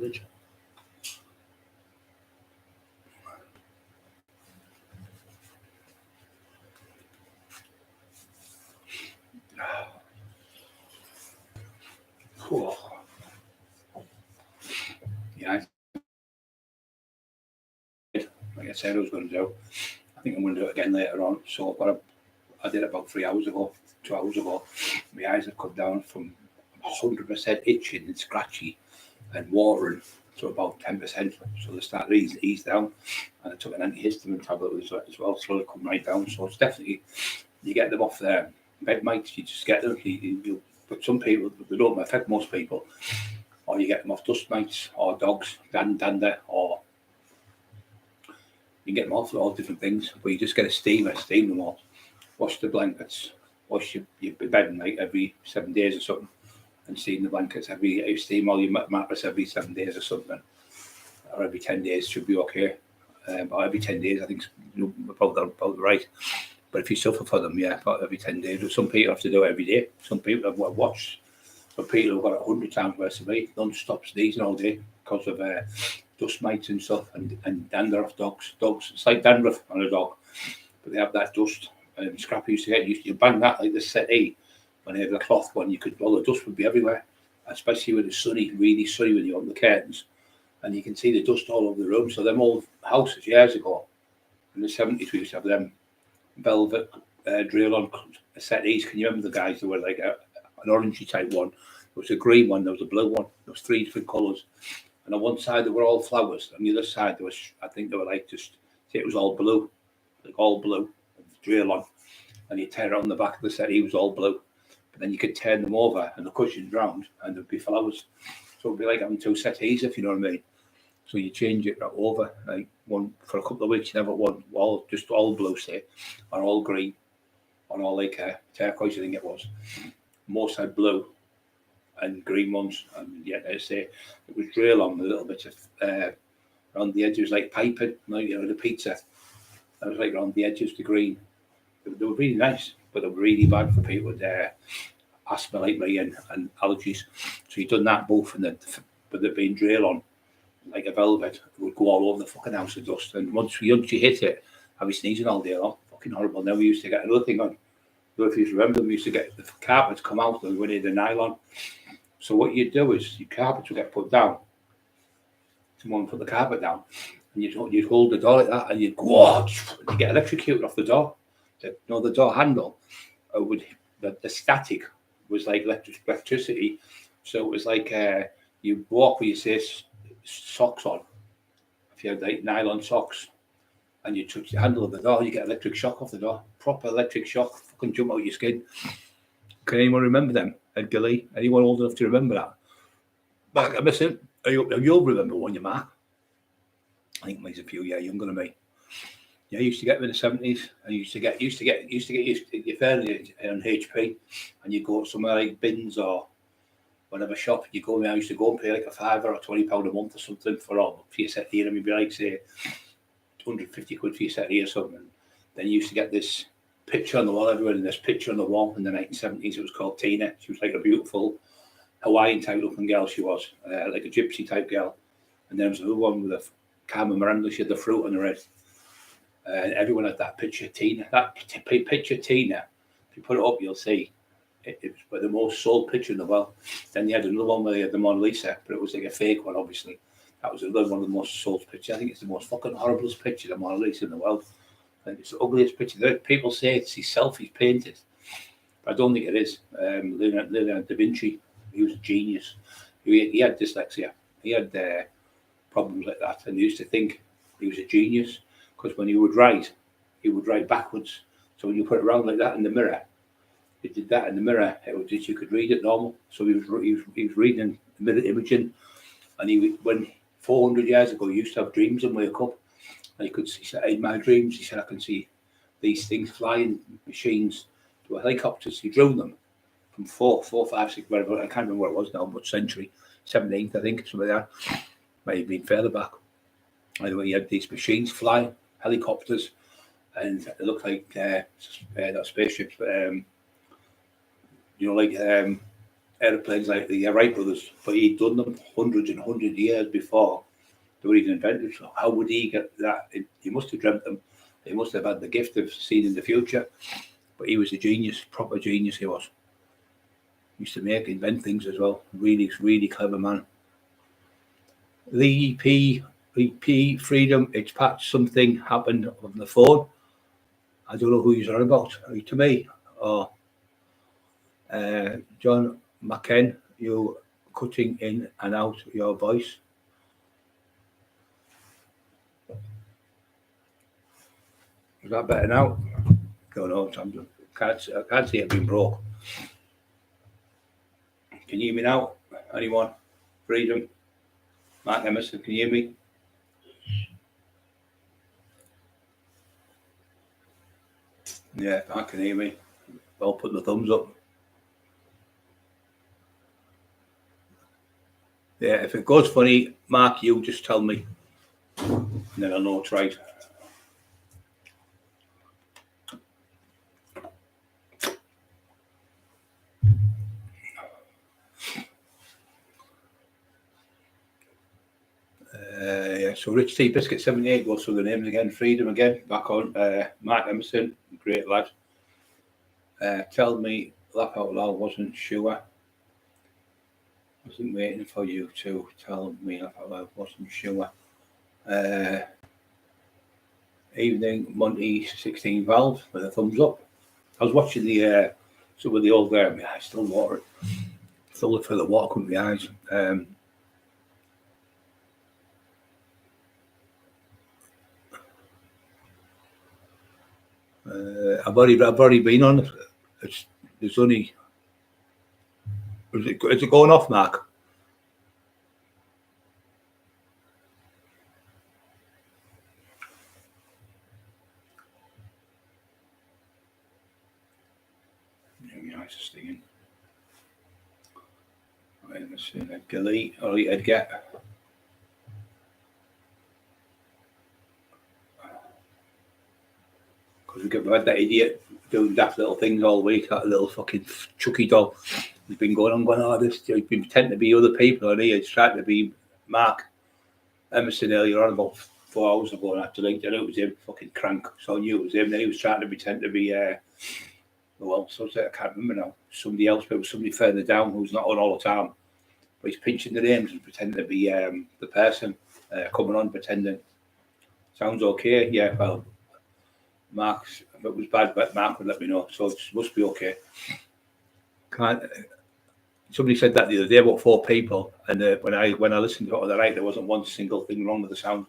village. Oh. Yeah, like I said I was going to do. I think I'm going to do it again later on. So I did it about 3 hours ago, 2 hours ago. My eyes have come down from 100% itching and scratchy and watering to about 10%. So they start to ease down. And I took an antihistamine tablet as well, so they come right down. So it's definitely, you get them off their bed mites, you just get them. But some people, they don't affect most people. Or you get them off dust mites or dogs, dander, or you get them off all different things. But you just get a steamer, steam them all. Wash the blankets, wash your bed like every 7 days or something, and steam the blankets steam all your mattress every 7 days or something, or every 10 days should be okay. Or every 10 days, I think about right. But if you suffer for them, yeah, about every 10 days. But some people have to do it every day. Some people have watched. But people who've got 100 times worse of weight, non-stop sneezing all day because of dust mites and stuff, and dander off dogs. It's like dandruff on a dog, but they have that dust. Scrappy used to get used to, you bang that like the settee when they had the cloth one, all the dust would be everywhere, especially when it's sunny, really sunny when you open the curtains, and you can see the dust all over the room. So them old houses years ago in the 70s, we used to have them velvet drill on settees. Can you remember the guys that were like an orangey type one? There was a green one, there was a blue one, there was 3 different colours, and on one side they were all flowers, on the other side there was, I think they were like it was all blue, like all blue, drill on, and you tear it on the back of the settee, was all blue, but then you could turn them over and the cushions round and there'd be flowers. So it'd be like having 2 settees, if you know what I mean. So you change it over, like one for a couple of weeks, you never want just all blue, say, or all green, or all like turquoise, I think it was. Most had blue and green ones, and yeah, I say it was drill on a little bit of around the edges, like piping, like the pizza. That was like around the edges, the green. They were really nice, but they were really bad for people with asthma like me and allergies. So you'd done that both, and but they'd been drill on like a velvet, it would go all over the fucking house of dust. And once you hit it, I'd be sneezing all day long. Fucking horrible. Then we used to get another thing on. I don't know if you remember, we used to get the carpets come out and we needed the nylon. So what you'd do is your carpets would get put down. Someone put the carpet down, and you'd hold the door like that, and you'd go, and you get electrocuted off the door. The door handle would the static was like electricity. So it was like you walk with your socks on. If you had like nylon socks, and you touch the handle of the door, you get electric shock off the door. Proper electric shock, fucking jump out your skin. Can anyone remember them? Edgar Lee? Anyone old enough to remember that? Back, I'm missing. You'll remember one, you Mark. I think he's a few years younger than me. Yeah, I used to get them in the 70s. I used to get your fairly on HP, and you go somewhere like Bins or whatever shop you go in. I used to go and pay like a £5 or £20 a month or something for your settee, and it'd be like say 150 quid for your settee or something. Then you used to get this picture on the wall. Everywhere in this picture on the wall in the 1970s. It was called Tina. She was like a beautiful Hawaiian type looking girl. She was like a gypsy type girl. And then there was another one with a Carmen Miranda. She had the fruit on her head. And everyone had that picture of Tina. That picture of Tina, if you put it up, you'll see it was the most sold picture in the world. Then they had another one where they had the Mona Lisa, but it was like a fake one, obviously. That was another one of the most sold pictures. I think it's the most fucking horriblest picture of Mona Lisa in the world. I think it's the ugliest picture. People say it's his selfies painted, but I don't think it is. Leonardo da Vinci, he was a genius. He had dyslexia. He had problems like that, and he used to think he was a genius because when he would write backwards. So when you put it around like that in the mirror, he did that in the mirror. It was just you could read it normal. So he was reading mirror imaging, and when 400 years ago he used to have dreams and wake up, and he said in my dreams he said I can see these things flying machines to helicopters. He drew them from 4, 5, 6, whatever. I can't remember what it was now, but century 17th, I think, something like that. Might have been further back. Anyway, he had these machines flying, helicopters, and it looked like not spaceships, but like aeroplanes like the Wright brothers, but he'd done them hundreds and hundreds of years before they were even invented. So how would he get that? He must have dreamt them. He must have had the gift of seeing in the future. But he was a genius, proper genius he was. He used to invent things as well. Really, really clever man. The EP Freedom, it's Pat, something happened on the phone. I don't know who you're on about. Are you to me? Or John McKen, you cutting in and out your voice. Is that better now? Don't know. I can't see it being broke. Can you hear me now? Anyone? Freedom? Mark Emerson, can you hear me? Yeah, I can hear me. I'll put the thumbs up. Yeah, if it goes funny, Mark, you just tell me. And then I'll know it's right. Yeah, so Rich T Biscuit 78 goes through the names again. Freedom again, back on. Mark Emerson, great lad. Tell me, laugh out loud, wasn't sure. Wasn't waiting for you to tell me, laugh out loud, wasn't sure. Evening, Monty 16 Valve with a thumbs up. I was watching the some of the old my eyes still water. Still look for the water coming my eyes. I've already been on it. There's only. Is it going off, Mark? Yeah, my eyes are stinging. Right, let's see. Delete or Edgar. Because we've had that idiot doing daft little things all week, that little fucking Chucky doll. He's been going on, he's been pretending to be other people, and he's trying to be Mark Emerson earlier on, about 4 hours ago, and after LinkedIn, it was him, fucking crank. So I knew it was him. Then he was trying to pretend to be, well, so I can't remember now. Somebody else, but it was somebody further down who's not on all the time. But he's pinching the names and pretending to be the person coming on, pretending. Sounds okay? Yeah, well. Mark's, if it was bad, but Mark would let me know, so it must be okay. Somebody said that the other day about 4 people, and when I listened to it on the right, there wasn't one single thing wrong with the sound.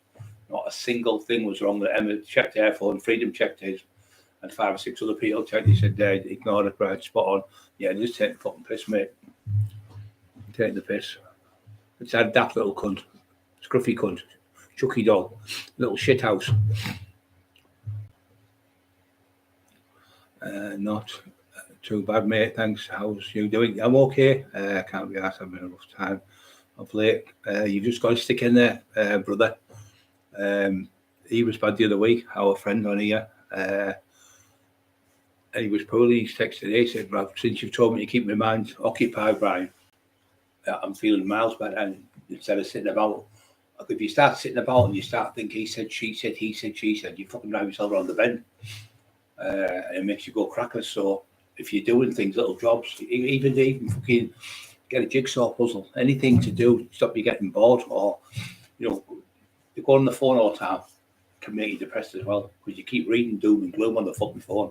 Not a single thing was wrong. Emma checked the earphone, Freedom checked his, and 5 or 6 other people checked. He said, ignore it, right, spot on. Yeah, just take the fucking piss, mate. Take the piss. It's a daft little cunt, scruffy cunt, Chucky doll, little shithouse. Not too bad, mate. Thanks. How's you doing? I'm okay. Can't be asked. I've been a rough time of late. You've just got to stick in there, brother. He was bad the other week. Our friend on here. And he was poorly. He's texted today. He said, since you've told me to keep my mind occupied, Brian, I'm feeling miles better. And instead of sitting about, if you start sitting about and you start thinking he said, she said, he said, she said, you fucking drive yourself around the bend. And it makes you go crackers. So if you're doing things, little jobs, even fucking get a jigsaw puzzle, anything to do, stop you getting bored, or you go on the phone all the time, can make you depressed as well, because you keep reading doom and gloom on the fucking phone.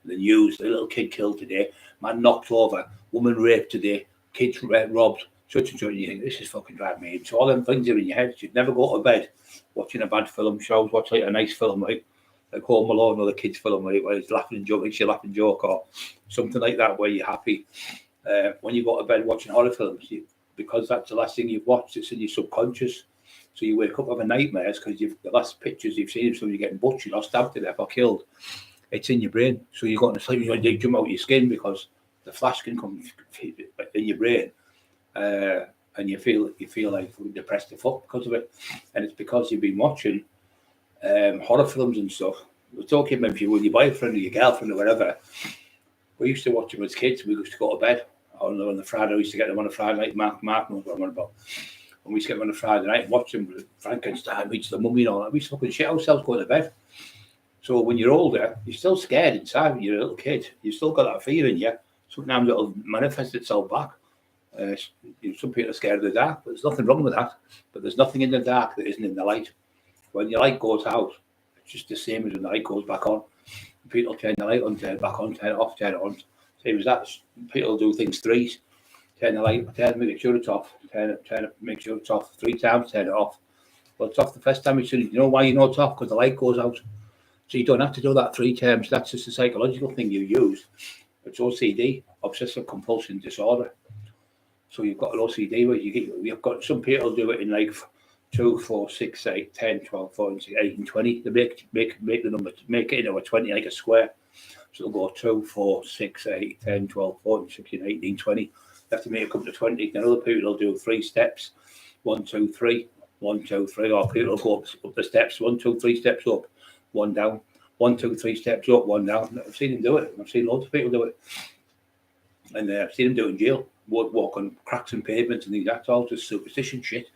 The news, a little kid killed today, man knocked over, woman raped today, kids robbed, such and such, and you think, this is fucking driving me. So all them things are in your head. You'd never go to bed watching a bad film, shows, watch like a nice film, like Home Alone or the kids' film, where it's laughing and joke, it's your laughing joke, or something like that, where you're happy. When you go to bed watching horror films, because that's the last thing you've watched, it's in your subconscious. So you wake up having nightmares because the last pictures you've seen of somebody getting butchered or stabbed to death or killed, it's in your brain. So you're going to sleep and you jump out of your skin because the flash can come in your brain, and you feel like depressed as fuck because of it. And it's because you've been watching horror films and stuff. We're talking about if you with your boyfriend or your girlfriend or whatever. We used to watch them as kids. We used to go to bed on the Friday. I used to get them on a Friday night. Mark knows what I'm on about. And we used to get them on a Friday night and watch them with Frankenstein meets the Mummy and all that. We used to fucking shit ourselves going to bed. So when you're older, you're still scared inside when you're a little kid. You've still got that fear in you. Sometimes it'll manifest itself back. Some people are scared of the dark, but there's nothing wrong with that. But there's nothing in the dark that isn't in the light. When your light goes out, it's just the same as when the light goes back on. People turn the light on, turn it back on, turn it off, turn it on. Same as that. People do things threes. Turn the light, turn it, make sure it's off. Turn it, make sure it's off 3 times, turn it off. Well, it's off the first time. You know why you know it's off? Because the light goes out. So you don't have to do that 3 times. That's just a psychological thing you use. It's OCD, obsessive compulsion disorder. So you've got an OCD where you've got some people do it in like 2, 4, 6, 8, 10, 12, 14, 8, and 20. They make the number, make it into a 20 like a square. So they'll go 2, 4, 6, 8, 10, 12, 14, 16, 18, 20. You have to make it come to 20. Then other people will do 3 steps. 1, 2, 3, 1, 2, 3. Or people will go up the steps. 1, 2, 3 steps up, 1 down. 1, 2, 3 steps up, 1 down. I've seen them do it. I've seen loads of people do it. And I've seen them do it in jail. Walk on cracks and pavements and things. That's all just superstition shit.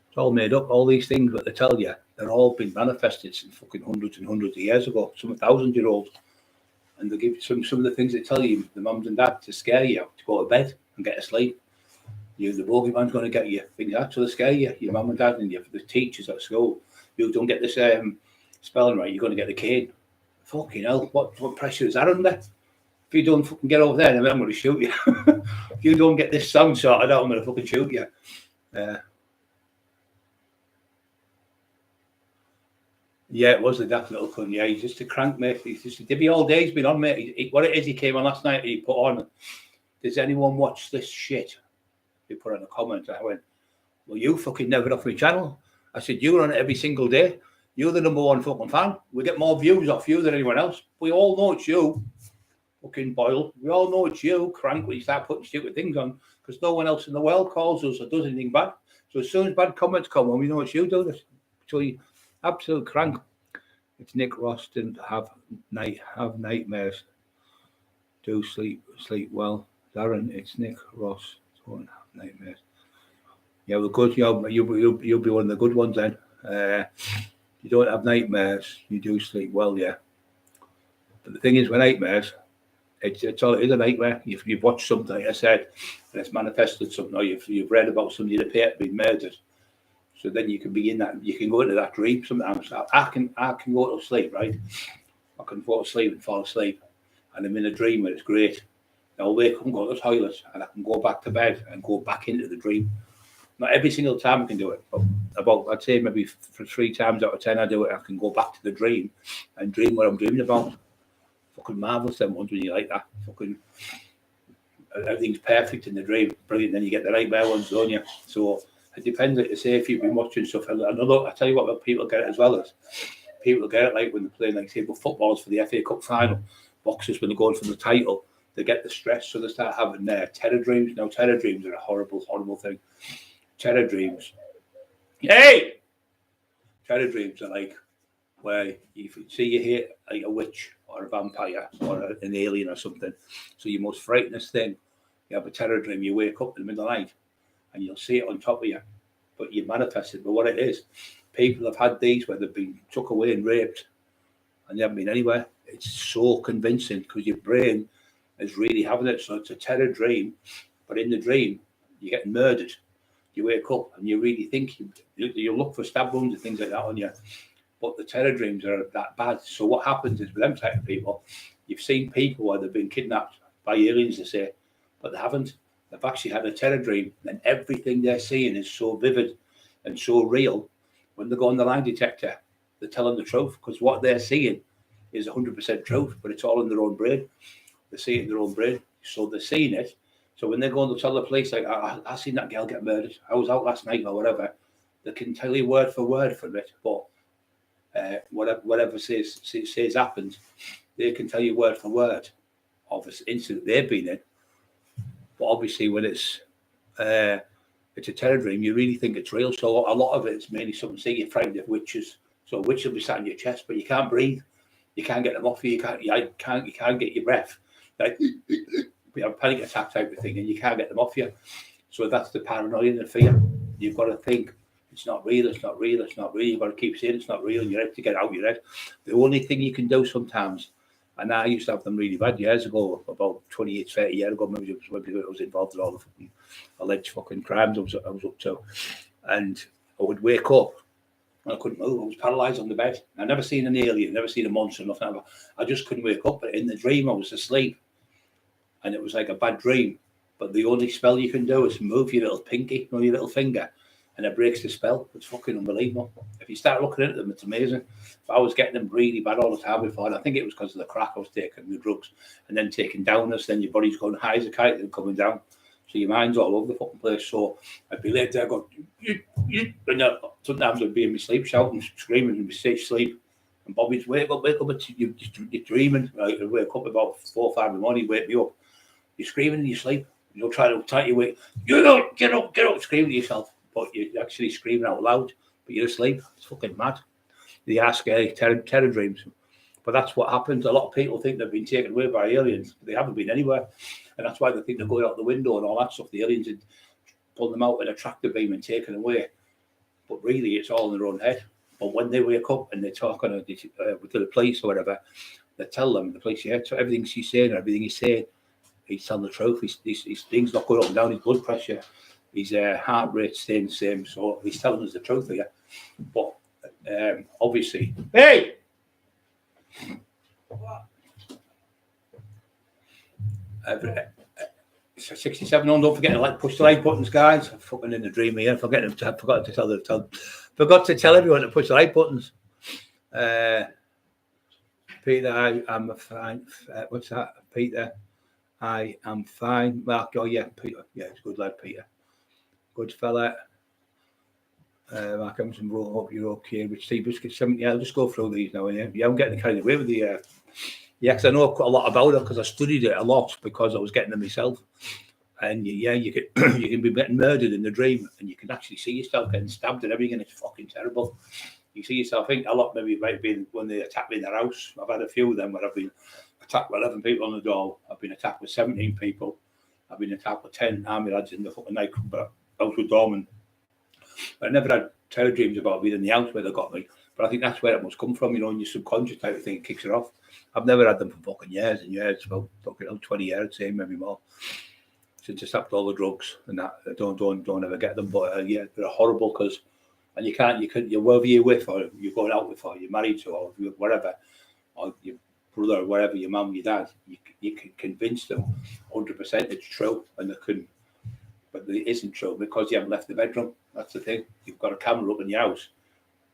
It's all made up. All these things that they tell you, they're all been manifested since fucking hundreds and hundreds of years ago. Some 1,000-year-old. And they give some of the things they tell you, the mums and dad, to scare you, to go to bed and get to sleep. The bogeyman's going to get you. Things like that to scare you. Your mum and dad and the teachers at school. You don't get this spelling right, you're going to get the cane. Fucking hell, what pressure is that under? If you don't fucking get over there, then I'm going to shoot you. If you don't get this sound sorted out, I'm going to fucking shoot you. Yeah, it was the daft little cunt. Yeah, he's just a crank, mate. He's just a dibby all day. He's been on, mate. What it is, he came on last night and he put on, does anyone watch this shit? He put on a comment. I went, well, you fucking never off my channel. I said, you're on it every single day. You're the number 1 fucking fan. We get more views off you than anyone else. We all know it's you. Fucking Boyle. We all know it's you, crank, when you start putting stupid things on, because no one else in the world calls us or does anything bad. So as soon as bad comments come on, we know it's you doing it. So you absolute crank. It's Nick Ross didn't have nightmares. Do sleep well. Darren, it's Nick Ross. Don't have nightmares. Yeah, we're good. You'll be one of the good ones then. You don't have nightmares. You do sleep well, yeah. But the thing is, with nightmares, it's all it is a nightmare. If you've watched something, like I said, and it's manifested something, or you've read about somebody that appeared to be murdered, so then you can be in that. You can go into that dream sometimes. I can go to sleep, right? I can go to sleep and fall asleep, and I'm in a dream where it's great. I'll wake up and go to the toilet, and I can go back to bed and go back into the dream. Not every single time I can do it, but about, I'd say maybe 3 times out of 10 I do it. I can go back to the dream and dream what I'm dreaming about. Fucking marvellous them ones when you like that. Fucking everything's perfect in the dream. Brilliant. Then you get the nightmare ones, don't you? So it depends, like you say, if you've been watching stuff. I tell you what people get it as well as. People get it like when they're playing, like say, footballers for the FA Cup final, boxers when they're going for the title, they get the stress, so they start having terror dreams. Now, terror dreams are a horrible, horrible thing. Terror dreams. Hey! Terror dreams are like where you see you hit like a witch or a vampire or an alien or something. So your most frightening thing, you have a terror dream, you wake up in the middle of the night and you'll see it on top of you, but you manifest it. But what it is, people have had these where they've been took away and raped and they haven't been anywhere. It's so convincing because your brain is really having it. So it's a terror dream, but in the dream, you're getting murdered. You wake up and you really think you look for stab wounds and things like that on you. But the terror dreams are that bad. So what happens is with them type of people, you've seen people where they've been kidnapped by aliens, they say, but they haven't. They've actually had a terror dream, and everything they're seeing is so vivid and so real. When they go on the lie detector, they're telling the truth because what they're seeing is 100% truth, but it's all in their own brain. They see it in their own brain, so they're seeing it. So when they're going to tell the police, like, I seen that girl get murdered, I was out last night or whatever, they can tell you word for word from it, but whatever says happens, they can tell you word for word of this incident they've been in. But obviously when it's a terror dream, you really think it's real. So a lot of it is mainly something, say you're frightened of witches. So a witch will be sat in your chest, but you can't breathe. You can't get them off you. You can't get your breath. Like, you have a panic attack type of thing, and you can't get them off you. So that's the paranoia and the fear. You've got to think it's not real, it's not real, it's not real. You've got to keep saying it's not real, and you have to get out of your head. The only thing you can do sometimes, and I used to have them really bad years ago, about 28, 30 years ago, maybe it was when I was involved in all the fucking alleged fucking crimes I was up to. And I would wake up and I couldn't move. I was paralysed on the bed. I never seen an alien, never seen a monster, nothing. I just couldn't wake up. But in the dream, I was asleep. And it was like a bad dream. But the only spell you can do is move your little pinky, your little finger, and it breaks the spell. It's fucking unbelievable. If you start looking at them, it's amazing. If I was getting them really bad all the time before, and I think it was because of the crack I was taking, the drugs, and then taking downers, then your body's going high as a kite and coming down. So your mind's all over the fucking place. So I'd be laid there going, and sometimes I'd be in my sleep shouting, screaming in my sleep. And Bobby'd wake up, you're dreaming. I'd wake up about 4 or 5 in the morning, wake me up. You're screaming in your sleep. You'll try to tell you, wake, get up, screaming to yourself. But you're actually screaming out loud, but you're asleep. It's fucking mad. They are scary, terror dreams. But that's what happens. A lot of people think they've been taken away by aliens. They haven't been anywhere. And that's why they think they're going out the window and all that stuff. The aliens would pull them out with a tractor beam and take them away. But really, it's all in their own head. But when they wake up and they're talking to the police or whatever, they tell them, the police, so everything she's saying, everything he's saying, he's telling the truth. His things not going up and down, his blood pressure, his heart rate staying the same. So he's telling us the truth here. But obviously, hey! 67 on, don't forget to push the like buttons, guys. I'm fucking in the dream here. Forgot to tell everyone to push the like buttons. Peter, I'm fine. What's that? Peter, I am fine. Mark, oh yeah, Peter. Yeah, it's good lad, Peter. Good fella. Mark Emerson wrote, hope you're okay. With Steve Biscuit 70. Yeah, I'll just go through these now. Yeah, I'm getting carried away with the. Yeah, because I know quite a lot about it because I studied it a lot because I was getting them myself. And yeah, you can be getting murdered in the dream, and you can actually see yourself getting stabbed and everything, and it's fucking terrible. You see yourself. I think a lot maybe it might have been when they attacked me in their house. I've had a few of them where I've been attacked with 11 people on the door. I've been attacked with 17 people. I've been attacked with 10 army lads in the fucking nightclub, but out with dormant. But I never had terror dreams about being in the house where they got me. But I think that's where it must come from, in your subconscious type of thing. It kicks it off. I've never had them for fucking years and years. Well, talking 20 years, same maybe more. Since I stopped all the drugs and that, I don't ever get them. But yeah, they're horrible because, and you whoever you're with or you're going out with or you're married to or whatever, or your brother or whatever, your mum, your dad, you can convince them 100% it's true, and they couldn't. But it isn't true because you haven't left the bedroom. That's the thing. You've got a camera up in your house.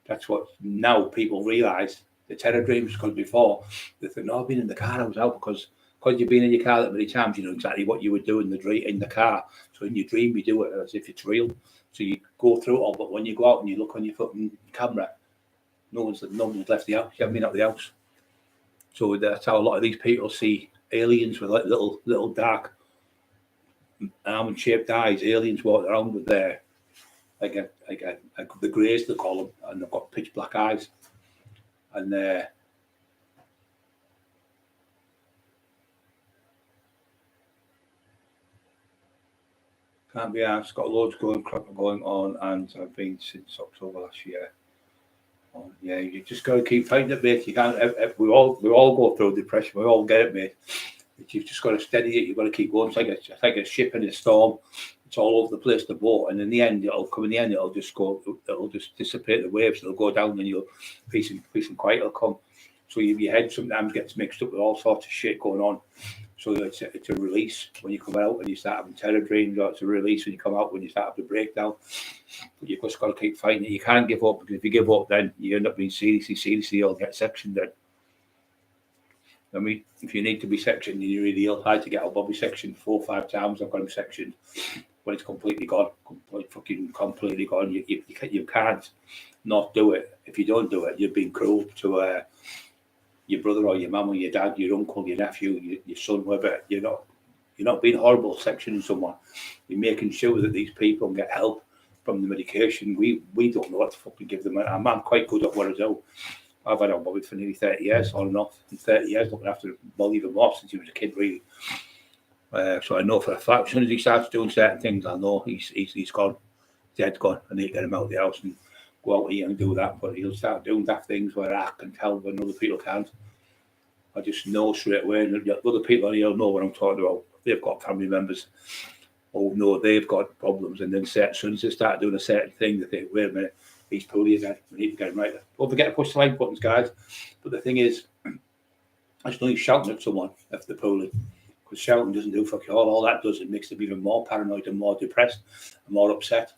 That's what now people realise. The terror dreams, because before they think, no, I've been in the car, I was out because you've been in your car that many times, you know exactly what you would do in the car. So in your dream, you do it as if it's real. So you go through it all, but when you go out and you look on your fucking camera, no one's left the house. You haven't been out the house. So that's how a lot of these people see aliens with like little dark almond-shaped eyes. Aliens walking around with their like the greys they call them, and they've got pitch black eyes. And can't be asked. Got loads going on, and I've been since October last year. Yeah, you just got to keep fighting it, mate. You can't. We all go through depression. We all get it, mate. But you've just got to steady it. You've got to keep going. It's like a ship in a storm. It's all over the place, the boat, and in the end, it'll just go. It'll just dissipate. The waves, it'll go down, and you'll peace and quiet will come. So your head sometimes gets mixed up with all sorts of shit going on. So it's a release when you come out and you start having terror dreams, or it's a release when you come out when you start having a breakdown. But you've just got to keep fighting it. You can't give up, because if you give up, then you end up being seriously, you'll get sectioned then. I mean, if you need to be sectioned, you really ill. I had to get out Bobby sectioned 4 or 5 times. I've got him sectioned when it's completely gone. Completely gone. You can't not do it. If you don't do it, you're being cruel to your brother or your mum or your dad, your uncle, your nephew, your son, whoever. You're not being horrible sectioning someone. You're making sure that these people get help from the medication. We don't know what to fucking give them. I'm quite good at what I do. I've had on Bobby for nearly 30 years, on and off. And 30 years looking after Molly even more since he was a kid, really. So I know for a fact, as soon as he starts doing certain things, I know he's gone, dead gone. I need to get him out of the house and go out here and do that. But he'll start doing that things where I can tell when other people can't. I just know straight away. And other people here know what I'm talking about. They've got family members who know they've got problems, and then as soon as they start doing a certain thing, they think, wait a minute, he's poorly again. We need to get him right. Don't forget to push the like buttons, guys. But the thing is, I just know you're shouting at someone if they're poorly. Because shouting doesn't do fuck all that does, it makes them even more paranoid and more depressed and more upset.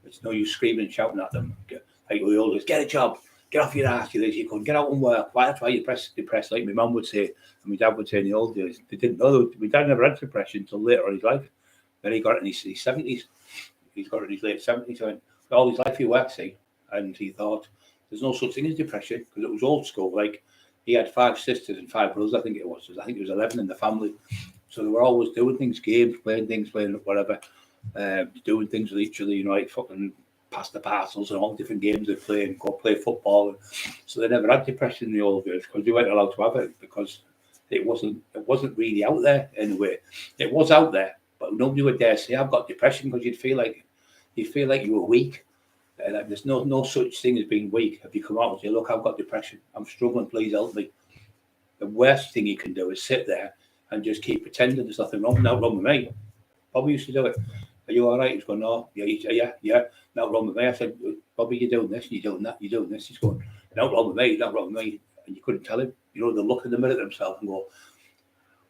It's no use screaming and shouting at them. Like we always, get a job, get off your ass, you couldn't get out and work. That's why you're depressed, like my mum would say, and my dad would say in the old days. They didn't know, my dad never had depression until later in his life. Then he got it in his 70s. He's got it in his late 70s. So all his life he worked, see, and he thought, there's no such thing as depression, because it was old school. Like, he had 5 sisters and 5 brothers, I think it was. I think it was 11 in the family. So they were always doing things, games, playing whatever, doing things with each other, like fucking pass the parcels and all different games they play and go play football. So they never had depression in the old days because they weren't allowed to have it because it wasn't really out there in a way. It was out there, but nobody would dare say I've got depression because you'd feel like you were weak. Like there's no such thing as being weak. If you come out and say, look, I've got depression, I'm struggling, please help me. The worst thing you can do is sit there and just keep pretending there's nothing wrong. Not wrong with me. Bobby used to do it. Are you all right? He's going, no, yeah, not wrong with me. I said, Bobby, you're doing this, you're doing that, you're doing this. He's going, not wrong with me, not wrong with me. And you couldn't tell him. You know, they look in the mirror at themselves and go,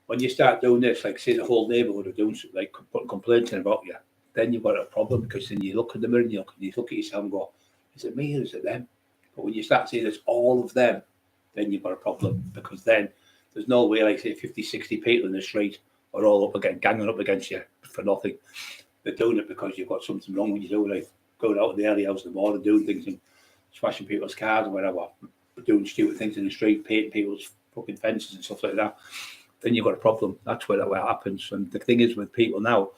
when you start doing this, like say the whole neighbourhood are doing like complaining about you, then you've got a problem because then you look in the mirror and you look at yourself and go, is it me or is it them? But when you start saying it's all of them, then you've got a problem because then there's no way, like say 50, 60 people in the street are all ganging up against you for nothing. They're doing it because you've got something wrong when you do, like going out in the early hours in the morning, doing things and smashing people's cars or whatever, doing stupid things in the street, painting people's fucking fences and stuff like that. Then you've got a problem. That's where that happens. And the thing is with people now,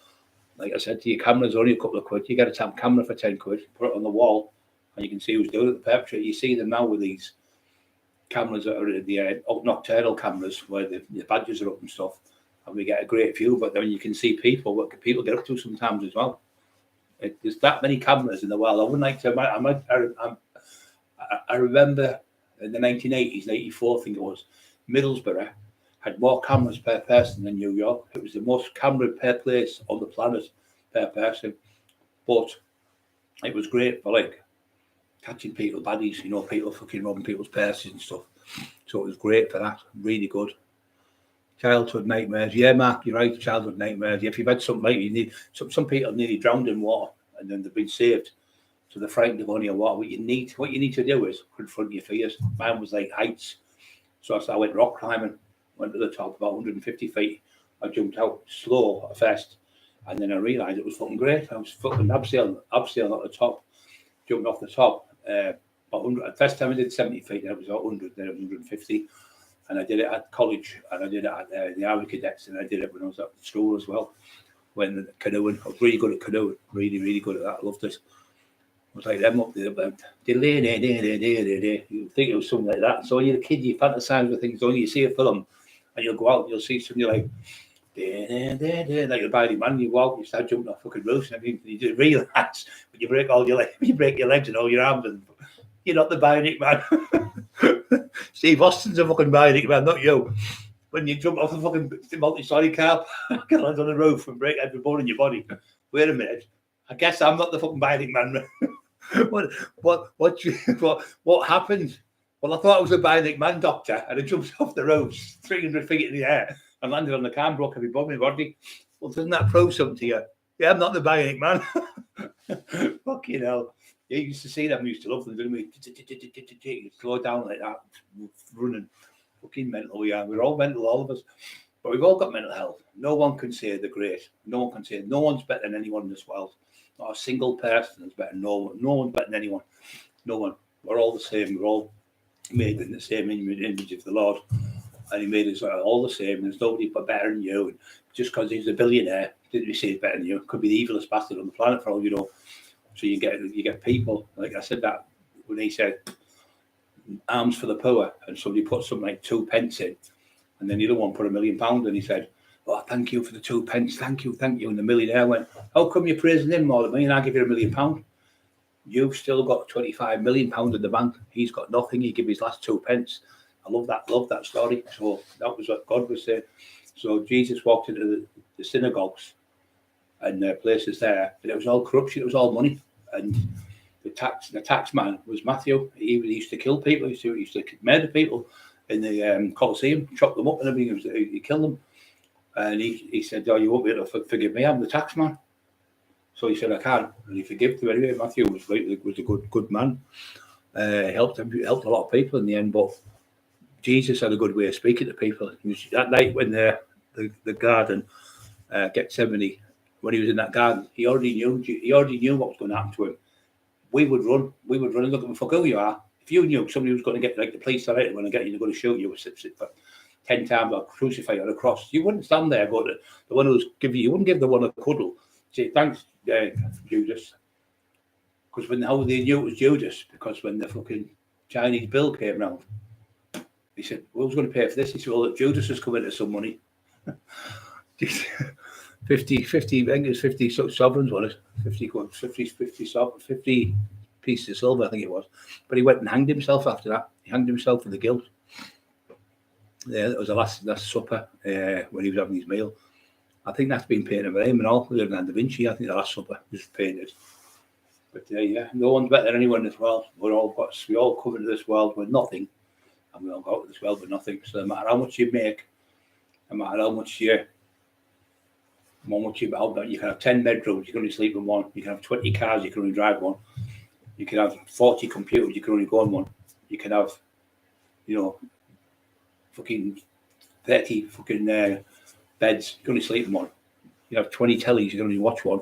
like I said to you, cameras are only a couple of quid. You get a camera for 10 quid, put it on the wall, and you can see who's doing it, the perpetrator. You see them now with these cameras that are the nocturnal cameras where the badges are up and stuff, and we get a great view. But then you can see what people get up to sometimes as well. There's that many cameras in the world. I wouldn't like to. I remember in the 1980s, 84, I think it was, Middlesbrough had more cameras per person than New York. It was the most camera per place on the planet per person. But it was great for like catching people baddies, people fucking robbing people's purses and stuff. So it was great for that. Really good. Childhood nightmares. Yeah, Mark, you're right. Childhood nightmares. If you've had something like you need some people nearly drowned in water and then they've been saved. So they're frightened of only water. What you need to do is confront your fears. Mine was like heights. So I went rock climbing. Went to the top, about 150 feet. I jumped out slow at first, and then I realised it was fucking great. I was fucking abseiling at the top, jumping off the top. About 100. First time I did 70 feet, then it was about 100, then it was 150. And I did it at college, and I did it at the Army Cadets, and I did it when I was at school as well. When canoeing, I was really good at canoeing, really, really good at that. I loved it. I was like them up there, but you think it was something like that. So when you're a kid, you fantasise with things. When you see a film, and you'll go out and you'll see something like a body man, you go out, you start jumping off fucking roofs and everything. You just realise when you break your legs and all your arms, and you're not the bionic man. Steve Austin's a fucking bionic man, not you. When you jump off the fucking multi-story car, get land on the roof and break every bone in your body. Wait a minute, I guess I'm not the fucking bionic man. What happened? Well, I thought I was a bionic man, doctor, and I jumped off the ropes 300 feet in the air and landed on the car and broke every bone in my body. Well, doesn't that prove something to you? Yeah, I'm not the bionic man. Fucking hell. You used to see them, used to love them, didn't we? You slow down like that, running. Fucking mental we are. We're all mental, all of us. But we've all got mental health. No one can say they're great. No one can say no one's better than anyone in this world. Not a single person is better than no one. No one's better than anyone. No one. We're all the same. We're all made in the same image of the Lord, and he made us all the same. There's nobody but better than you, and just because he's a billionaire didn't he say he's better than you? Could be the evilest bastard on the planet for all you know. So you get people, like I said that when he said arms for the poor, and somebody put something like 2 pence in, and then the other one put £1 million, and he said oh, thank you for the 2 pence, thank you. And the millionaire went, how come you're praising him more than me and I give you £1 million? You've still got £25 million in the bank. He's got nothing. He gave his last 2 pence. I love that story. So that was what God was saying. So Jesus walked into the synagogues and places there, and it was all corruption, it was all money. And the tax man was Matthew. He used to kill people, he used to murder people in the Colosseum, chop them up and everything. He killed them. And he said, oh, you won't be able to forgive me, I'm the tax man. So he said, I can. And he forgave them anyway. Matthew was a good man. Helped a lot of people in the end, but Jesus had a good way of speaking to people. That night when the garden, Gethsemane, when he was in that garden, he already knew what was going to happen to him. We would run and look, fuck who you are. If you knew somebody was going to get, like the police are going to get you, they're going to shoot you, sit for 10 times or crucify you on a cross, you wouldn't stand there, go to the one who's giving you wouldn't give the one a cuddle, say thanks, Judas. Because how they knew it was Judas, because when the fucking Chinese bill came round, he said, well, who's going to pay for this? He said, well, Judas has come into some money. 50, I think it was 50 sovereigns, was it? 50 pieces of silver, I think it was. But he went and hanged himself after that. He hanged himself for the guilt. Yeah, that was the last supper when he was having his meal. I think that's been painted by him and all. Leonardo da Vinci, I think the last supper was painted. But yeah, no one's better than anyone in this world. We all come into this world with nothing, and we all go out of this world with nothing. So no matter how much you make, no matter how much you can have 10 bedrooms, you can only sleep in one. You can have 20 cars, you can only drive one. You can have 40 computers, you can only go on one. You can have, fucking 30 fucking beds, you can only sleep in one. You have 20 tellies, you can only watch one.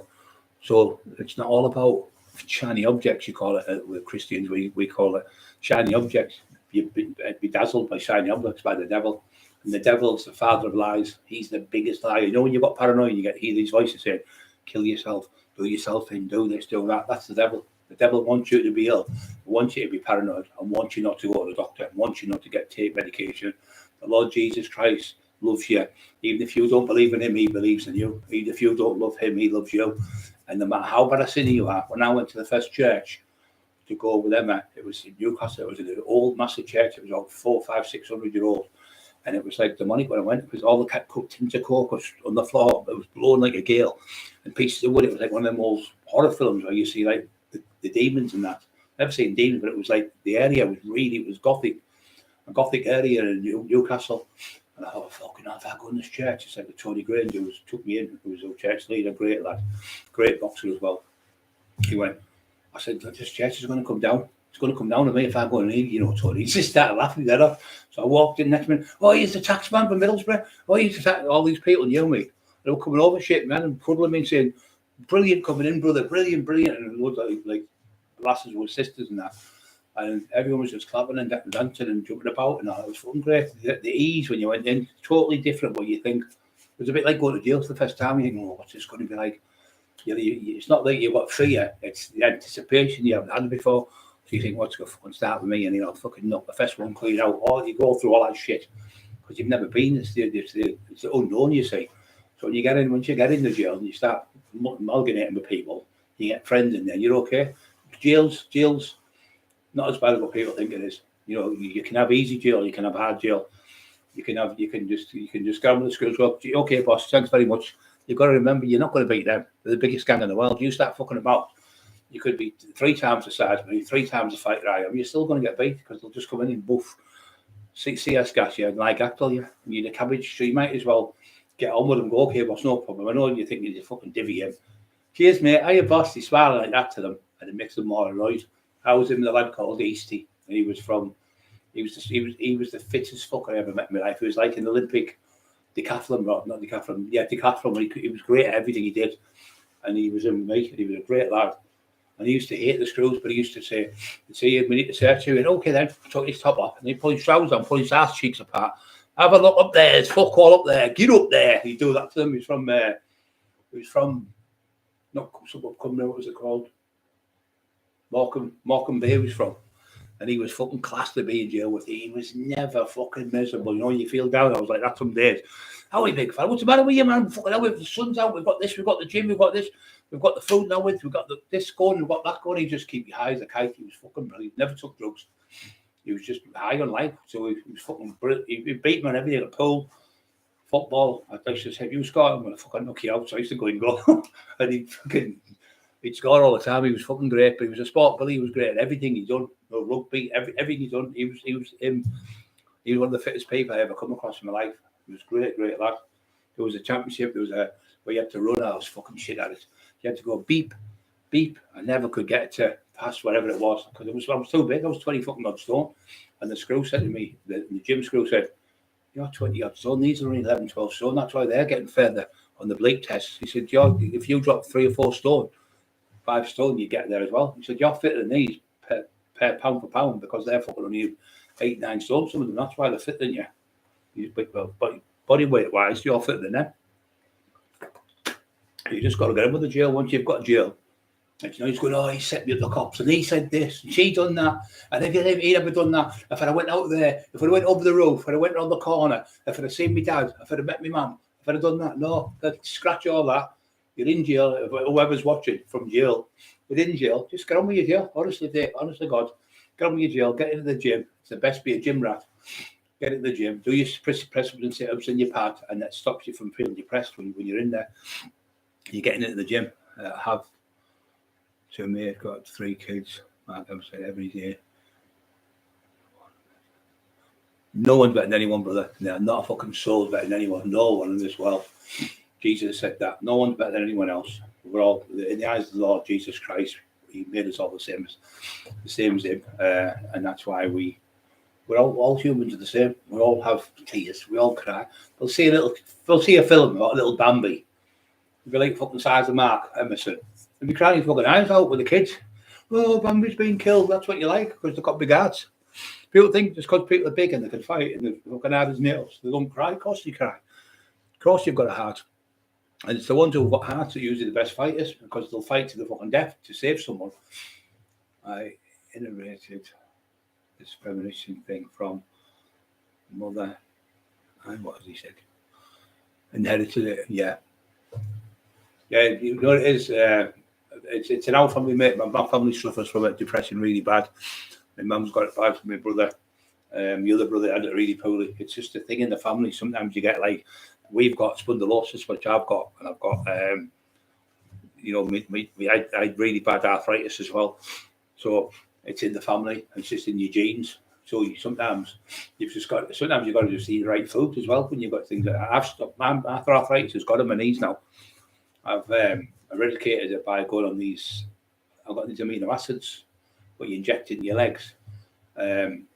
So it's not all about shiny objects, you call it. With Christians, we call it shiny objects. You'd be dazzled by shiny objects by the devil. And the devil's the father of lies. He's the biggest liar. When you've got paranoia, you hear these voices saying, kill yourself, do yourself in, do this, do that. That's the devil. The devil wants you to be ill, wants you to be paranoid, and wants you not to go to the doctor, and wants you not to take medication. The Lord Jesus Christ loves you. Even if you don't believe in him, he believes in you. Even if you don't love him, he loves you. And no matter how bad a sinner you are, when I went to the first church to go with Emma, it was in Newcastle. It was an old, massive church. It was about 400, 500, 600 year old. And it was like demonic when I went, because all the cooked tins of coke was on the floor. It was blowing like a gale. And pieces of wood, it was like one of them old horror films where you see like the demons and that. I've never seen demons, but it was like the area was gothic. A gothic area in Newcastle. And I thought, fucking hell, if I go in this church, it's like the Tony Grange who took me in, who was a church leader, great lad, great boxer as well. He went, I said, this church is going to come down. It's going to come down to me if I go in, Tony. He just started laughing that off. So I walked in next minute. Oh, he's the tax man from Middlesbrough. Oh, he's the tax. All these people knew me. They were coming over shit, man, and cuddling me and saying, brilliant coming in, brother, brilliant. And it looked like lasses with sisters and that. And everyone was just clapping and dancing and jumping about and all. It was fun, great. The ease when you went in, totally different what you think. It was a bit like going to jail for the first time. You think, oh, what's this going to be like? It's not like you've got fear. It's the anticipation you haven't had before. So you think, what's going to fucking start with me? And fucking knock the first one clean out. Or you go through all that shit because you've never been. It's the unknown, you see. So once you get in the jail and you start amalgamating with people, you get friends in there, you're okay. Jails, not as bad as what people think it is. You can have easy jail, you can have hard jail. You can just go with the schools. Well, okay, boss, thanks very much. You've got to remember, you're not going to beat them. They're the biggest gang in the world. You start fucking about, you could be 3 times the size of me, 3 times the fighter I am. You're still going to get beat because they'll just come in and boof. CS gas you and like actle you. You're the cabbage, so you might as well get on with them. Go, okay, boss, no problem. I know you think you're fucking divvy him. Cheers, mate. Hiya, boss. He's smiling like that to them, and it makes them more annoyed. I was in the lad called Easty, and he was the fittest fuck I ever met in my life. He was like an Olympic decathlon, decathlon. He was great at everything he did, and he was in me. He was a great lad, and he used to hate the screws, but he used to say, we need to search you, and okay then, took his top off, and he pulled his trousers on, pulled his ass cheeks apart. Have a look up there. It's fuck all up there. Get up there. He'd do that to them. He was from not suburb Cumberland. What was it called? Morecambe Bay. He was from. And he was fucking class to be in jail with. He was never fucking miserable. You know, you feel down. I was like that some days. How are you, big fella? What's the matter with you, man? Fucking hell, the sun's out. We've got this. We've got the gym. We've got this. We've got the food now. We've got this going. We've got that going. He just keep you high as a kite. He was fucking brilliant. Never took drugs. He was just high on life. So he was fucking brilliant. He beat me on everything. At pool, football. I used to say, if you score, I'm going to fucking knock you out. So I used to go and go. And he'd score all the time. He was fucking great. But he was a sport bully. He was great at everything he done. No rugby, everything he done. He was one of the fittest people I ever come across in my life. He was great lad. There was a championship. There was where you had to run. I was fucking shit at it. You had to go beep, beep. I never could get to pass whatever it was because I was too big. I was 20 fucking odd stone. And the screw said to me, the gym screw said, "You're 20 odd stone. These are only 11, 12 stone. That's why they're getting further on the bleak tests." He said, "If you drop 3 or 4 stone, 5 stone, you get there as well." He said, "You're fitter than these per pound for pound because they're fucking only 8, 9 stone. Some of them. That's why they're fitter than you. Well, body weight wise, you're fitter than them. You just got to get in with the jail once you've got jail." And, he's going, "Oh, he set me up the cops and he said this and she done that. And if he'd ever done that, if I went out there, if I went over the roof, if I went around the corner, if I'd have seen my dad, if I'd have met my mum, if I'd have done that." No, scratch all that. You're in jail. Whoever's watching from jail, you're in jail. Just get on with your jail. Honestly, God, get on with your jail. Get into the gym. It's the best. Be a gym rat. Get into the gym. Do your press-ups and sit-ups in your pad, and that stops you from feeling depressed when you're in there. You're getting into the gym. Have 2 mates, got 3 kids. Like I said, every day. No one's better than anyone, brother. No, not a fucking soul better than anyone. No one in this world. Jesus said that. No one's better than anyone else. We're all, in the eyes of the Lord Jesus Christ, he made us all the same as him. And that's why we're all humans are the same. We all have tears. We all cry. They'll see a film about a little Bambi. It'll be like fucking size of Mark Emerson. And be crying fucking eyes out with the kids. "Oh, Bambi's been killed." That's what you like because they've got big hearts. People think just because people are big and they can fight and they're fucking hard as nails, they don't cry. Of course you cry. Of course you've got a heart. And it's the ones who've got hearts that are usually the best fighters because they'll fight to the fucking death to save someone. I inherited this premonition thing from mother. What has he said? Inherited it, yeah. Yeah, you know it is. It's an old family, mate. My family suffers from it, depression really bad. My mum's got it bad for my brother. The other brother had it really poorly. It's just a thing in the family. Sometimes you get like, we've got spondylosis, which I've got, and I've got, I had really bad arthritis as well. So it's in the family. It's just in your genes. So sometimes you've got to just eat the right food as well when you've got things like that. I've stopped. My arthritis has got on my knees now. I've eradicated it by going on these. I've got these amino acids, what you inject in your legs, and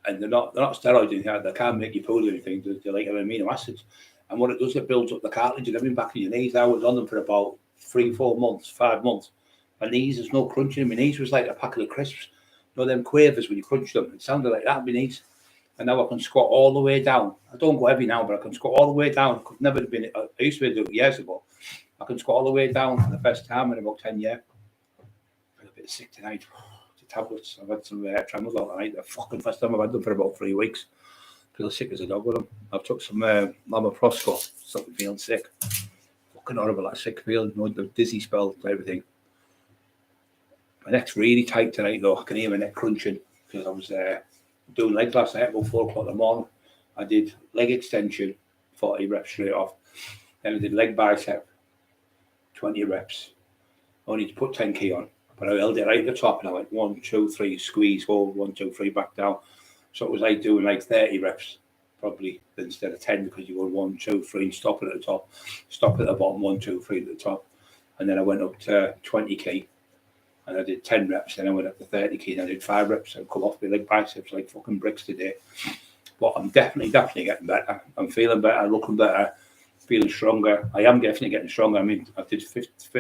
they're not steroids. They can't make you poorly or anything. They're like amino acids, and what it does, it builds up the cartilage and everything back in your knees. I was on them for about 3, 4 months, 5 months. My knees, there's no crunching. My knees was like a packet of crisps. You know them quavers when you crunch them. It sounded like that in my knees. And now I can squat all the way down. I don't go heavy now, but I can squat all the way down. Could never have been. I used to do it years ago. I can squat all the way down for the first time in about 10 years. I'm a bit sick tonight. The tablets. I've had some tremors all night. The fucking first time I've had them for about 3 weeks. Feel sick as a dog with them. I've took some Lamaprosco. Something feeling sick. Fucking horrible. That sick feeling. You know, the dizzy spell, everything. My neck's really tight tonight though. I can hear my neck crunching because I was doing legs last night about 4 o'clock in the morning. I did leg extension, 40 reps straight off. Then I did leg bicep, 20 reps. I only to put 10 key on, but I held it right at the top and I went 1, 2, 3, squeeze, hold, 1, 2, 3, back down. So it was like doing like 30 reps probably instead of 10 because you go 1, 2, 3 and stop it at the top, stop at the bottom, 1, 2, 3 at the top. And then I went up to 20 key. And I did 10 reps, then I went up to 30 key, and I did 5 reps and come off my leg biceps like fucking bricks today. But I'm definitely getting better. I'm feeling better, looking better, feeling stronger. I am definitely getting stronger. I mean, I did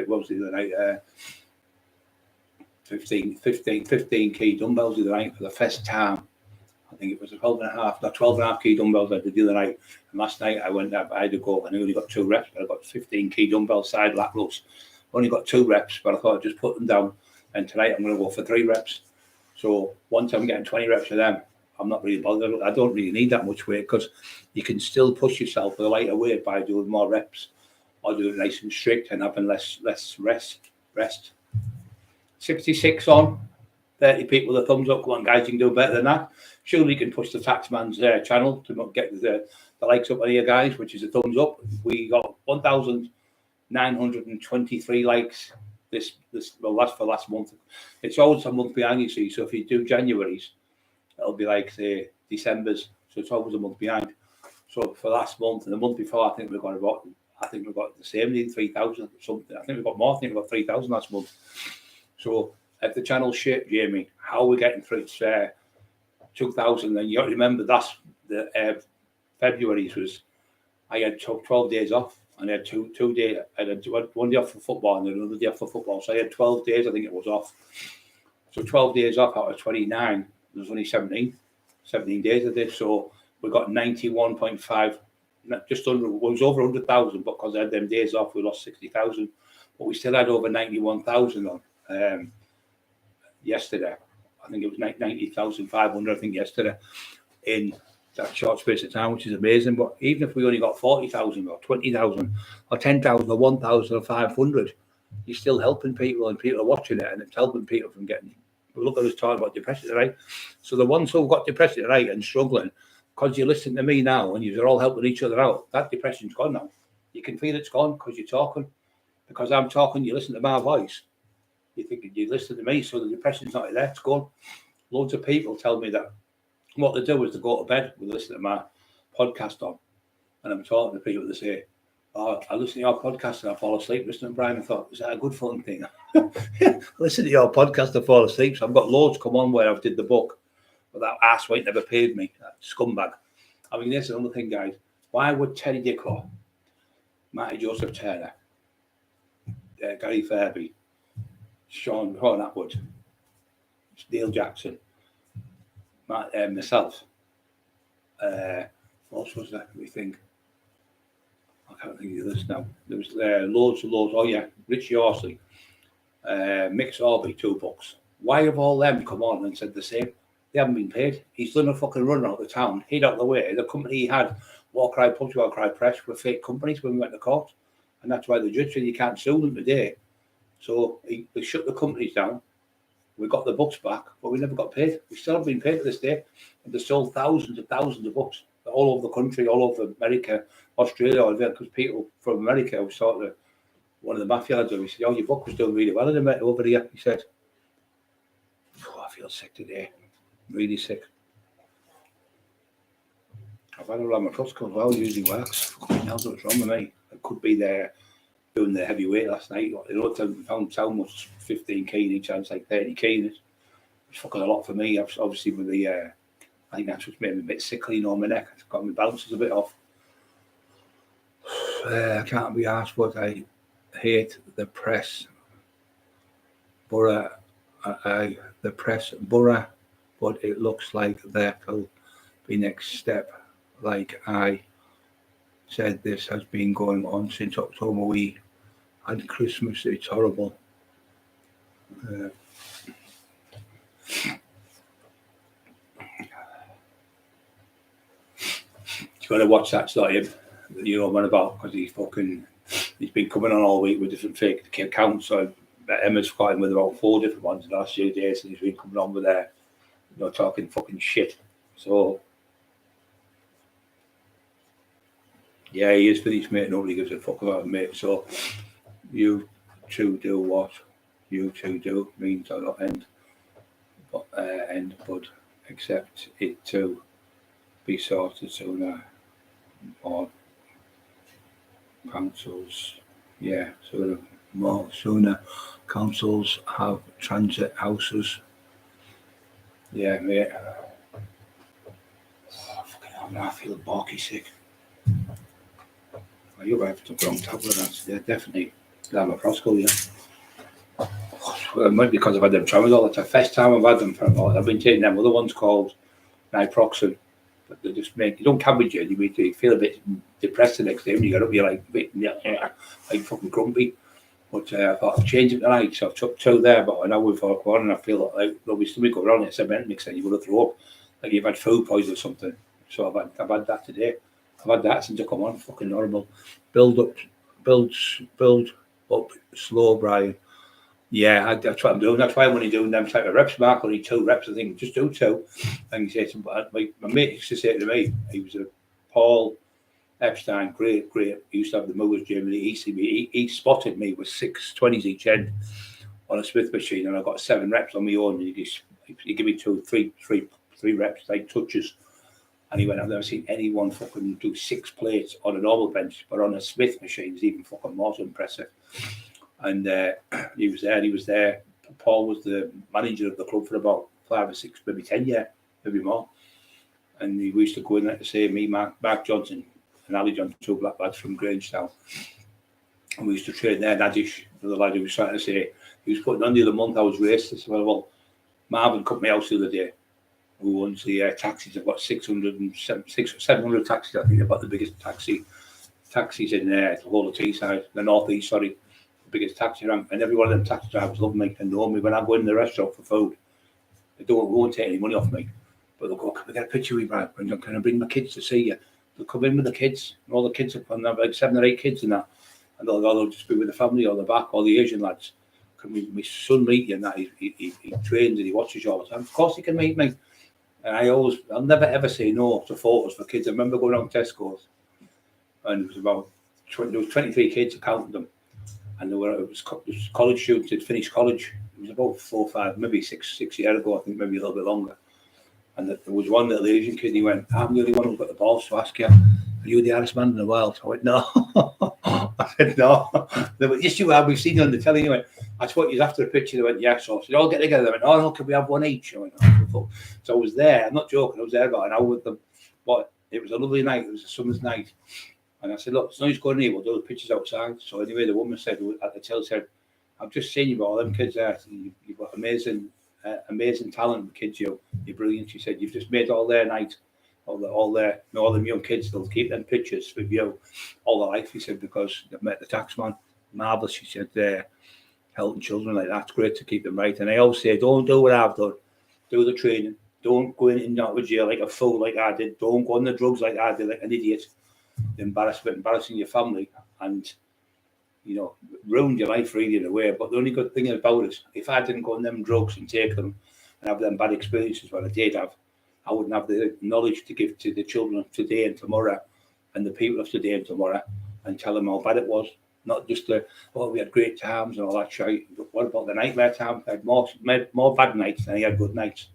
what was the other night? 15 key dumbbells the other night for the first time. I think it was 12.5 key dumbbells I did the other night. And last night I went up, I had to go, and I only got 2 reps, but I got 15 key dumbbells side laterals. Only got 2 reps, but I thought I'd just put them down. And tonight I'm going to go for 3 reps. So once I'm getting 20 reps of them, I'm not really bothered. I don't really need that much weight because you can still push yourself with a lighter weight by doing more reps or doing it nice and strict and having less rest. 66 on, 30 people with a thumbs up. Come on, guys, you can do better than that. Surely you can push the Taxman's channel to not get the likes up on here, guys, which is a thumbs up. We got 1,923 likes this last month. It's always a month behind, you see. So if you do January's, it'll be like say December's. So it's always a month behind. So for last month and the month before, I think we got the same, 3,000 something. I think we got more. I think we got 3,000 last month. So if the channel's shit, Jamie, how are we getting through? It's 2,000. And you got to remember that's the February's was I had 12 days off. And I had two days. I had 1 day off for football and then another day off for football. So I had 12 days, I think it was off. So 12 days off out of 29. There was only 17 days I did. So we got 91.5, just under, it was over 100,000, but because I had them days off, we lost 60,000. But we still had over 91,000 on yesterday. I think it was 90,500, I think, yesterday in that short space of time, which is amazing. But even if we only got 40,000 or 20,000 or 10,000 or 1,500, you're still helping people and people are watching it and it's helping people from getting. Look at us talking about depression tonight. So the ones who've got depression tonight and struggling, because you're listening to me now and you're all helping each other out, that depression's gone now. You can feel it's gone because you're talking. Because I'm talking, you listen to my voice. You think you listen to me, so the depression's not there, it's gone. Loads of people tell me that what they do is they go to bed, they listen to my podcast on, and I'm talking to people that say, "Oh, I listen to your podcast and I fall asleep." Listening to Brian, I thought, is that a good fun thing? Listen to your podcast and fall asleep. So I've got loads come on where I've did the book, but that asswipe never paid me, that scumbag. I mean, there's another thing, guys. Why would Teddy Dicko, Marty Joseph Turner, Gary Fairby, Sean Atwood, Neil Jackson, myself, what else was that? We think. I can't think of this now. There was loads. Oh yeah, Richie Horsley, Mick Sorby, 2 books. Why have all them come on and said the same? They haven't been paid. He's done a fucking run out of the town. He'd out the way. The company he had, War Cry Pubs, War Cry Press, were fake companies when we went to court, and that's why the judge said you can't sue them today. So they shut the companies down. We got the books back, but we never got paid. We still haven't been paid to this day. And they sold thousands and thousands of books all over the country, all over America, Australia, because people from America were sort of one of the mafia lads. He said, "Oh, your book was doing really well over here." He said, "Oh, I feel sick today, really sick. I've had a Ramatrosco as well, usually works. Fucking hell, what's wrong with me? It could be there doing the heavy weight last night. You know, found how much 15 keen each, it's like 30 keen. It's fucking a lot for me. Obviously, with the, I think that's what's made me a bit sickly on my neck. It's got my balances a bit off. I can't be asked, but I hate the press. The press borough, but it looks like there will be next step. Like I said, this has been going on since October. We had Christmas. It's horrible. You got to watch that. It's not him. You know what I'm about, because he's been coming on all week with different fake accounts. So Emma's fighting with about 4 different ones in the last few days, and he's been coming on with talking fucking shit. So yeah, he is finished, mate. Nobody gives a fuck about him, mate. So you two do what you two do means I don't end, but accept it to be sorted sooner, or councils, sooner councils have transit houses. Yeah, mate. Oh, fucking hell, now I feel barky sick. Oh, you're right, took the wrong tablet. That's definitely Ramatrosco, yeah. Well, it might be because I've had them tramadol. It's the first time I've had them for a while. I've been taking them other ones called naproxen, but they just make you don't cabbage you. You feel a bit depressed the next day when you get up. You're like fucking grumpy. But I thought I'd change it tonight, so I took 2 there, but an hour before one, and I feel like there'll be something going on. It's a cement mix, and you would have thrown up, like you've had food poison or something. So I've had that today. I've had that since I come on. Fucking horrible. Build up slow, Brian. Yeah, that's what I'm doing. That's why I'm only doing them type of reps, Mark. Only 2 reps, I think. Just do 2. And he said, my mate used to say to me, he was a Paul Epstein, great. He used to have the mowers gym, and he spotted me with 620s each end on a Smith machine, and I got 7 reps on my own. And he gave me 3 reps, like touches. And he went, I've never seen anyone fucking do 6 plates on a normal bench, but on a Smith machine is even fucking more impressive. And he was there. Paul was the manager of the club for about 5 or 6, maybe 10 years, maybe more. And we used to go in there to say, me, Mark Johnson, and Ali Johnson, 2 black lads from Grangetown. And we used to train there. Nadish, the lad who was trying to say, he was putting on the other month, I was raced. I said, well, Marvin cut me out the other day, who owns the taxis. I've got 600 or 700 taxis. I think they've got the biggest taxis in the whole of Teesside, the northeast, sorry, the biggest taxi rank. And every one of them taxi drivers love me and know me. When I go in the restaurant for food, they won't take any money off me. But they'll go, can we get a picture with you, Brad? Can I bring my kids to see you? They'll come in with the kids, and all the kids are and have like 7 or 8 kids in that. And they'll just be with the family or the back, or the Asian lads. Can my son meet you? And that he trains and he watches you all the time. Of course he can meet me. And I'll never ever say no to photos for kids. I remember going on Tesco's, and it was there was 23 kids, I counted them. And it was college students who'd finished college. It was about 4 or 5, maybe 6 years ago, I think, maybe a little bit longer. And there was one little Asian kid, and he went, I'm the only one who's got the balls to ask you, are you the hardest man in the world? I went, no. I said, no. They went, yes, you are. We've seen you on the telly. He went, that's what you after a picture. They went, yes. So I said, all get together. They went, oh, no, can we have one each? I went, oh, so I was there. I'm not joking. I was there about an hour with them. But it was a lovely night. It was a summer's night. And I said, look, it's no use going in here. We'll do the pictures outside. So anyway, the woman said, at the till said, I've just seen you, but all them kids there. You've got amazing talent, kids. You're brilliant. She said, you've just made all their night. All them young kids, they'll keep them pictures with you all their life, he said, because they've met the taxman. Marvellous, she said, helping children like that's great to keep them right. And I always say, don't do what I've done. Do the training. Don't go in and out of jail like a fool like I did. Don't go on the drugs like I did, like an idiot. Embarrassing your family and, ruined your life really in a way. But the only good thing about it, if I didn't go on them drugs and take them and have them bad experiences, what I did have, I wouldn't have the knowledge to give to the children of today and tomorrow and the people of today and tomorrow and tell them how bad it was. Not just we had great times and all that shit. But what about the nightmare times? I had more bad nights than I had good nights.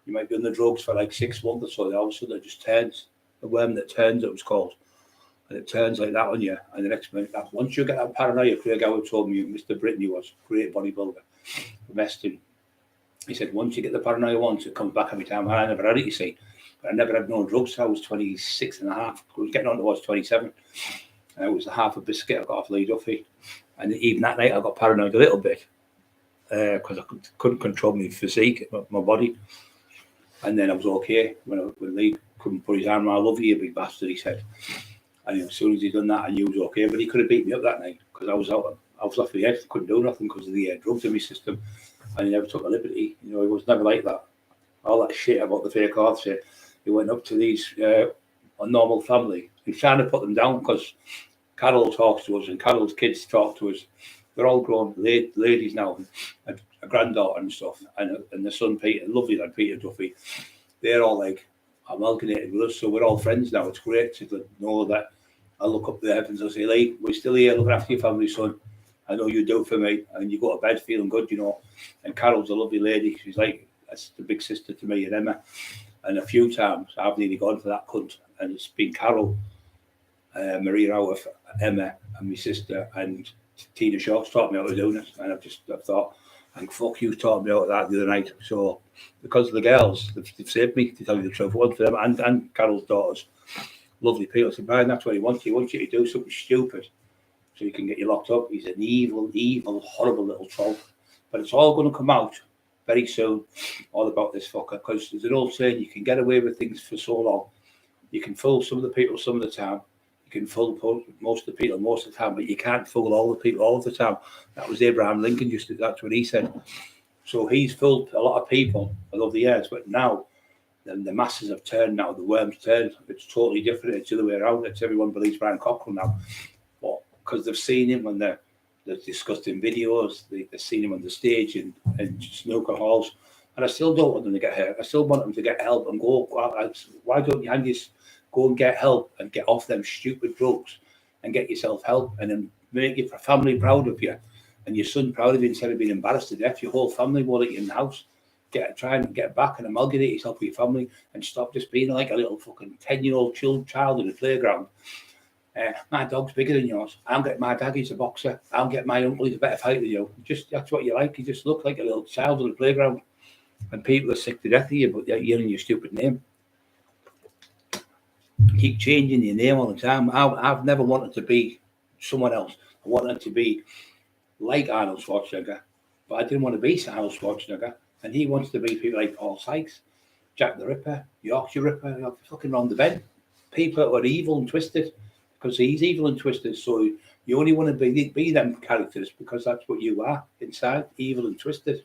You might be on the drugs for like 6 months or so. All of a sudden it just turns, the worm that turns, it was called. And it turns like that on you. And the next minute, once you get that paranoia, Craig Howard told me, Mr. Brittany was a great bodybuilder from Eston. He said, once you get the paranoia once, it comes back every time. I never had it, you see. But I never had no drugs. I was 26 and a half. I was getting on towards 27. And it was a half a biscuit I got off Lee Duffy. And even that night, I got paranoid a little bit because I couldn't control my physique, my body. And then I was okay. When Lee couldn't put his arm around, I love you, you big bastard, he said. And as soon as he'd done that, I knew he was okay. But he could have beat me up that night because I was off my head. Couldn't do nothing because of the drugs in my system. And he never took a liberty. He was never like that. All that shit about the fake heart shit. He went up to these a normal family. He's trying to put them down because Carol talks to us and Carol's kids talk to us. They're all grown ladies now, a granddaughter and stuff. And the son, Peter, lovely lad, Peter Duffy. They're all like amalgamated with us. So we're all friends now. It's great to know that I look up the heavens and say, Lee, we're still here looking after your family, son. I know you do for me, and you go to bed feeling good, And Carol's a lovely lady. She's like, that's the big sister to me and Emma. And a few times I've nearly gone for that cunt, and it's been Carol, Maria Howarth, Emma, and my sister, and Tina Shaw's taught me how to do this. And I've thought, and fuck you taught me out of that the other night. So because of the girls, they've saved me, to tell you the truth. One for them and Carol's daughters, lovely people. I said, Brian, that's what he wants. He wants you to do something stupid so he can get you locked up. He's an evil, horrible little troll. But it's all going to come out very soon, all about this fucker, because there's an old saying, you can get away with things for so long. You can fool some of the people some of the time. You can fool most of the people most of the time, but you can't fool all the people all of the time. That was Abraham Lincoln, that's what he said. So he's fooled a lot of people over the years, but now the masses have turned now, the worms turned. It's totally different. It's the other way around. It's everyone believes Brian Cockerill now. But because they've seen him when they're discussing videos, they've seen him on the stage and snooker halls. And I still don't want them to get hurt. I still want them to get help and go. Why don't you just go and get help and get off them stupid drugs and get yourself help and then make your family proud of you and your son proud of you instead of being embarrassed to death. Your whole family will let you in the house. Try and get back and amalgamate yourself with your family and stop just being like a little fucking 10-year-old child in the playground. My dog's bigger than yours. I'll get my dad, he's a boxer. I'll get my uncle, he's a better fighter than you. Just that's what you like. You just look like a little child in the playground. And people are sick to death of you, but they're hearing your stupid name. Keep changing your name all the time. I've never wanted to be someone else. I wanted to be like Arnold Schwarzenegger, but I didn't want to be Arnold Schwarzenegger. And he wants to be people like Paul Sykes, Jack the Ripper, Yorkshire Ripper, fucking round the bend. People that are evil and twisted, because he's evil and twisted. So you only want to be them characters because that's what you are inside, evil and twisted.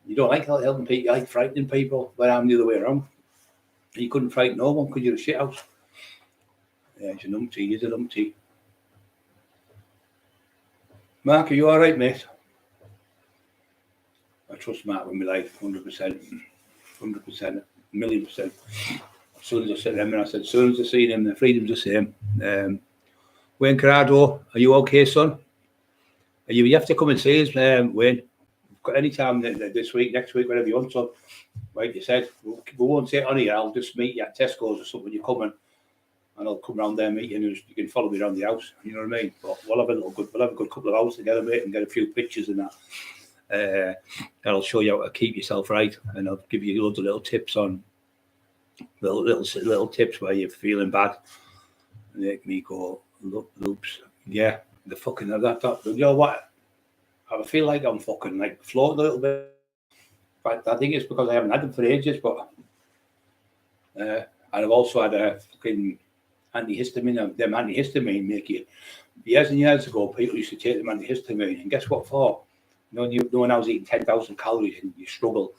You don't like helping people, you like frightening people, but I'm the other way around. You couldn't frighten no one because you're a shit house. Yeah, he's a numpty. Mark, are you all right, mate? I trust Mark with my life, 100%, a million percent. As soon as I said him, and I said, as soon as I seen him, the freedom's the same. Wayne Corrado, are you okay, son? You have to come and see us, Wayne. Got any time this week, next week, whatever you want. So, like you said, we won't say it on here. I'll just meet you at Tesco's or something. You're coming, and I'll come round there, meet you, and you can follow me around the house. You know what I mean? But we'll have a good couple of hours together, mate, and get a few pictures and that. I'll show you how to keep yourself right, and I'll give you loads of little tips on little tips where you're feeling bad. Make me go loops. Yeah, the fucking that. You know what? I feel like I'm fucking like floating a little bit. But I think it's because I haven't had them for ages. But and I've also had a fucking antihistamine. Them antihistamine make you. Years and years ago, people used to take them antihistamine, and guess what for? You know when I was eating 10,000 calories and you struggle,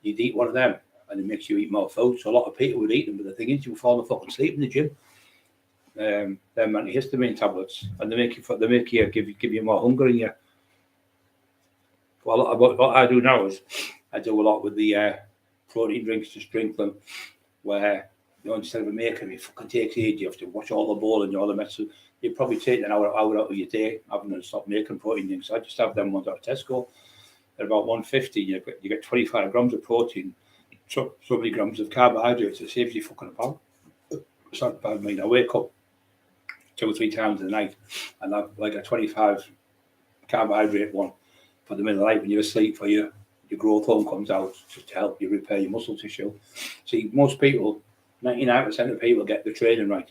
you'd eat one of them and it makes you eat more food. So a lot of people would eat them, but the thing is, you fall fucking asleep in the gym. Them antihistamine tablets, and they make you give you more hunger in you. Well, what I do now is I do a lot with the protein drinks, just drink them, where instead of making them, it fucking takes ages. You have to watch all the bowl and all the mess. You probably take an hour out of your day having to stop making protein drinks. I just have them ones at Tesco. They're about 150. You get 25 grams of protein, so many grams of carbohydrates. It saves you fucking a pound. It's not bad. I mean, I wake up 2 or 3 times in the night and have like a 25 carbohydrate one for the middle of the night when you're asleep, for your growth hormone comes out just to help you repair your muscle tissue. See, most people, 99% of people get the training right,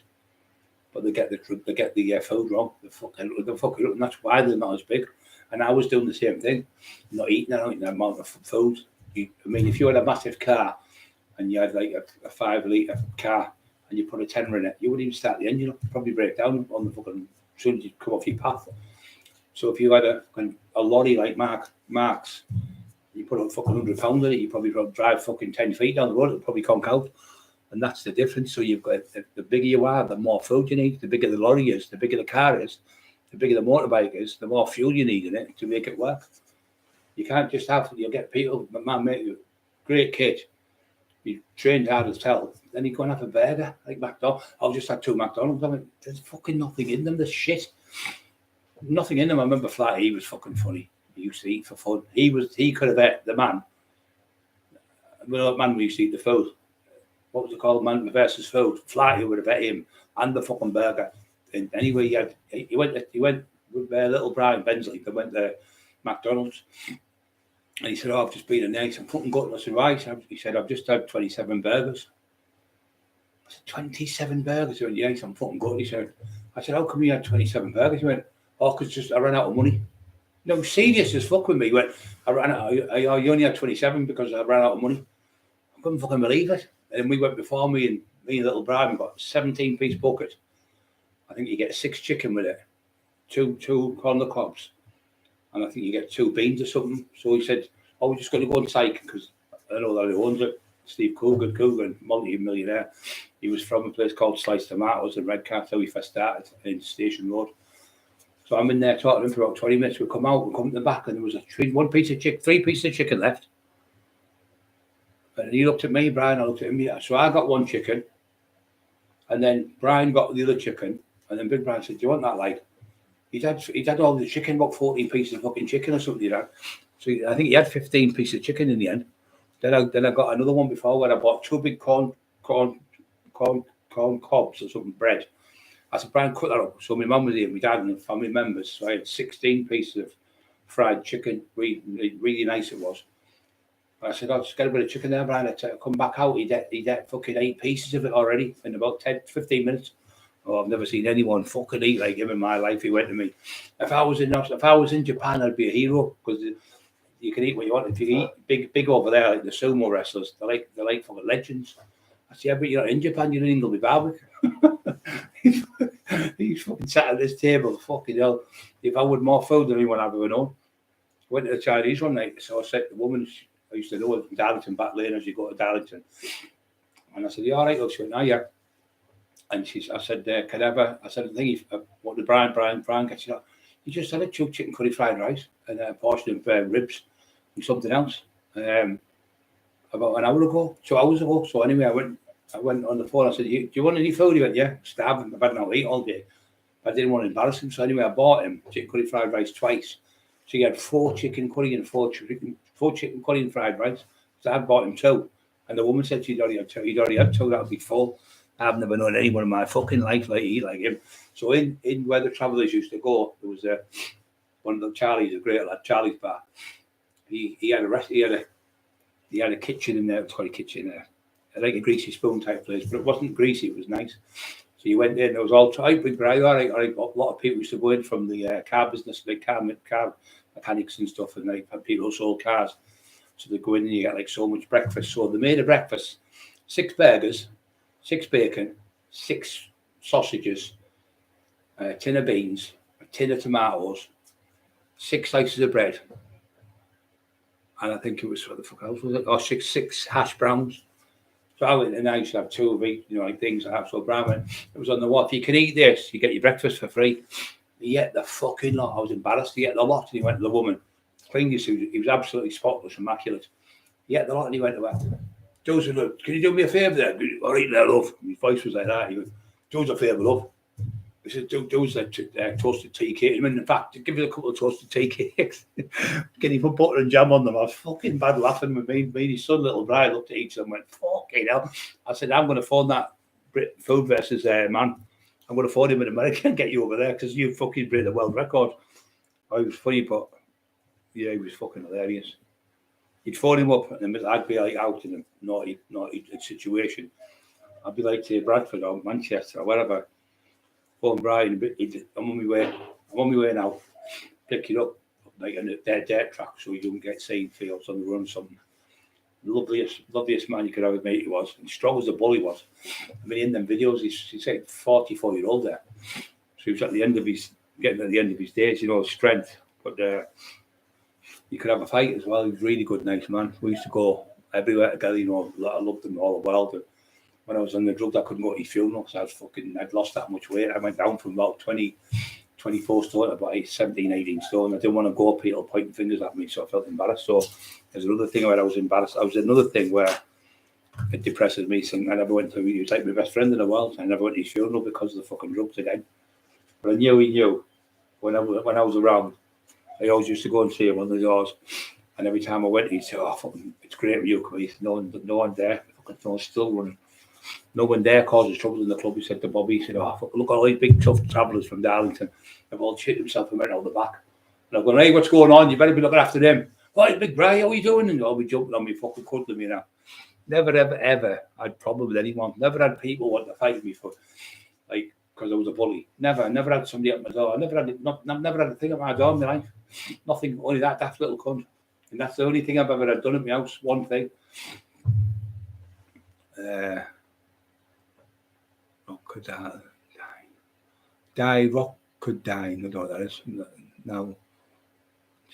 but they get the food wrong. They fuck it up, and that's why they're not as big. And I was doing the same thing, not eating that amount of food. If you had a massive car and you had like a 5 litre car and you put a tenner in it, you wouldn't even start the engine up. You'd probably break down on the fucking as soon as you come off your path. So if you had a lorry like Mark's, you put a fucking 100 pounds in it, you probably drive fucking 10 feet down the road, it'll probably conk out. And that's the difference. So you've got the bigger you are, the more food you need. The bigger the lorry is, the bigger the car is, the bigger the motorbike is, the more fuel you need in it to make it work. You can't just you'll get people, my mate, great kid, he trained hard as hell, then you go and have a burger like McDonald's. I'll just have 2 McDonald's. I mean, there's fucking nothing in them, there's shit. Nothing in them. I remember Flatty, he was fucking funny. He used to eat for fun. He could have ate the man. Well, man, we used to eat the food. What was it called? Man versus food. Flatty would have ate him and the fucking burger. And anyway, he went with little Brian Bensley. They went to McDonald's. And he said, I've just been in there. I'm fucking gutted. I said, why? He said, I've just had 27 burgers. I said, 27 burgers? He went, yeah, I'm fucking gutted. He said, I said, how come you had 27 burgers? He went, oh, because I ran out of money. No, serious as fuck with me. He went, I only had 27 because I ran out of money. I couldn't fucking believe it. And we went before me and little Brian got 17-piece bucket. I think you get 6 chicken with it, two corn the cobs, and I think you get 2 beans or something. So he said, "Oh, we're just going to go inside because I know that he owns it." Steve Coogan, multi-millionaire. He was from a place called Sliced Tomatoes in Redcar, how he first started in Station Road. So I'm in there talking to him for about 20 minutes. We come out, we come to the back, and there was three pieces of chicken left. And he looked at me, Brian, I looked at him. Yeah. So I got 1 chicken, and then Brian got the other chicken, and then Big Brian said, "Do you want that, like?" He'd had all the chicken, about 14 pieces of fucking chicken or something like that. So I think he had 15 pieces of chicken in the end. Then I got another one before where I bought 2 big corn cobs or something, bread. I said, "Brian, cut that up." So my mum was here, my dad and the family members. So I had 16 pieces of fried chicken. Really nice it was. And I said, "I'll just get a bit of chicken there, Brian." I come back out, he'd had fucking 8 pieces of it already in about 15 minutes. Oh, I've never seen anyone fucking eat like him in my life. He went to me. If I was in Japan, I'd be a hero because you can eat what you want. If you eat big over there, like the sumo wrestlers, they're like fucking legends. I said, "Yeah, but you're not in Japan. You're in England with barbecue." He's fucking sat at this table. Fucking hell! If I would more food than anyone I've ever known. Went to the Chinese one night. So I said to the woman I used to know from Darlington, back lane as you go to Darlington, and I said, "You all right?" She went, "No, yeah." And I said, "Can I have I said, "I think what the Brian gets you." He just had a 2 chicken curry fried rice and a portion of ribs and something else. About an hour ago, 2 hours ago. So anyway, I went on the phone. I said, "Do you want any food?" He went, "Yeah, starving. I've had no eat all day." I didn't want to embarrass him, so anyway, I bought him chicken curry fried rice twice. So he had 4 chicken curry and 4 chicken curry and fried rice. So I bought him 2, and the woman said she'd already had 2. He'd already had 2. That would be full. I've never known anyone in my fucking life like eat like him. So in where the travellers used to go, there was one of the Charlie's, a great lad, Charlie's bar. He had a kitchen in there. It's called a kitchen there, like a greasy spoon type place, but it wasn't greasy. It was nice. So you went in. There was all type big guy. All right. A lot of people used to go in from the car business, like car mechanics and stuff, and like people who sold cars. So they go in and you get like so much breakfast. So they made a breakfast: 6 burgers, 6 bacon, 6 sausages, a tin of beans, a tin of tomatoes, 6 slices of bread, and I think it was what the fuck else was it? Or 6 hash browns. So I went and I used to have 2 of each, like things like that. So Brian went, it was on the what? If you can eat this, you get your breakfast for free. He ate the fucking lot. I was embarrassed. He ate the lot, and he went to the woman, cleaned his suit. He was absolutely spotless, immaculate. He ate the lot, and he went to her. "Joseph, can you do me a favour there?" "All right there, love." His voice was like that. He went, "Joe's a favour, love." He said, "Joe's like toasted tea cake." And in fact, give us a couple of toasted tea cakes. Can you put butter and jam on them? I was fucking bad laughing with me. Me and his son, little Brian, looked at each other and went, "Fucking hell." I said, "I'm going to phone that food versus man. I'm going to phone him in America and get you over there because you fucking break the world record." Oh, he was funny, but yeah, he was fucking hilarious. You'd phone him up, and I'd be like out in a naughty situation. I'd be like to Bradford or Manchester or wherever. Phone Brian, I'm on my way now. Pick it up like on their dirt track so you don't get seen fields on the run. Something loveliest man you could ever meet he was, and strong as a bull he was. I mean, in them videos, he's like 44-year-old there, so he was getting at the end of his days, strength, but. You could have a fight as well. He was a really good, nice man. We used to go everywhere together, I loved him all the world. And when I was on the drugs, I couldn't go to his funeral because I'd lost that much weight. I went down from about 24 stone to about 17, 18 stone. I didn't want to go, people pointing fingers at me, so I felt embarrassed. So there's another thing where I was embarrassed. I was another thing where it depresses me. So I never went to, he was like my best friend in the world. I never went to his funeral because of the fucking drugs again. But I knew he knew when I was around. I always used to go and see him on the doors, and every time I went, he'd say, "Oh, fucking, it's great with you, Chris. No one there. Fucking no one's still running. No one there causes trouble in the club." He said to Bobby, he said, "Oh, fuck, look at all these big tough travellers from Darlington. They've all shit themselves and went out the back." And I'm going, "Hey, what's going on? You better be looking after them." "What, Big Bri, how are you doing?" And I'll be jumping on me, fucking cuddling, Never, ever had problem with anyone. Never had people want to fight me for, like, because I was a bully. Never had somebody at my door. Never had a thing at my door in my life. Nothing, only that daft little cunt. And that's the only thing I've ever had done at my house. One thing. What could that? Dirocodyne, I don't know what that is. Now,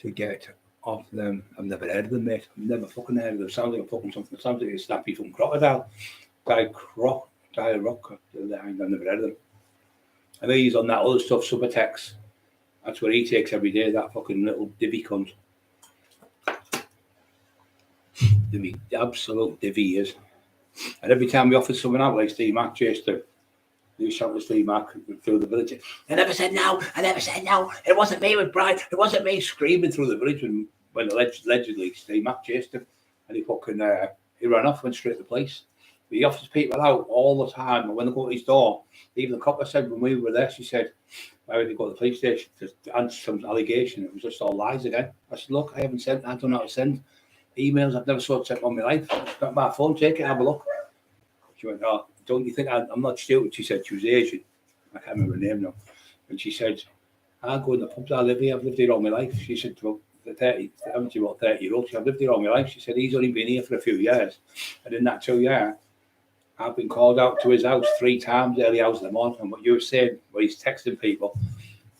to get off them, I've never heard of them, mate. I've never fucking heard of them. Sounds like a fucking something. Sounds like a snappy from crocodile. Dirocodyne, I've never heard of them. I know he's on that other stuff, Subutex. That's what he takes every day, that fucking little divvy cunt. The absolute divvy he is. And every time we offered someone out, like Steve Mack chased him, he shouted to Steve Mack through the village. I never said no, I never said no. It wasn't me with Brian, it wasn't me, screaming through the village when allegedly Steve Mack chased him. And he fucking, he ran off, went straight to the police. But he offers people out all the time. And when they go to his door, even the copper said when we were there, she said, why would they go to the police station to answer some allegation? It was just all lies again. I said, look, I haven't sent, I don't know how to send emails. I've never saw it on my life. I've got my phone, take it, have a look. She went, oh, don't you think I'm not stupid? She said, she was Asian. I can't remember her name now. And she said, I go in the pubs, I live here, I've lived here all my life. She said, well, the 30-year-old, I've lived here all my life. She said, he's only been here for a few years. And in that 2 years, I've been called out to his house 3 times, early hours in the morning. And what you were saying, where he's texting people,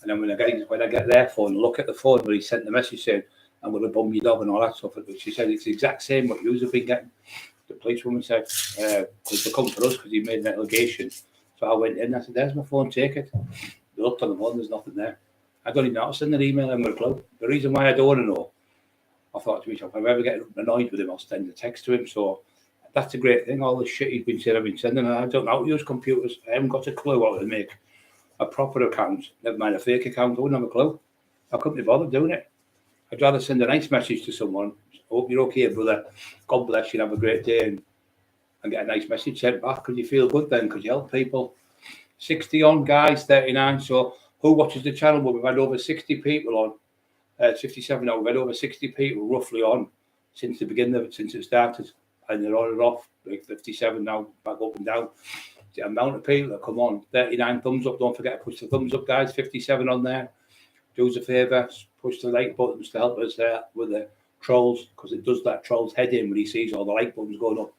and then when I get their phone, look at the phone where he sent the message saying, I'm going to bum your dog and all that stuff. She said it's the exact same what you have been getting. The policewoman said, because they come for us because he made an allegation. So I went in, I said, there's my phone, take it. They looked on the phone, there's nothing there. I don't even know how to send an email, I'm going to clue. The reason why I don't want to know, I thought to myself, if I ever get annoyed with him, I'll send a text to him. So that's a great thing. All the shit he's been saying, I've been sending, and I don't know how to use computers. I haven't got a clue how to make a proper account, never mind a fake account. I wouldn't have a clue. I couldn't be bothered doing it. I'd rather send a nice message to someone. Hope you're okay, brother. God bless you and have a great day. And get a nice message sent back because you feel good then because you help people. 60 on, guys, 39. So who watches the channel? Well, we've had over 60 people on. 57 now. We've had over 60 people roughly on since the beginning of it, since it started. And they're on and off, like 57 now, back up and down. The amount of people that come on. 39 thumbs up. Don't forget to push the thumbs up, guys. 57 on there. Do us a favour, push the like buttons to help us there with the trolls, because it does that troll's head in when he sees all the like buttons going up,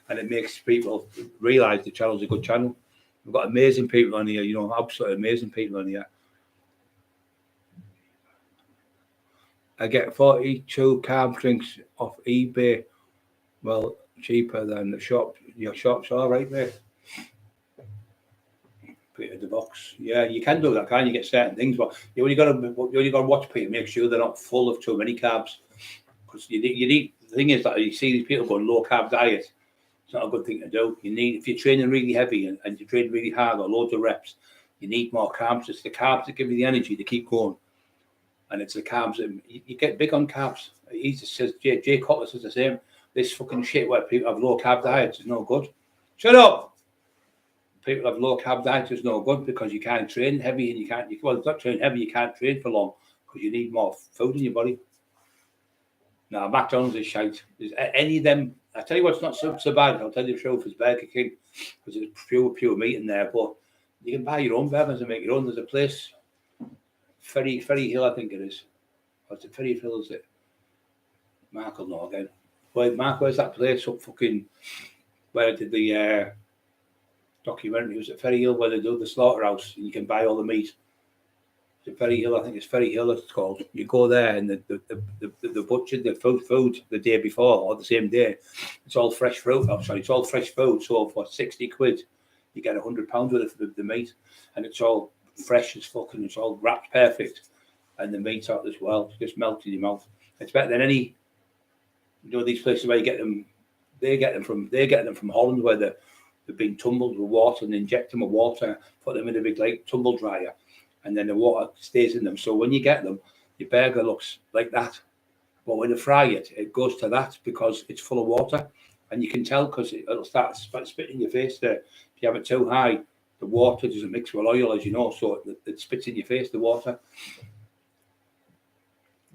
and it makes people realise the channel's a good channel. We've got amazing people on here, absolutely amazing people on here. I get 42 carb drinks off eBay. Well, cheaper than the shop. Your shop's all right, mate. Peter the box. Yeah, you can do that, can you? Get certain things, but you only got to watch people, make sure they're not full of too many carbs. Because you need. The thing is that you see these people going low carb diet. It's not a good thing to do. You need, if you're training really heavy and you're training really hard or loads of reps, you need more carbs. It's the carbs that give you the energy to keep going, and it's the carbs that you get big on carbs. He just says Jay Cutler says the same. This fucking shit where people have low carb diets is no good. Shut up. People have low carb diets is no good because you can't train heavy and you can't. Well, it's not train heavy. You can't train for long because you need more food in your body. Now, McDonald's is shite. There's any of them. I tell you what's not so bad. I'll tell you the truth. It's Burger King because there's pure meat in there. But you can buy your own burgers and make your own. There's a place, Ferry Hill, I think it is. What's it? Ferry Hill, is it? Mark will know again. Well, Mark, where's that place up fucking where I did the documentary? It was at Ferry Hill where they do the slaughterhouse and you can buy all the meat. It's Ferry Hill, I think it's Ferry Hill it's called. You go there and the butcher, the food the day before or the same day, it's all fresh fruit. It's all fresh food. So for 60 quid, you get £100 worth of the meat, and it's all fresh as fuck and it's all wrapped perfect, and the meat's out as well. It's just melts in your mouth. It's better than any. These places where you get them, they get them from Holland where they've been tumbled with water and inject them with water, put them in a big like tumble dryer, and then the water stays in them. So when you get them, your burger looks like that. But when you fry it, it goes to that because it's full of water, and you can tell because it'll start spitting in your face there. If you have it too high, the water doesn't mix with oil, as you know, so it spits in your face, the water.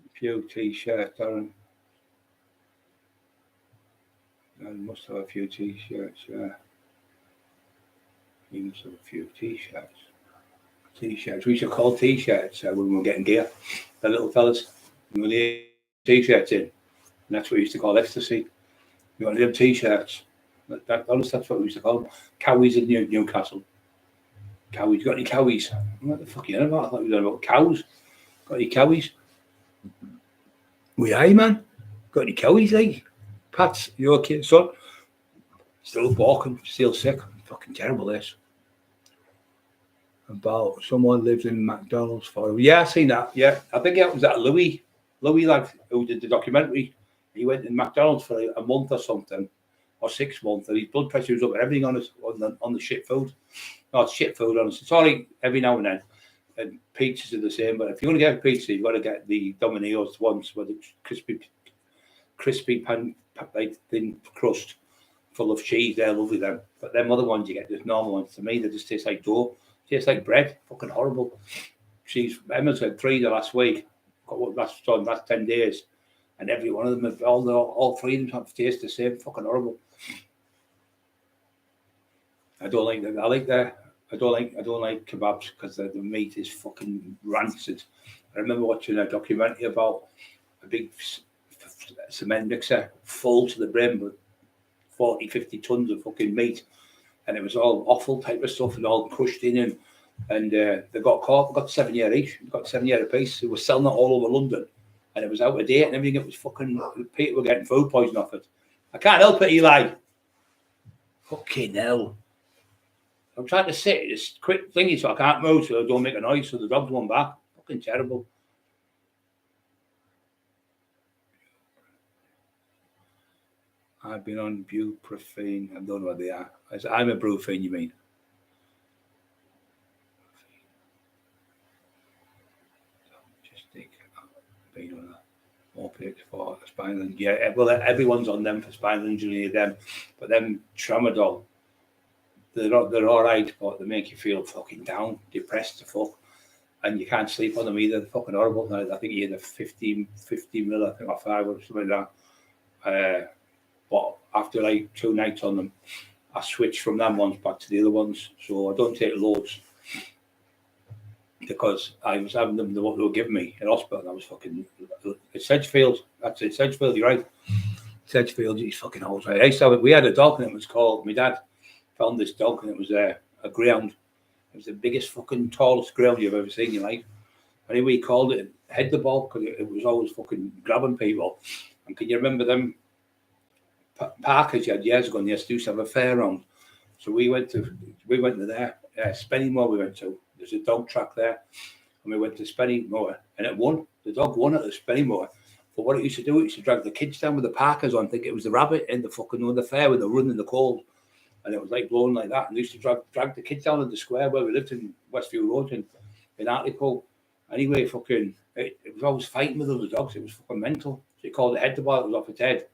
A few t-shirts, Darren. I must have a few t-shirts, yeah. You must have a few t-shirts. T-shirts. We should call t-shirts when we were getting gear. The little fellas, we were the t-shirts in. And that's what we used to call ecstasy. You want them t-shirts. That's what we used to call them. Cowies in Newcastle. Cowies, got any cowies? What the fuck are you on about? I thought you were about cows. Got any cowies? We aye, man. Got any cowies, like? Pats, you okay, son? Still walking, still sick. Fucking terrible, this. About someone lived in McDonald's for... Yeah, I seen that, yeah. I think it was that Louis lad who did the documentary. He went in McDonald's for a month or something, or 6 months, and his blood pressure was up and everything on the shit food. No, it's shit food, honestly. It's all right every now and then. And pizzas are the same, but if you're going to get a pizza, you've got to get the Domino's ones with the crispy pan, like thin crust full of cheese. They're lovely, them. But them other ones you get, just normal ones, to me, they just taste like dough. Tastes like bread. Fucking horrible. Emma's had 3 the last week. Got what last 10 days. And every one of them, all 3 of them have taste the same. Fucking horrible. I don't like that. I don't like kebabs because the meat is fucking rancid. I remember watching a documentary about a big cement mixer full to the brim with 40, 50 tons of fucking meat, and it was all awful type of stuff and all crushed in, and they got caught. They got 7 year each. They got 7 year apiece. They were selling it all over London, and it was out of date and everything. It was fucking, people were getting food poisoning off it. I can't help it, Eli. Fucking hell. I'm trying to sit this quick thingy so I can't move so I don't make a noise so the dog's going back. Fucking terrible. I've been on buprenorphine. I don't know what they are. I'm a ibuprofen, you mean? Just take been on that. Opiates for spinal injury. Yeah, well, everyone's on them for spinal injury, them. But them tramadol, they're all right, but they make you feel fucking down, depressed to fuck. And you can't sleep on them either. They're fucking horrible. I think you had a 50 mil, I think, or 5 or something like that. But after like 2 nights on them, I switched from them ones back to the other ones. So I don't take loads because I was having them, what they were giving me in hospital, and I was fucking... It's Sedgefield. That's it, Sedgefield, you're right. Sedgefield, he's fucking old. Right? I used to have, we had a dog and it was called... My dad found this dog and it was a greyhound. It was the biggest fucking tallest greyhound you've ever seen in your life. Anyway, he called it Head the Ball because it was always fucking grabbing people. And can you remember them parkers you had years ago, and they used to have a fair round? So we went to there, Spennymoor we went to. There's a dog track there, and we went to Spennymoor, and it won. The dog won at the Spennymoor. But what it used to do, it used to drag the kids down with the parkers on, think it was the rabbit in the fucking the fair with the run in the cold, and it was like blowing like that. And they used to drag the kids down in the square where we lived in Westview Road in Hartlepool. Anyway, fucking it was always fighting with other dogs. It was fucking mental. So he called it Head the Ball. It was off its head.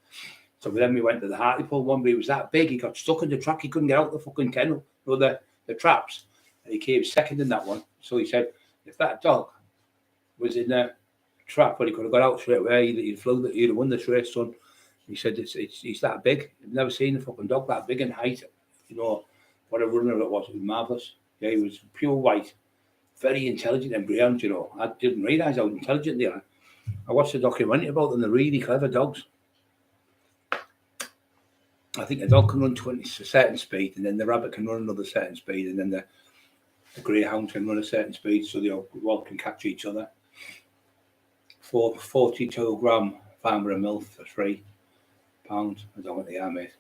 So then we went to the Hartlepool one, but he was that big, he got stuck in the track, he couldn't get out the fucking kennel, or the traps, and he came second in that one. So he said, if that dog was in the trap, but he could have got out straight away, he'd have won the race, son. He said, he's that big. I've never seen a fucking dog that big in height. You know, what a runner it was marvellous. Yeah, he was pure white, very intelligent and brilliant, you know. I didn't realise how intelligent they are. I watched a documentary about them, they're really clever dogs. I think a dog can run 20 a certain speed, and then the rabbit can run another certain speed, and then the greyhound can run a certain speed, so they all can catch each other. 42 gram Farmer and Milk for £3. I don't know what they are, mate.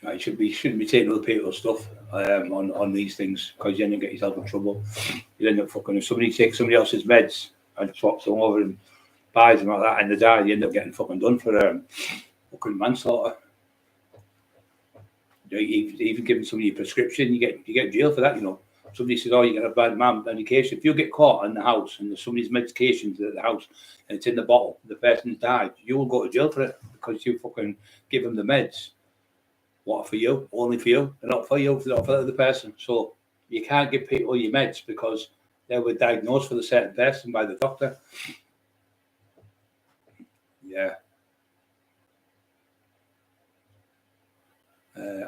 You shouldn't be taking other people's stuff on these things, because you end up getting yourself in trouble. You end up fucking, if somebody takes somebody else's meds and swaps them over and buys them like that, and they die, you end up getting fucking done for fucking manslaughter. Even giving somebody a prescription, you get jail for that, you know. Somebody says, oh, you get a bad medication. If you get caught in the house and there's somebody's medications at the house and it's in the bottle, the person's died, you will go to jail for it because you fucking give them the meds. What for you? Only for you. They're not for you, they're not for the other person. So you can't give people your meds because they were diagnosed for the certain person by the doctor. Yeah.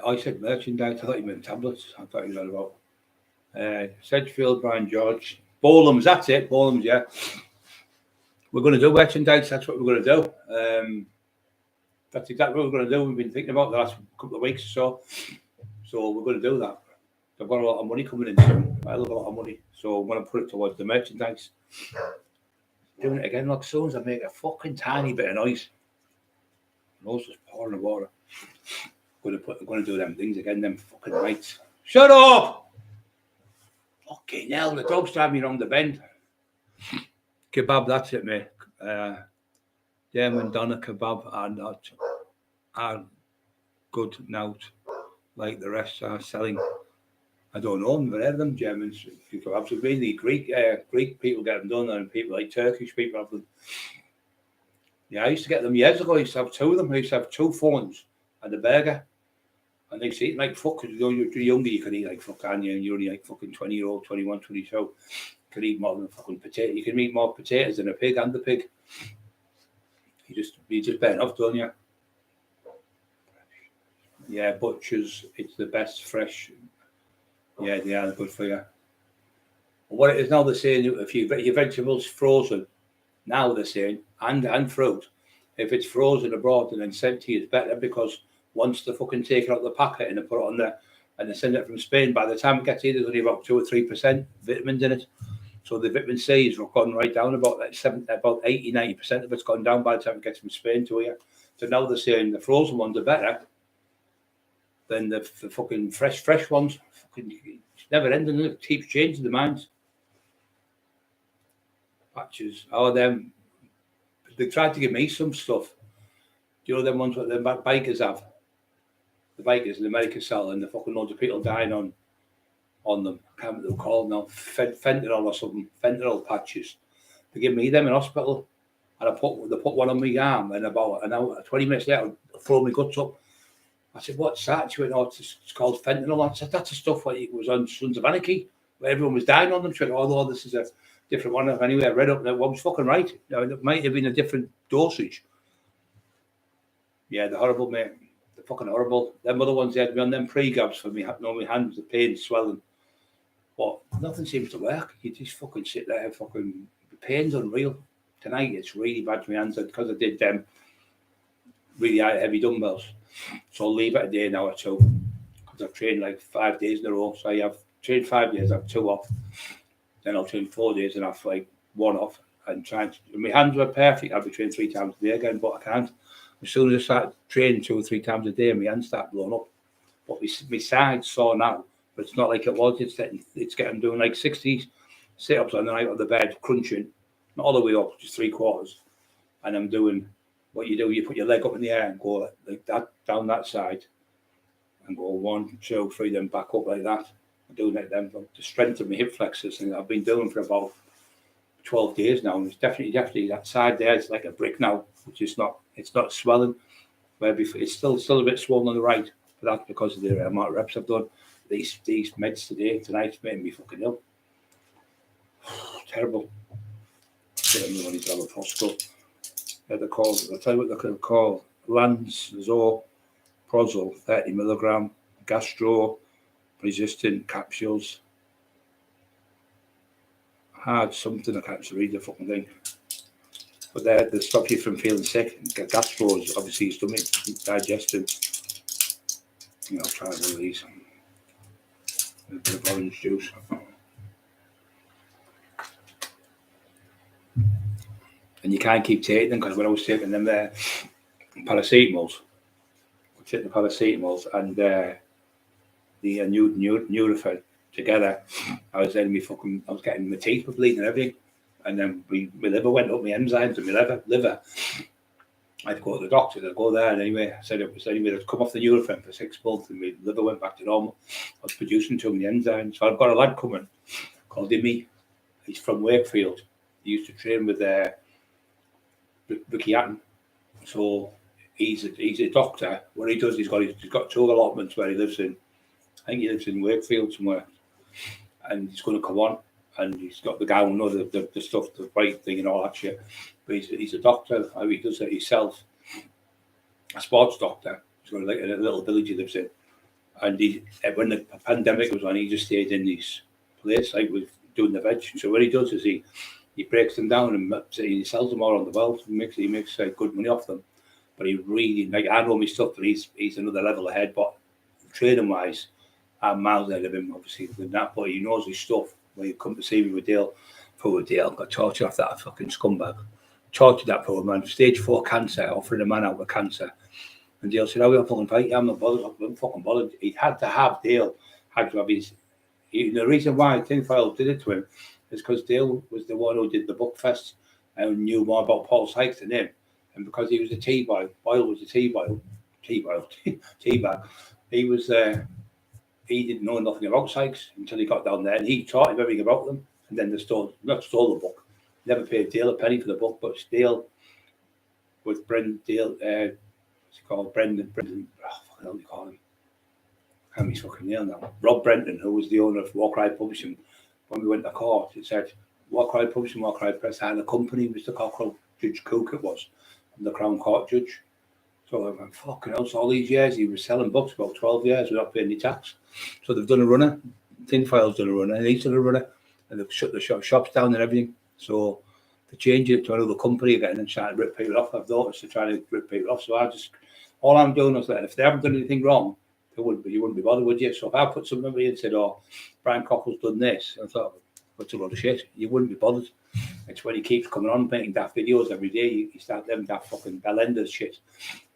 I said merchandise. I thought you meant tablets. I thought you were about Sedgefield, Brian George, Bolham's. That's it, Bolham's. Yeah, we're going to do merchandise. That's what we're going to do. That's exactly what we're going to do. We've been thinking about the last couple of weeks or so. So we're going to do that. They've got a lot of money coming in soon. I love a lot of money. So I'm going to put it towards the merchandise. Doing it again, like, as soon as I make a fucking tiny bit of noise, nose just pouring the water. I'm going to do them things again, them fucking lights. Shut up! Fucking hell, the dog's driving me around the bend. Kebab, that's it, mate. German doner kebab are good now, like the rest are selling. I don't know them, but heard of them. Germans, kebabs are really Greek people get them done, and people like Turkish people have them. Yeah, I used to get them years ago. I used to have two of them. I used to have 2 phones and a burger. And they say, like, fuck, because you're younger, you can eat like fuck, and you're only like fucking 20-year-old, 21, 22. You can eat more than a fucking potato. You can eat more potatoes than a pig and the pig. You just better off, don't you? Yeah, butchers, it's the best fresh. Yeah, they are good for you. What it is now, they're saying if your vegetables frozen, now they're saying, and fruit, if it's frozen abroad and then sent to you, it's better, because once they fucking take it out of the packet and they put it on there and they send it from Spain, by the time it gets here, there's only about 2 or 3% vitamins in it. So the vitamin C has gone right down, about 80-90% of it's gone down by the time it gets from Spain to here. So now they're saying the frozen ones are better than the fucking fresh ones. Fucking, it's never ending, it keeps changing the minds. Patches. Them. They tried to give me some stuff. Do you know them ones that the bikers have? The bikers in America sell, and the fucking loads of people dying on them. I can't remember what they're called now. Fentanyl or something. Fentanyl patches. They give me them in hospital, and they put one on my arm, and about an hour, 20 minutes later, I throw my guts up. I said, "What's that?" She went, "Oh, it's called fentanyl." I said, "That's the stuff what it was on Sons of Anarchy, where everyone was dying on them." She went, "Oh, this is a different one." Anyway, I read up, and it was fucking right. It might have been a different dosage. Yeah, they're horrible, mate. They're fucking horrible. Them other ones, they had me on them pre-gabs for me. No, my hands, the pain, swelling. But nothing seems to work. You just fucking sit there, fucking, the pain's unreal. Tonight, it's really bad for my hands, because I did them really heavy dumbbells. So I'll leave it a day now or two, because I've trained like 5 days in a row. So I have trained 5 days, I have 2 off. Then I'll train 4 days and have like 1 off. And my hands were perfect. I'll be training 3 times a day again, but I can't. As soon as I start training 2 or 3 times a day, my hands start blowing up. But my side's sore now, but it's not like it was. It's getting doing like 60 sit-ups on the night of the bed, crunching, not all the way up, just 3/4. And I'm doing what you do. You put your leg up in the air and go like that down that side, and go 1, 2, 3, then back up like that. I'm doing it then to strengthen my hip flexors, and I've been doing for about 12 days now, and it's definitely that side there is like a brick now, which is not, it's not swelling, where before it's still a bit swollen on the right, but that's because of the amount of reps I've done. These meds tonight made me fucking ill. Terrible. I need to have a hospital. They're called, I'll tell you what they're called: Lansoprazole 30 milligram, gastro resistant capsules. Hard something, I can't read the fucking thing. But they stop you from feeling sick. Gastro is obviously stomach digestion. I'll try one of these. A bit of orange juice. And you can't keep taking them, because when I was taking them paracetamols, I took the paracetamols and the Nurofen together. I was getting my teeth were bleeding and everything, and then my liver went up, my enzymes and my liver. I'd go to the doctor, I'd go there, and anyway, I said I'd come off the Nurofen for 6 months, and my liver went back to normal. I was producing too many enzymes. So I've got a lad coming called Imi. He's from Wakefield. He used to train with Ricky Hatton. So he's a doctor. What he does, he's got 2 allotments where he lives in. I think he lives in Wakefield somewhere, and he's going to come on, and he's got the gown, the stuff, the white thing and all that shit. But he's a doctor. He does it himself, a sports doctor. He's got like a little village he lives in, and when the pandemic was on, he just stayed in this place, like with doing the veg. So what he does is he breaks them down and he sells them all on the world. He makes good money off them. But he really, like, I know my stuff, but he's another level ahead. But training wise, I'm miles ahead of him, obviously, with that, but he knows his stuff. When you come to see me with Dale, poor Dale, got tortured off that fucking scumbag. Tortured that poor man, stage 4 cancer, offering a man out with cancer. And Dale said, "I will fucking fight you, I'm not bothered, I'm fucking bothered." He had to have Dale, had to have his. The reason why Tinfoil did it to him is because Dale was the one who did the book fest and knew more about Paul Sykes than him. And because he was a T-boy, Boyle was a T-boy, T-bag, he was he didn't know nothing about Sykes until he got down there, and he taught him everything about them. And then they stole the book. Never paid Dale a penny for the book, but Dale with Brendan, what's he called? Brendan, what do you call him? I can't be fucking nail now. Rob Brenton, who was the owner of War Cry Publishing, when we went to court, it said War Cry Publishing, War Cry Press had a company, Mr. Cockerill, Judge Cook it was, the Crown Court judge. So I went, fucking hell, so all these years he was selling books, about 12 years without paying any tax. So they've done a runner, Tinfoil's done a runner, and he's done a runner, and they've shut the shops down and everything. So they changed it to another company again and trying to rip people off. I've noticed they're trying to rip people off. So all I'm doing is that if they haven't done anything wrong, you wouldn't be bothered, would you? So if I put something in and said, "Oh, Brian Cockell's done this," I thought, "What's a lot of shit?" You wouldn't be bothered. It's when he keeps coming on making daft videos every day, you start them daft fucking Bellenders shit.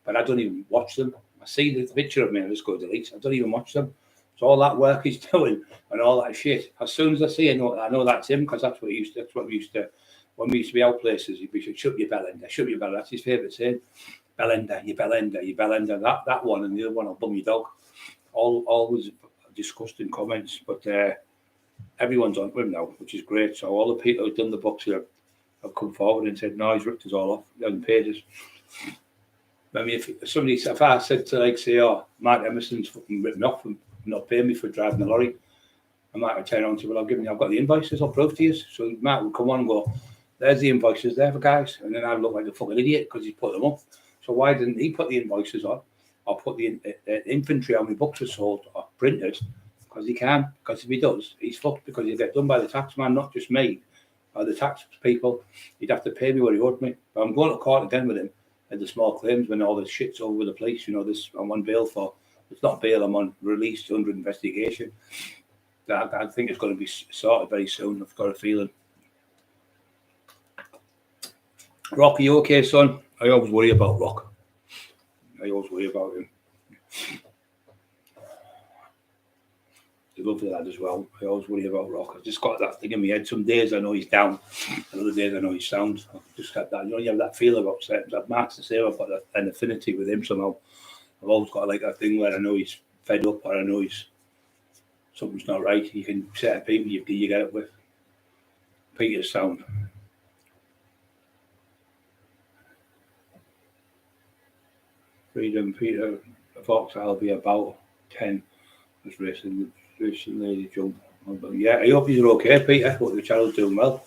But I don't even watch them. I see the picture of me and I just go delete. I don't even watch them. So all that work he's doing and all that shit, as soon as I see it, I know that's him, because that's what we used to when we used to be out places. He'd be saying, "Shut your Bellender, shut your Bellender." That's his favourite saying. Bellender, you Bellender, you Bellender. That one, and the other one, "I'll bum your dog." Always disgusting comments, but everyone's on with him now, which is great. So all the people who've done the books here have come forward and said, "No, he's ripped us all off. He hasn't paid us." I mean, if I said to, like, say, "Oh, Mark Emerson's fucking ripped me off and not paying me for driving the lorry," I might turn around and say, "Well, I've got the invoices, I'll prove to you." So Mark would come on and go, "There's the invoices there for guys," and then I'd look like a fucking idiot because he's put them up. So why didn't he put the invoices on? Or put the inventory how many books are sold or printed, because he can. Because if he does, he's fucked, because he'll get done by the tax man, not just me, or the tax people. He'd have to pay me what he owed me. But I'm going to court again with him at the small claims when all this shit's over the place. This I'm on bail for. It's not bail, I'm on release under investigation. I think it's going to be sorted very soon. I've got a feeling. Rock, are you okay, son? I always worry about Rock. I always worry about him. He's a lovely lad as well. I always worry about Rock. I've just got that thing in my head. Some days I know he's down, and other days I know he's sound. I've just got that. You have that feel about certain. That Mark's the same. I've got an affinity with him somehow. I've always got like that thing where I know he's fed up, or I know something's not right. You can set people you get it with. Peter's sound. Freedom, Peter Fox, I'll be about 10. Was racing lady jump. Yeah, I hope you're okay, Peter. Hope the channel's doing well.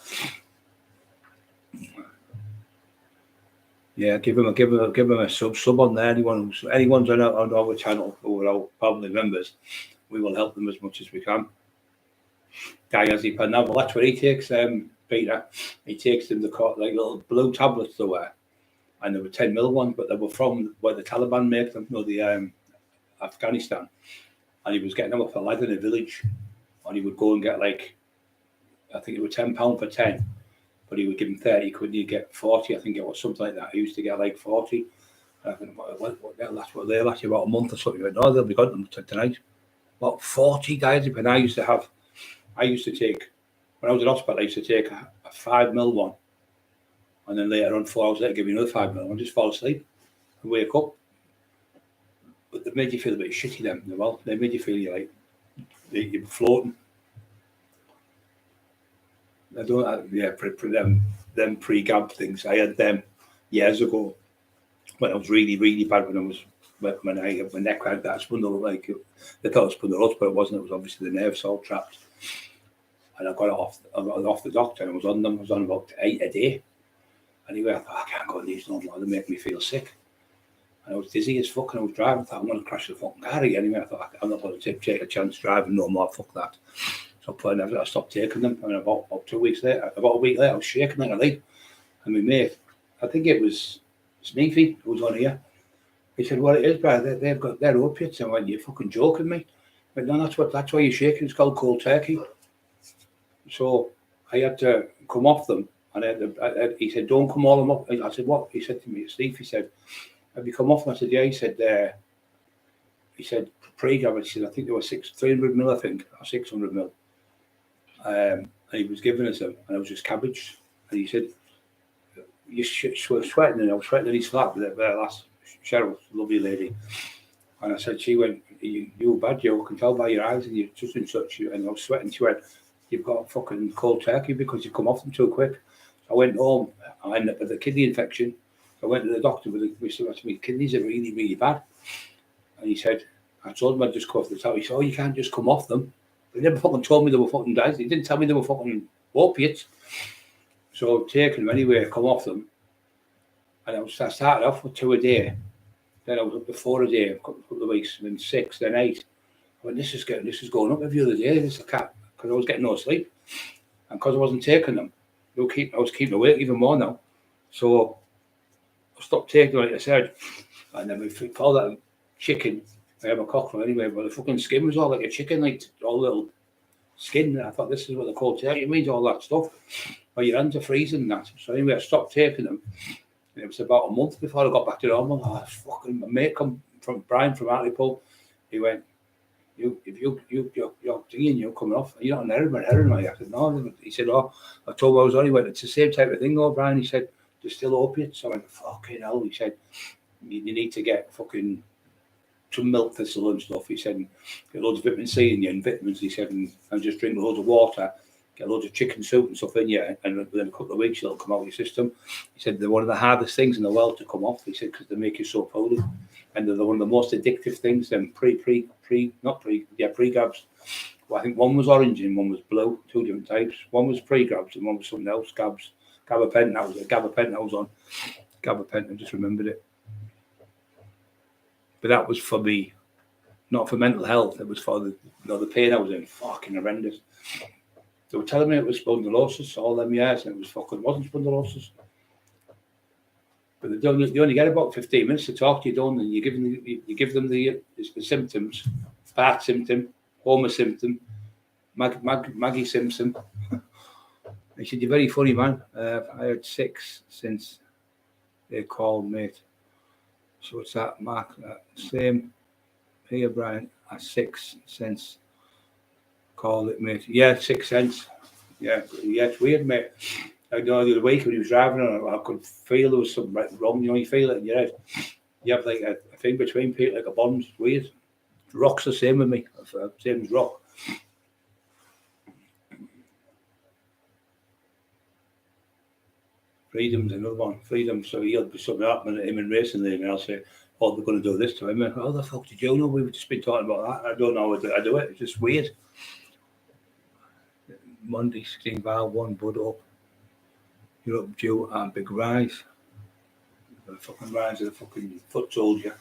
Yeah, give him a sub on there. Anyone's on our channel who are all probably members, we will help them as much as we can. Diazepam, well, that's what he takes. Peter, he takes them the like little blue tablets to wear. And they were 10 mil ones, but they were from where the Taliban make them, the Afghanistan. And he was getting them off a lad in a village, and he would go and get I think it was £10 for 10, but he would give him 30. Couldn't you get 40? I think it was something like that. He used to get 40. And I think, that's what they're like, about a month or something. He went, "No, they'll be got them tonight." About 40 diazepam. I used to take, when I was in hospital, I used to take a 5 mil one. And then later on, 4 hours later, give me another 5 mil and just fall asleep and wake up. But they made you feel a bit shitty then. Well, they made you feel like you're floating. I don't, them pre-gab things. I had them years ago when I was really, really bad. When I had my neck had that spindle, they thought it was spondylus, but it wasn't. It was obviously the nerves all trapped. And I got off the doctor, and I was on them. I was on about 8 a day. Anyway, I thought, I can't go on these no more. They make me feel sick. And I was dizzy as fuck, and I was driving. I thought, I'm going to crash the fucking car again. Anyway, I thought, I'm not going to take a chance driving no more. Fuck that. So I stopped taking them. And about 2 weeks later, about a week later, I was shaking like a leaf. And my mate, I think it was Sneefy, who was on here. He said, "Well, it is, brother. They're opiates." And I went, "You're fucking joking me." But no, that's why you're shaking. It's called cold turkey. So I had to come off them, and he said, "Don't come all them up." I said, "What?" He said to me, "Steve," he said, "Have you come off them?" I said, "Yeah." He said, "Pre-gab." He said, "I think they were 300 mil, I think, or 600 mil." And he was giving us them, and I was just cabbage. And he said, "You were sweating," and I was sweating in his flat with that last Cheryl, lovely lady. And I said, she went, "You're bad, Joe. I can tell by your eyes, and you're just in such." And I was sweating. She went, "You've got a fucking cold turkey because you've come off them too quick." So I went home. I ended up with a kidney infection. So I went to the doctor with my kidneys are really, really bad. And he said, I told him I'd just go off the top. He said, "Oh, you can't just come off them." But he never fucking told me they were fucking dice. He didn't tell me they were fucking opiates. So taking them anyway, come off them. And I started off with 2 a day. Then I was up to 4 a day, a couple of weeks, and then 6, then 8. I went, this is going up every other day. This is a cat, because I was getting no sleep. And because I wasn't taking them, I was keeping awake even more now. So I stopped taking them, like I said. And then we called that chicken. I have a cockerel anyway, but the fucking skin was all like a chicken, like all little skin. And I thought, this is what the cold turkey means, all that stuff. But your hands are freezing and that. So anyway, I stopped taking them. And it was about a month before I got back to normal. Oh, fucking my mate come from Brian from Hartlepool. He went, you're thinking you're coming off. You're not an heroin, I said, no. He said, "Oh, I told him I was on." He went, "It's the same type of thing, though, Brian." He said, "There's still opiates." I went, "Fucking hell." He said, you need to get fucking some milk thistle and stuff. He said, "Get loads of vitamin C in you and vitamins." He said, and just drink loads of water, get loads of chicken soup and stuff in you, and within a couple of weeks it'll come out of your system. He said they're one of the hardest things in the world to come off. He said because they make you so poorly, and they're one of the most addictive things. Then pre-grabs. Well, I think one was orange and one was blue, 2 different types. One was pre-grabs and one was something else. Gabapentin. That was it. Gabapentin. I was on gabapentin. I just remembered it. But that was for me, not for mental health. It was for the pain I was in. Fucking horrendous. They were telling me it was spondylosis all them years, and it wasn't spondylosis. But they only get about 15 minutes to talk to you, don't they? And you give them the symptoms, Bart symptom, Homer symptom, Maggie Simpson. He said, "You're very funny, man. I had 6 since they called, mate." So it's that, Mark? Same here, Brian. 6 cents. Call it, mate. Yeah, 6 cents. Yeah, it's weird, mate. I know the other week when he was driving, I could feel there was something wrong. You know, you feel it in your head. You have like a thing between people, like a bond. It's weird. Rock's the same with me. Same as rock. Freedom's another one. Freedom. So he'll be something happening to him in racing there, and I'll say, "Oh, they're going to do this to him." How the fuck did you know? We've just been talking about that. I don't know how I do it. It's just weird. Monday, 16 bar, 1 bud up. You're up due and big rise. The fucking rise of the fucking foot soldier.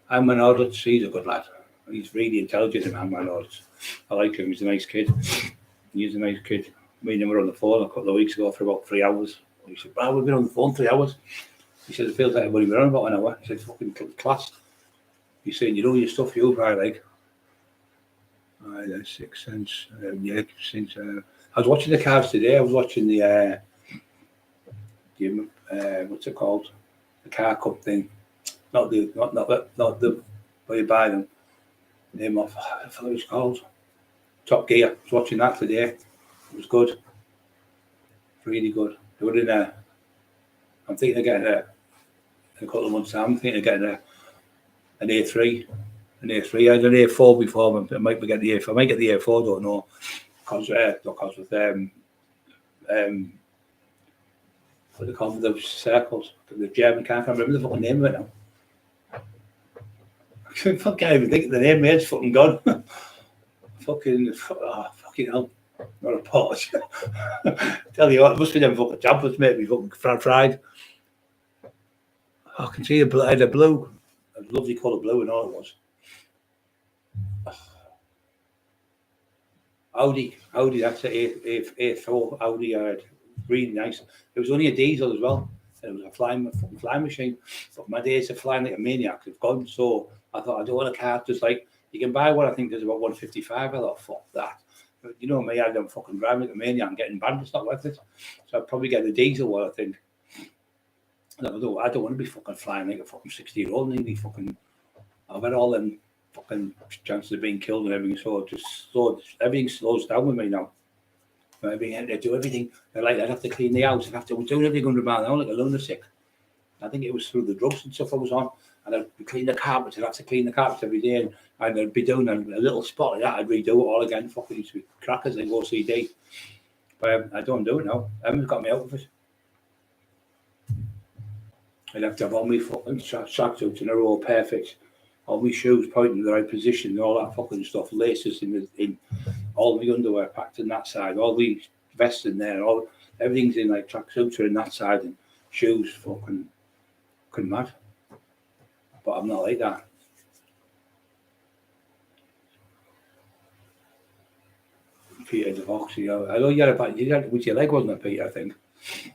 I'm an Odds. He's a good lad. He's really intelligent, man. Odds. I like him. He's a nice kid. He's a nice kid. Me and him were on the phone a couple of weeks ago for about 3 hours. He said, "Well, we've been on the phone 3 hours." He said, "It feels like we've been on about an hour." He said, "Fucking class." He's saying, "You know your stuff, you right, like." I had 6 cents. Yeah, since I was watching the cars today. I was watching the what's it called? The car cup thing. Not the where you buy them. Name off. I thought it was called Top Gear. I was watching that today. It was good. Really good. They were in there. I'm thinking of getting in a couple of months' time. I'm thinking of getting an A3. An A3. I had an A4 before. I might get the A4. I might get the A4. Don't know. Because with what they call them, the circles. The German car. I can't remember the fucking name of it now. I can't even think of the name. It's fucking gone. fucking hell. Not a Porsche. Tell you what, it must be them fucking jumpers, mate. We fucking fried. I can see I had a blue, a lovely colour blue, and all it was. Audi, that's a A4 Audi I had. Really nice. It was only a diesel as well. and it was a fucking flying machine. But my days of flying like a maniac have gone. So I thought, I don't want a car just like, you can buy one, I think there's about 155. I thought, fuck that. But you know me, I'm fucking driving like a maniac and getting banned. It's not worth it. So I'd probably get the diesel one, I think. I don't want to be fucking flying like a fucking 60-year-old. Nearly fucking, I've had all them fucking chances of being killed and everything. So everything slows down with me now. They do everything. They're like, I'd have to clean the house. I'd have to do everything 100 miles an hour like a lunatic. I think it was through the drugs and stuff I was on. And I'd be cleaning the carpets. I'd have to clean the carpets every day. And I'd be doing a little spot like that. I'd redo it all again. Fucking used to be crackers like OCD. But I don't do it now. Emma's got me out of it. I'd have to have all my fucking tracksuits in a row, perfect. All my shoes pointing in the right position and all that fucking stuff. Laces in all my underwear packed in that side. All the vests in there. Everything's in like tracksuits are in that side and shoes fucking mad. But I'm not like that. Peter DeVox, I know you had a bad, you had with your leg, wasn't it, Peter? I think. You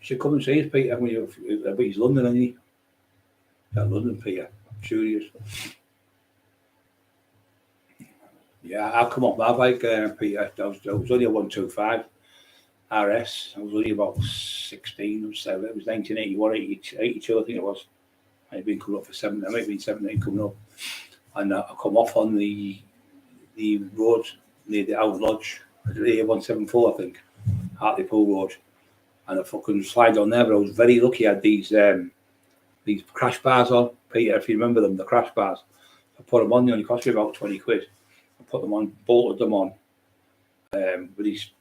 should come and see us, Peter. But he's London, isn't he? Yeah, London, Peter. I'm sure he is. Yeah, I'll come up my bike, Peter. I was only a 125 RS. I was only about 16 or 7. It was 1981, 82, I think it was. I might have been coming up for 7. I might have been 17 coming up. And I come off on the road near the Out Lodge, the A174, I think, Hartlepool Road. And I fucking slide on there, but I was very lucky. I had these crash bars on, Peter, if you remember them, the crash bars. I put them on, they only cost me about 20 quid. I put them on, bolted them on with these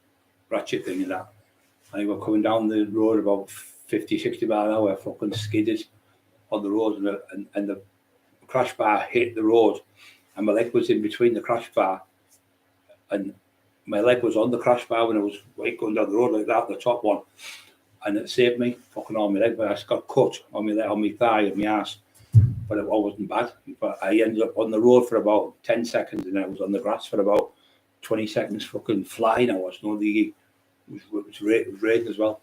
ratchet thing and that. And we were coming down the road about 50, 60 miles an hour, fucking skidded on the road, and the crash bar hit the road, and my leg was in between the crash bar, and my leg was on the crash bar when I was going down the road like that, the top one, and it saved me, fucking on my leg, but I just got cut on my leg, on my thigh and my ass, but it wasn't bad. But I ended up on the road for about 10 seconds, and I was on the grass for about 20 seconds, fucking flying. I was, it was raining as well.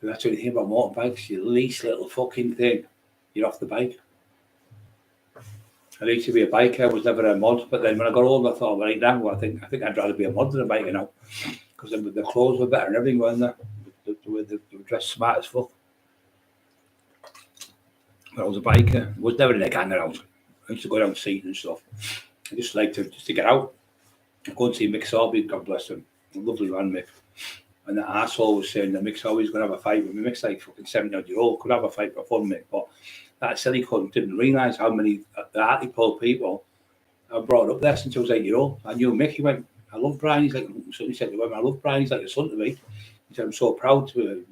And that's the only thing about motorbikes, your least little fucking thing, you're off the bike. I used to be a biker, I was never a mod, but then when I got older, I thought, right now, I think I'd rather be a mod than a biker now, because the clothes were better and everything, weren't they? They were dressed smart as fuck. When I was a biker, I was never in a gang around. I used to go down seating and stuff. I just liked to get out. I'd go and see Mick Sorby, God bless him. A lovely man, Mick. And the arsehole was saying that Mick's always going to have a fight with me. Mick's like fucking 70-odd-year-old, could have a fight for fun, Mick. But that silly cunt didn't realise how many Hartlepool people I brought up there since I was 8-year-old. I knew Mick. He went, I love Brian. He's like, he said to him, I love Brian. He's like a son to me. He said, I'm so proud to have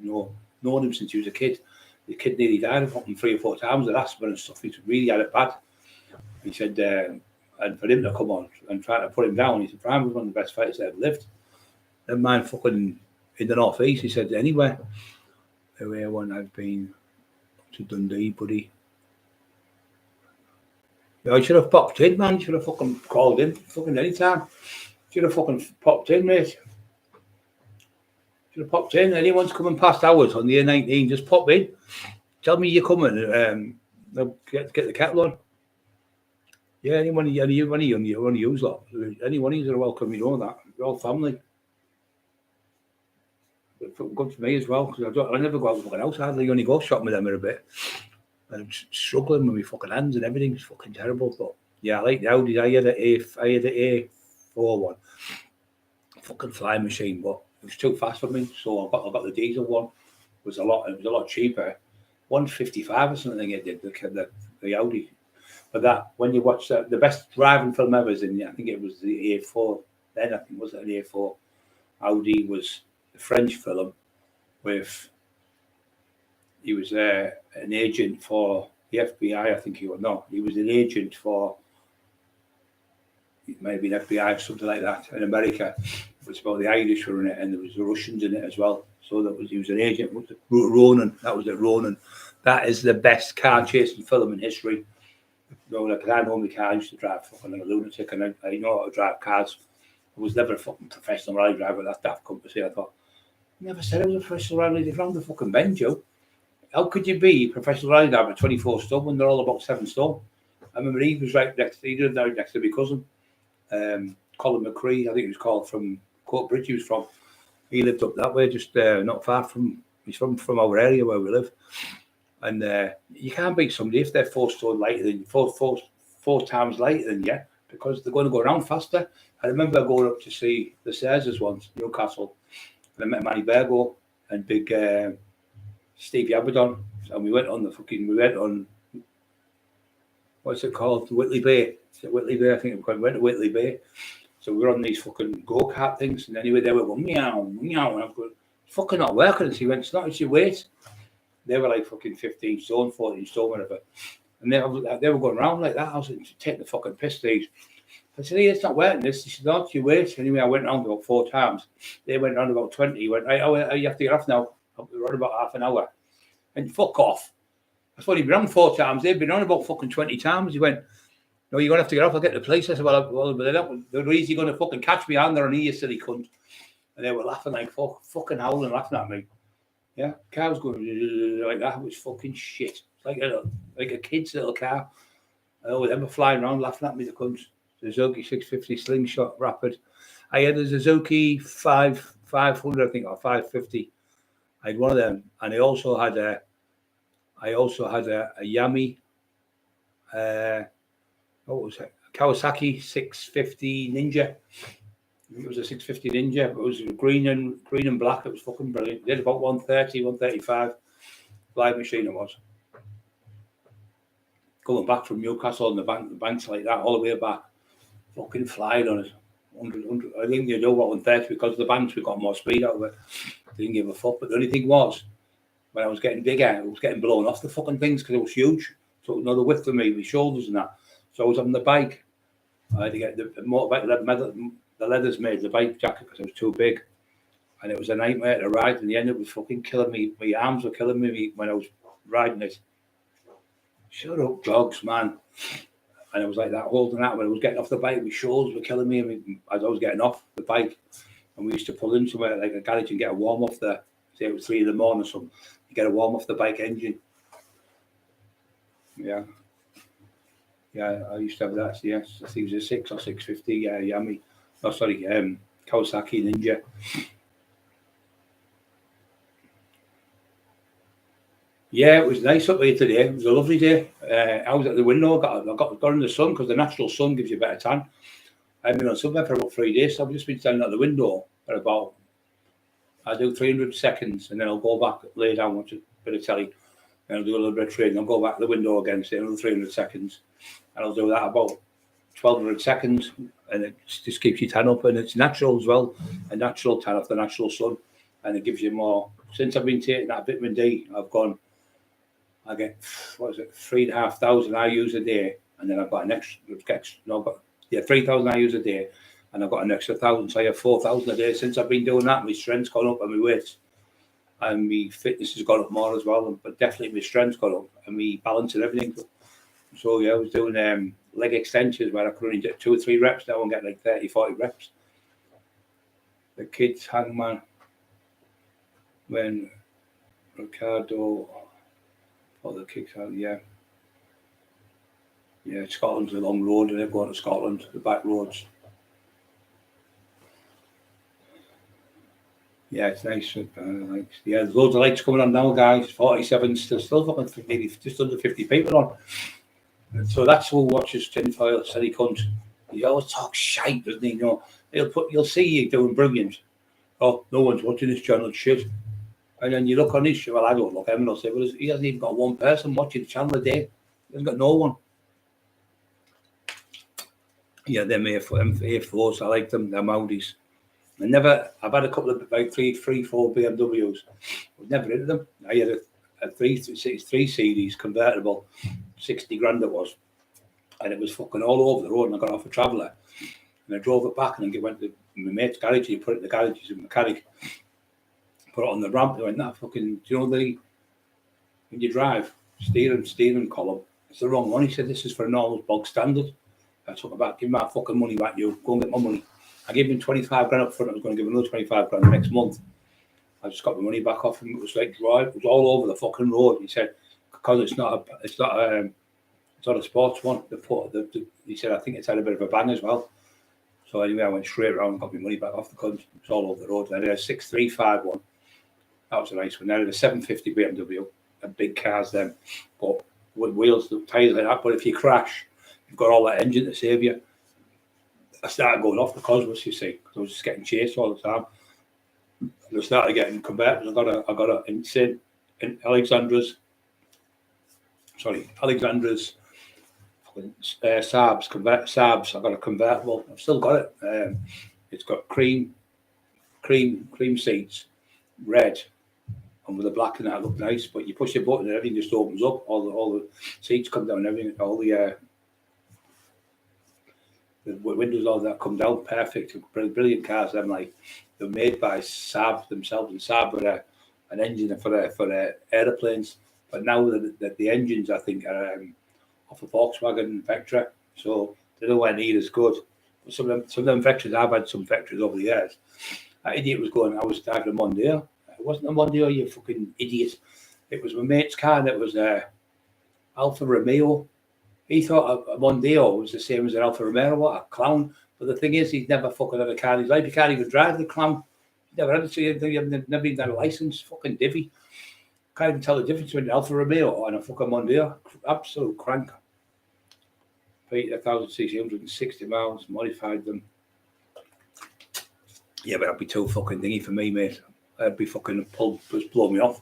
known him since he was a kid. The kid nearly died fucking 3 or 4 times with asthma and stuff. He really had it bad. He said, and for him to come on and try to put him down, he said, Brian was one of the best fighters that ever lived. Never mind fucking in the North East. He said, anywhere. Everywhere when I've been to Dundee, buddy. Yeah, I should have popped in, man. Should have fucking called in fucking anytime. Should have fucking popped in, mate. Should have popped in. Anyone's coming past ours on the A19, just pop in. Tell me you're coming. Get the kettle on. Yeah, any one of you lot. Any one of you are welcome, you know that. We're all family. Good for me as well, because I never go out of the fucking house. I hardly only go shopping with them a bit. And I'm struggling with my fucking hands and everything. It's fucking terrible. But yeah, I like the Audis. I had the A4 one. Fucking flying machine, but it was too fast for me. So I got the diesel one. It was a lot cheaper. 155 or something it did, the Audi. But that, when you watch the best driving film ever is I think it was the A4. Then I think was it the A4. Audi was the French film with, he was an agent for the FBI, I think he was. No, he was an agent for, it might be an FBI or something like that in America. It was about the Irish were in it, and there was the Russians in it as well. So he was an agent. Ronin, that was it, Ronin. That is the best car chasing film in history. Because I know my car, I used to drive fucking like a lunatic, and I know how to drive cars. I was never a fucking professional rally driver. That's daft company. I thought Never said I was a professional rally leader from the fucking bench, Joe. How could you be a professional rally leader at 24 stone when they're all about 7 stone? I remember he was right next to my cousin. Colin McCree, I think he was called, from Cockerill he was from. He lived up that way, just not far from, he's from our area where we live. And you can't beat somebody if they're 4 stone lighter than you, four times lighter than you, because they're going to go around faster. I remember going up to see the Caesars once, Newcastle, and I met Manny Bergo and big Stevie Abaddon, and we went on, what's it called, Whitley Bay. Is it Whitley Bay? I think we went to Whitley Bay. So we were on these fucking go-kart things, and anyway, they were going, meow, meow, and I was going, it's fucking not working. And he went, it's not, it's your weight. They were like fucking 15 stone, 14 stone, whatever. And they were going around like that. I was taking the fucking piss these. I said, hey, it's not working this. He said, no, it's your weight. Anyway, I went around about 4 times. They went around about 20. He went, right, oh, you have to get off now. We're on about half an hour. And fuck off. That's what he'd been on 4 times. They'd been on about fucking 20 times. He went, no, you're going to have to get off. I'll get the police. I said, well, they're easy going to fucking catch me on there and you silly cunt. And they were laughing like fucking howling, laughing at me. Yeah, car was going like that. It was fucking shit. Like a kid's little car. Oh, they were flying around laughing at me, the cunts. Suzuki 650 slingshot rapid. I had a Suzuki 500, I think, or 550. I had one of them, and I also had a Yami. What was it? Kawasaki 650 Ninja. It was a 650 Ninja. It was green and black. It was fucking brilliant. It did about 130, 135. Live machine it was. Going back from Newcastle and the banks like that, all the way back, fucking flying on it. 100. I think you know what 130 because of the banks, we got more speed out of it. Didn't give a fuck. But the only thing was, when I was getting bigger, I was getting blown off the fucking things because it was huge. So it was another width for me, my shoulders and that. So I was on the bike. I had to get the motorbike, the leathers made the bike jacket because it was too big. And it was a nightmare to ride. In the end, it was fucking killing me. My arms were killing me when I was riding it. Shut up, jogs, man. And I was like that, holding that. When I was getting off the bike, my shoulders were killing me. As I was getting off the bike, and we used to pull in somewhere like a garage and get a warm off there. Say it was 3 a.m. or something. You get a warm off the bike engine. Yeah. Yeah, I used to have that. Yes, I think it was a 6 or 650. Yami. Oh, sorry, Kawasaki Ninja. Yeah, it was nice up here today. It was a lovely day. I was at the window. I got in the sun because the natural sun gives you a better tan. I've been on sunbed for about 3 days, so I've just been standing at the window for about, I do 300 seconds, and then I'll go back, lay down, watch a bit of telly, and I'll do a little bit of training. I'll go back to the window again, stay another 300 seconds, and I'll do that about 1,200 seconds, and it just keeps your tan up, and it's natural as well, a natural tan off the natural sun, and it gives you more. Since I've been taking that vitamin D, I get, 3,500 IUs a day, and then I've got an extra, 3,000 IUs a day, and I've got an extra 1,000, so I have 4,000 a day. Since I've been doing that, my strength's gone up and my weight, and my fitness has gone up more as well, but definitely my strength's gone up, and my balance and everything. So yeah, I was doing leg extensions where I could only get 2 or 3 reps now and get like 30, 40 reps. The kids hangman, when Ricardo, the kicks out, yeah, Scotland's a long road, and they're going to Scotland, the back roads. Yeah, it's nice. There's loads of lights coming on now, guys. 47, still fucking maybe just under 50 people on. And so that's who watches Tinfoil, silly cunt. He always talks shite, doesn't he? You know, you'll see you doing brilliant. Oh, no one's watching this channel, shit. And then you look on his show, well, I don't look at him, and I'll say, well, he hasn't even got one person watching the channel a day. He hasn't got no one. Yeah, them A4s, I like them, they're Audis. I've had a couple of, about 3, 4 BMWs. I was never into them. I had a 3 series convertible, 60 grand it was. And it was fucking all over the road, and I got off a Traveller. And I drove it back, and then went to my mate's garage, and he put it in the garage, he's a mechanic. Put it on the ramp, they went, that fucking, do you know when you drive, steering column, it's the wrong one. He said, this is for a normal bog standard. I took it back, give me my fucking money back, you, go and get my money. I gave him 25 grand up front, I was going to give him another 25 grand the next month. I just got my money back off him. It was like dry. It was all over the fucking road. He said, because it's not a sports one. He said, I think it's had a bit of a bang as well. So anyway, I went straight around and got my money back off the cunt. It's all over the road. And I had a 6351. That was a nice one. Then I had a 750 BMW. And big cars then. But with wheels, the tyres like that. But if you crash, you've got all that engine to save you. I started going off the cosmos, you see, because I was just getting chased all the time. And I started getting converters. I got a insane in Alexandra's Saabs. I got a convertible. I've still got it. It's got cream seats, red, and with the black and that look nice. But you push the button and everything just opens up. All the seats come down, and everything. All the windows, all that come down. Perfect, brilliant cars. Them like they're made by Saab themselves, and Saab were an engine for the aeroplanes. But now the engines, I think, are off a Volkswagen Vectra, so they're nowhere near as good. But some of them Vectras, I've had some Vectras over the years. That idiot was going, I was driving a Mondeo. It wasn't a Mondeo, you fucking idiot. It was my mate's car, and it was Alfa Romeo. He thought a Mondeo was the same as an Alfa Romeo. What a clown. But the thing is, he's never fucking had a car in his life. He can't even drive the clown. He's never had it, never even had a license. Fucking divvy. Can't even tell the difference between an Alfa Romeo and a fucking Mondeo. Absolute crank. Paid 1,000cc, 160 miles, modified them. Yeah, but that'd be too fucking dingy for me, mate. I'd be fucking just blow me off.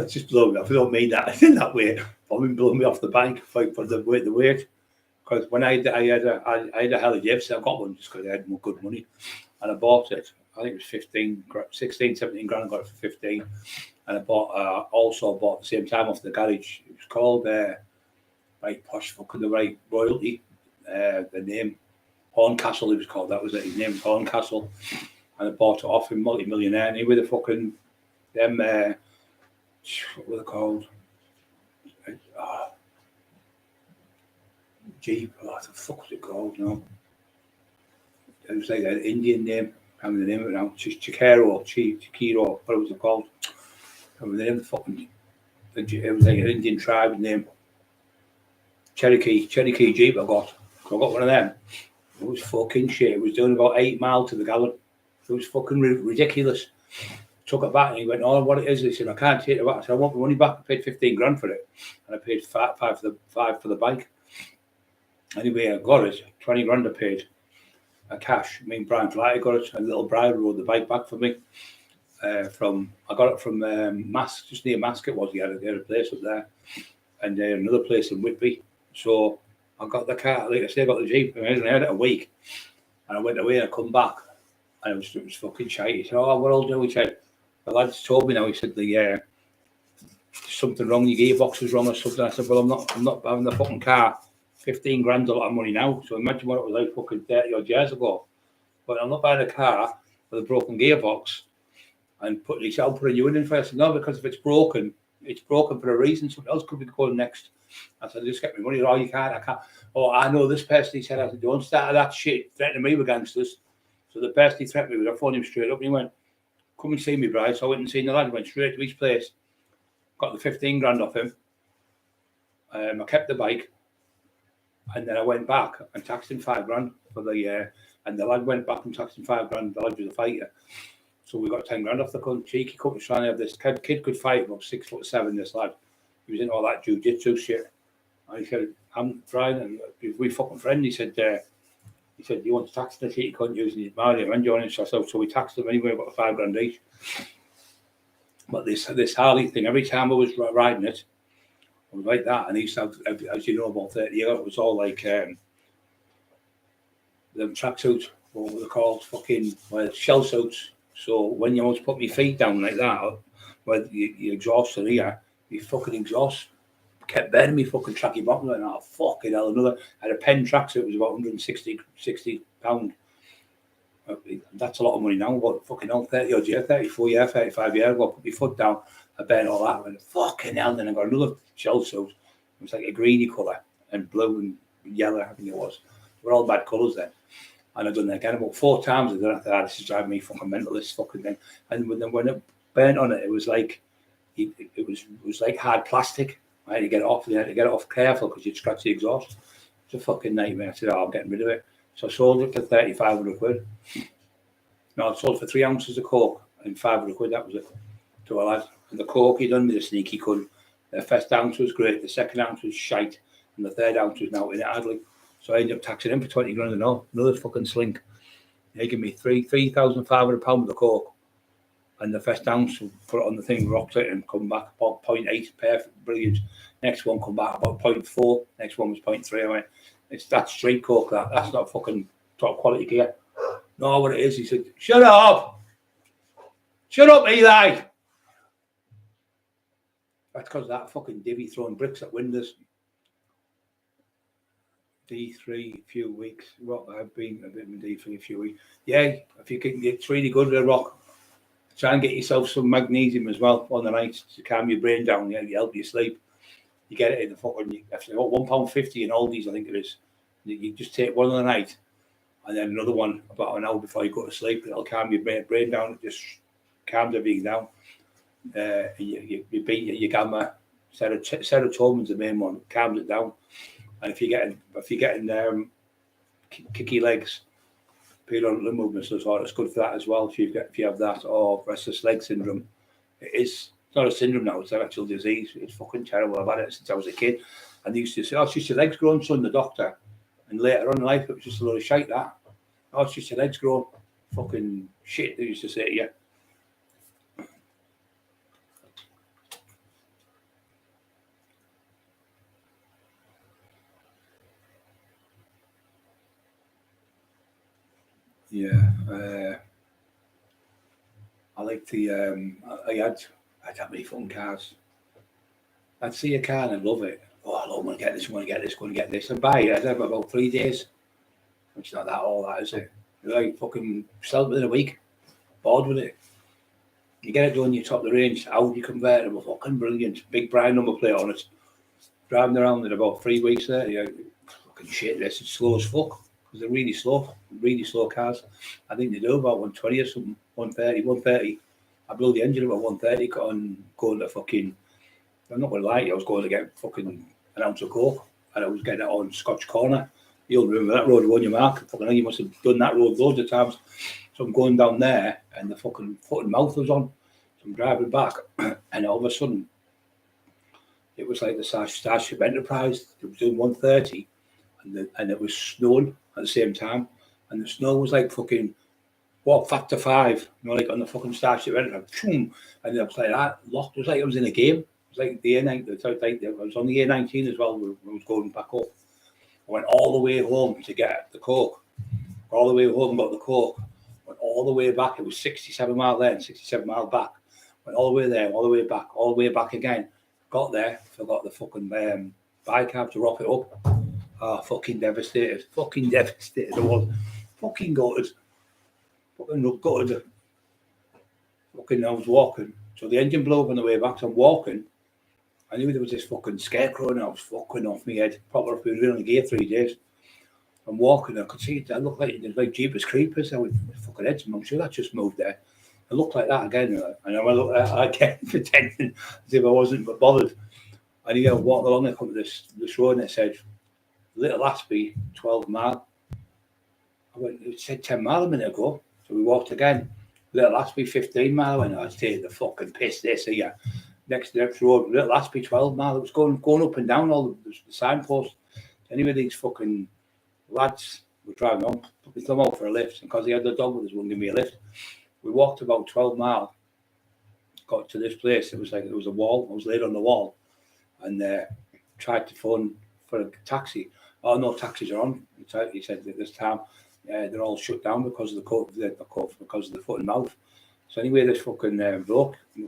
Just blow me off. I don't mean that in that way. I mean blow me off the bank for the weight. Because when I had a Allergies, I got one just because I had more good money, and I bought it. I think it was 16, 17 grand. I got it for 15, and I also bought at the same time off the garage. It was called right posh fucking the right royalty. The name Horncastle. It was called. That was it. His name was Horncastle, and I bought it off him, multi-millionaire. And he with the fucking them. What were they called? Jeep. What the fuck was it called? No. It was like an Indian name. I can't remember the name of it now. Chikiro. What was it called? I can't remember the name of the fucking. It was like an Indian tribe name. Cherokee Jeep. I got one of them. It was fucking shit. It was doing about 8 miles to the gallon. It was fucking ridiculous. Took it back and he went, oh, what it is? He said, I can't take it back. I said, I want my money back. I paid 15 grand for it. And I paid five for the bike. Anyway, I got it. 20 grand I paid. Cash. I mean, Brian Flighty got it. A little bride rode the bike back for me. I got it from Mask, just near Mask it was. They had a place up there. And another place in Whitby. So I got the car, like I say, I got the Jeep. I had it a week. And I went away and I come back. And it was fucking shite. He said, oh, what I'll do? He said, the lads told me now, he said, something wrong, your gearbox was wrong or something. I said, well, I'm not having the fucking car. 15 grand's a lot of money now. So imagine what it was like fucking 30 odd years ago. But I'm not buying a car with a broken gearbox and I'll put a new one in first. No, because if it's broken for a reason. Something else could be going next. I said, just get me money. Oh, you can't, I can't. Oh, I know this person. He said, I said, don't start that shit threatening me with gangsters. So the person he threatened me with, I phoned him straight up and he went, come and see me, Bryce. So I went and seen the lad, went straight to his place, got the 15 grand off him. I kept the bike, and then I went back and taxed him 5 grand for the and the lad went back and taxed him 5 grand. The lad was a fighter, so we got 10 grand off the cunt. Cheeky cunt was trying to have this kid could fight about 6'7". This lad, he was in all that jiu-jitsu shit. And he said, I'm Brian, and we fucking friend. He said, you want to tax the shit, you couldn't use his money, and you on it. So we taxed him anyway, about 5 grand each. But this Harley thing, every time I was riding it, I was like that. And he used to have, as you know, about 30 years, it was all like them tracksuits, what were they called? Fucking shell suits. So when you always put my feet down like that, where you exhaust in here, you fucking exhaust. Kept burning me fucking tracky bottom like that. Fucking hell, another. I had a pen tracksuit, it was about 160 £60. That's a lot of money now, but fucking hell, 30 odd years, 34 years, 35 years ago, I put my foot down, I burned all that, and fucking hell, then I got another shell suit. It was like a greeny colour, and blue and yellow, I think it was. They were all bad colours then. And I've done that again about 4 times. I done that. This is driving me fucking mental, this fucking thing. And when it burnt on it, it was like like hard plastic. I had to get it off. You had to get it off careful because you'd scratch the exhaust. It's a fucking nightmare. I said, I'm getting rid of it. So I sold it for 3,500 quid. No, I sold for 3 ounces of coke and 500 quid. That was it. To a lad. And the coke he done with a sneaky cunt. The first ounce was great. The second ounce was shite. And the third ounce was now in it hardly. So I ended up taxing him for 20 grand and all. Another fucking slink. They give me £3,500 of the coke. And the first ounce, put it on the thing, rocked it, and come back about 0.8, perfect, brilliant. Next one come back about 0.4. Next one was 0.3. I went, that's straight coke. That's not fucking top quality gear. No, what it is, he said, shut up, Eli. That's because of that fucking divvy throwing bricks at windows. D3 a few weeks. Rock, I've been a bit of D3 a few weeks. Yeah, if you can, it's really good with a rock. Try and get yourself some magnesium as well on the night to calm your brain down. Yeah, you help you sleep. You get it in the fucking, if you got £1.50 in Aldi's, I think it is. You just take one on the night and then another one about an hour before you go to sleep. It'll calm your brain down. It just calms everything down. You beat your gamma. Serotonin's the main one. It calms it down. And if you're getting kicky legs, pelvic movements, so it's good for that as well. If you have that or restless leg syndrome, it's not a syndrome now; it's an actual disease. It's fucking terrible. I've had it since I was a kid. And they used to say, "Oh, it's just your legs growing, son." The doctor, and later on in life, it was just a load of shite. That, "Oh, it's just your legs growing." Fucking shit. They used to say to you. Yeah, I like the. I had that many fun cars. I'd see a car and I'd love it. Oh, I want to get this, want to get this, going to get this. And buy it. I'd have about 3 days. It's not that all that, is it? You like fucking sell it within a week. Bored with it. You get it done, you top the range. Audi convertible, fucking brilliant. Big bright number plate on it. Driving around in about 3 weeks there. You fucking shit, this is slow as fuck. Because they're really slow cars. I think they do about 120 or something. 130. I blew the engine about 130 on going to fucking. I'm not going to lie to you, I was going to get fucking an ounce of coke and I was getting it on Scotch Corner. You'll remember that road, on your mark. Fucking, you must have done that road loads of times. So I'm going down there and the fucking foot and mouth was on. So I'm driving back and all of a sudden it was like the Starship Enterprise. It was doing 130 and it was snowing at the same time. And the snow was like fucking factor 5, like on the fucking Starship Enterprise. And it was like that, locked. It was like it was in a game. Like the A19, I was on the A19 as well. When I was going back up. I went all the way home to get the coke. All the way home, got the coke. Went all the way back. It was 67 mile there and 67 mile back. Went all the way there, all the way back again. Got there, forgot the fucking bike cab to wrap it up. Oh, fucking devastated. I was fucking gutted. Fucking gutted. Fucking, I was walking. So the engine blew up on the way back. So I'm walking. I knew there was this fucking scarecrow and I was fucking off my head. Proper, we were in the gear 3 days. I'm walking, I could see it. I looked like Jeepers Creepers. I went, fucking heads, I'm sure that just moved there. I looked like that again. And I looked at that again, pretending as if I wasn't bothered. And I walked along, I come to this road and it said, Little Aspie, 12 mile. I went, it said 10 mile a minute ago. So we walked again. Little Aspie, 15 mile. I went, I'd take the fucking piss this here. Next road, Little Aspie, 12 mile. It was going up and down all the signposts. Anyway, these fucking lads were driving on, took them out for a lift. And because he had the dog with us, wouldn't give me a lift. We walked about 12 mile, got to this place. It was like, there was a wall. I was laid on the wall and tried to phone for a taxi. Oh, no taxis are on. He said at this time, they're all shut down because of because of the foot and mouth. So anyway, this fucking bloke, we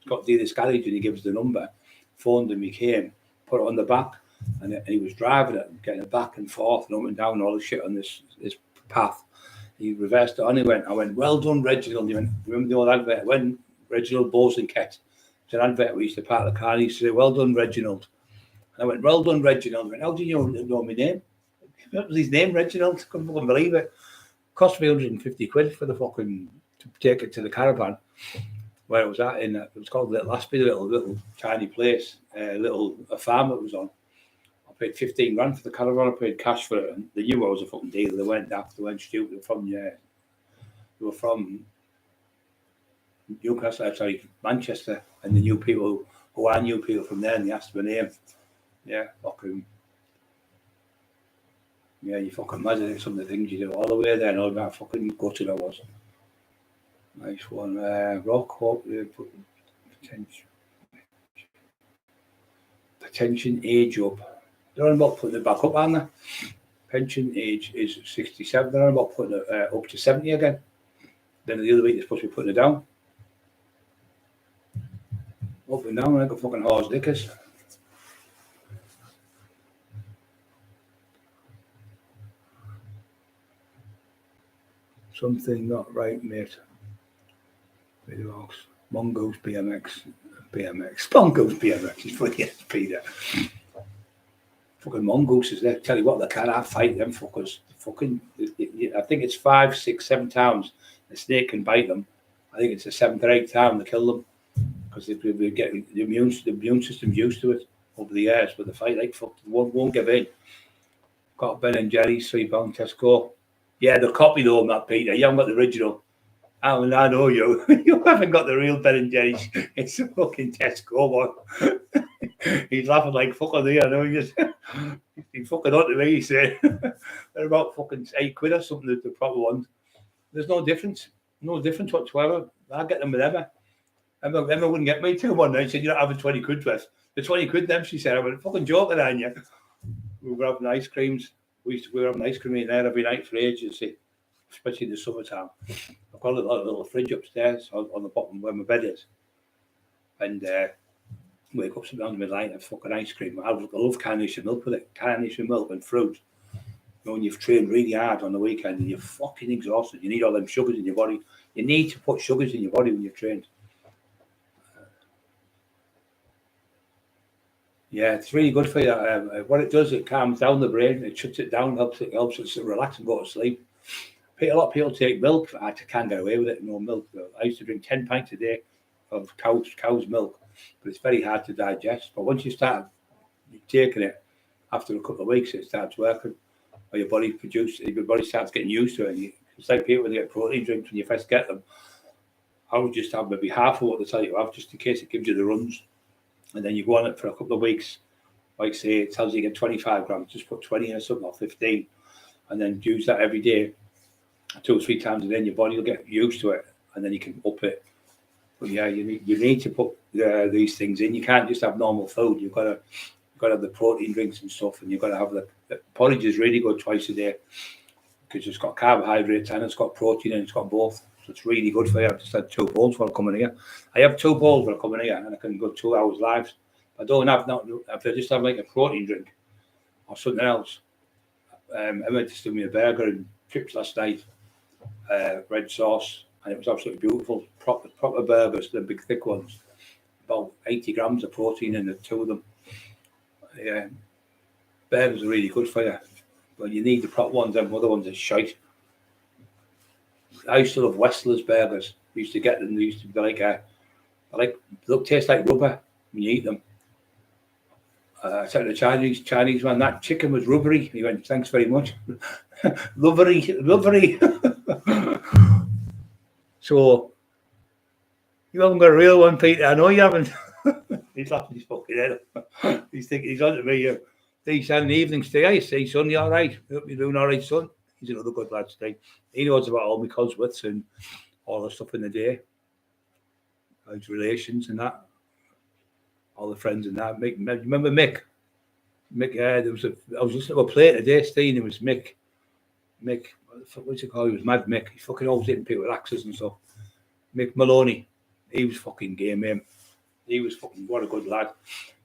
got to this garage and he gives us the number, phoned him, he came, put it on the back, and he was driving it, getting it back and forth and up and down all the shit on this path. He reversed it on, I went, well done, Reginald. He went, remember the old advert, when Reginald Bosenket, it's an advert we used to park the car, and he used to say, well done, Reginald. And I went, well done, Reginald. He went, how do you know my name? What was his name? Reginald. Couldn't fucking believe it. Cost me 150 quid for the fucking to take it to the caravan where it was at. It was called Little Aspie, a little tiny place, a farm it was on. I paid 15 grand for the caravan. I paid cash for it, and they knew I was a fucking dealer. They weren't daft. They weren't stupid. They were from Newcastle, sorry, Manchester, and they knew people who I knew people from there, and they asked my name. Yeah, fucking. Yeah, you fucking imagine some of the things you do all the way there, and all that fucking gutted I was. Nice one. Rock, hope, pension age up. They're on about putting it back up, aren't they? Pension age is 67. They're on about putting it up to 70 again. Then the other week they're supposed to be putting it down. Up and down like a fucking horse dickers. Something not right, mate. Mongoose BMX. Mongoose BMX is funny as Peter. Fucking mongooses there. Tell you what, they can't fight them fuckers. Fucking, I think it's 5, 6, 7 times the snake can bite them. I think it's the 7th or 8th time they kill them because they get the immune system's used to it over the years. But the fight like fuck, won't give in. Got Ben and Jerry's £3 Tesco. Yeah, the copy though, that Peter. You haven't got the original. I know you. You haven't got the real Ben and Jerry's. It's a fucking Tesco one. He's laughing like fucker there. I know he's fucking on to me. He said they're about fucking £8 or something. The proper ones. There's no difference. No difference whatsoever. I get them with Emma. Emma wouldn't get me to one night. She said, "You're not having 20 quid worth." The 20 quid them, she said. I went, fucking joking on you. We were having ice creams. We were having ice cream in there every night for ages, especially in the summertime. I've got a little fridge upstairs on the bottom where my bed is. And wake up sometimes in the midnight and fucking ice cream. I love carnation milk with it. Carnation milk and fruit. You know, when you've trained really hard on the weekend and you're fucking exhausted, you need all them sugars in your body. You need to put sugars in your body when you've trained. Yeah, it's really good for you. What it does, it calms down the brain. It shuts it down, helps it to relax and go to sleep. A lot of people take milk. I can't get away with it. No milk. I used to drink 10 pints a day of cow's milk, but it's very hard to digest. But once you start taking it, after a couple of weeks, it starts working. Or your body starts getting used to it. It's like people when they get protein drinks when you first get them. I would just have maybe half of what they tell you to have, just in case it gives you the runs. And then you go on it for a couple of weeks. Like say, it tells you get 25 grams, just put 20 in or something, or 15, and then use that every day, 2 or 3 times, and then your body will get used to it, and then you can up it. But yeah, you need to put these things in. You can't just have normal food. You've got to have the protein drinks and stuff, and you've got to have the porridge is really good twice a day because it's got carbohydrates and it's got protein and it's got both. So it's really good for you. I've just had 2 bowls while coming here. I have 2 bowls when I come in here, and I can go 2 hours live. I don't have if I just have like a protein drink or something else. I went to do me a burger and chips last night, red sauce, and it was absolutely beautiful. Proper burgers, the big thick ones. About 80 grams of protein in the 2 of them. Yeah, burgers are really good for you, but you need the proper ones. Them other ones are shite. I used to love Westler's burgers. We used to get them. They used to be taste like rubber when you eat them. I said to the Chinese man, that chicken was rubbery. He went, thanks very much. Rubbery. So, you haven't got a real one, Peter. I know you haven't. He's laughing his fucking head. He's thinking he's on to me. He's had an evening stay. I say, son, you all right? Hope you're doing all right, son. He's another good lad today. He knows about all my coswits and all the stuff in the day. His relations and that. All the friends and that. Mick, remember Mick? Mick, I was listening to a play today, Steen. It was Mick. What's it called? He was Mad Mick. He's fucking always hitting people with axes and stuff. Mick Maloney. He was fucking game, man. He was fucking, what a good lad.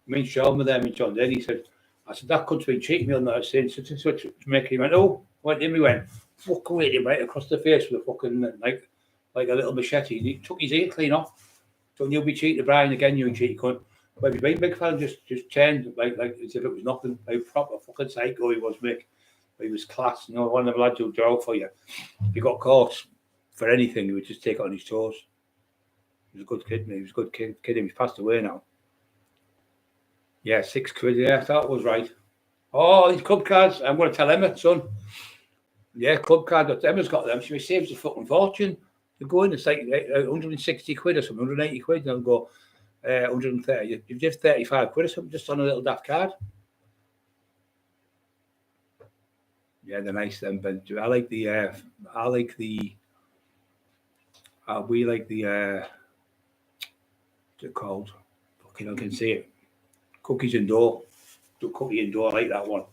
Me and Sean were there, me and John did. He said, I said, that could's been cheating me on that. I was saying, such and such. Mick, he went, oh, went in, he went, fuck away, him right across the face with a fucking, like a little machete. He took his ear clean off. So you'll be cheating Brian again, you cheat, cunt. But big fella just turned like as if it was nothing. Like proper fucking psycho he was, Mick. He was class. You know, one of the lads who drove for you. If you got caught for anything, he would just take it on his toes. He was a good kid, mate. He was a good kid. He's passed away now. Yeah, £6. Yeah, I thought it was right. Oh, these club cards. I'm going to tell Emma, son. Yeah, club card. Emma's got them. She saves a fucking fortune. You go in, it's like £160 or something, £180, and they'll go 130. You've just £35 or something just on a little daft card. Yeah, they're nice then, but we like the what's it called? Fucking I can see it. Cookies and dough. Cookie and dough, I like that one.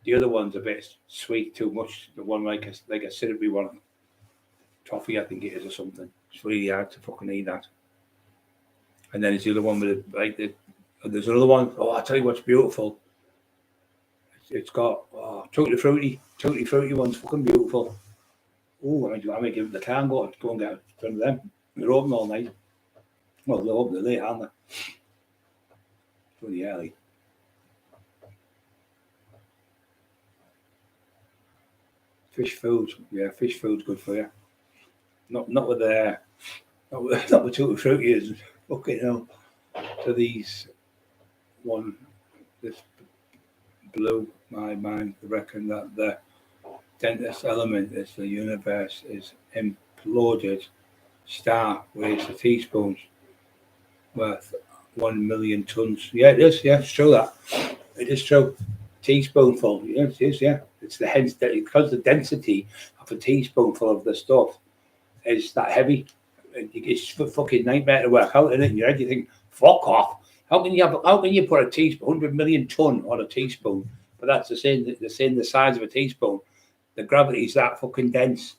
The other one's a bit sweet, too much. The one like a syrupy one. Toffee, I think it is, or something. It's really hard to fucking eat that. And then there's the other one with there's another one. Oh, I'll tell you what's beautiful. It's got tutti frutti one's fucking beautiful. Oh, I may give it the car and go and get one of them. They're open all night. Well, they're open late, aren't they? Pretty early. Fish food, yeah, fish food's good for you. Not with tutti frutti is fucking hell. So this blew my mind. I reckon that the densest element is the universe is imploded star weighs a teaspoon worth 1 million tons. Yeah, it is. Yeah, it's true that. It is true. Teaspoonful. Yeah, it is. Yeah, it's because the density of a teaspoonful of the stuff is that heavy. It's a fucking nightmare to work out, isn't it? In your head, you think, fuck off. How can you put a teaspoon, 100 million ton on a teaspoon? But that's the same the size of a teaspoon. The gravity is that fucking dense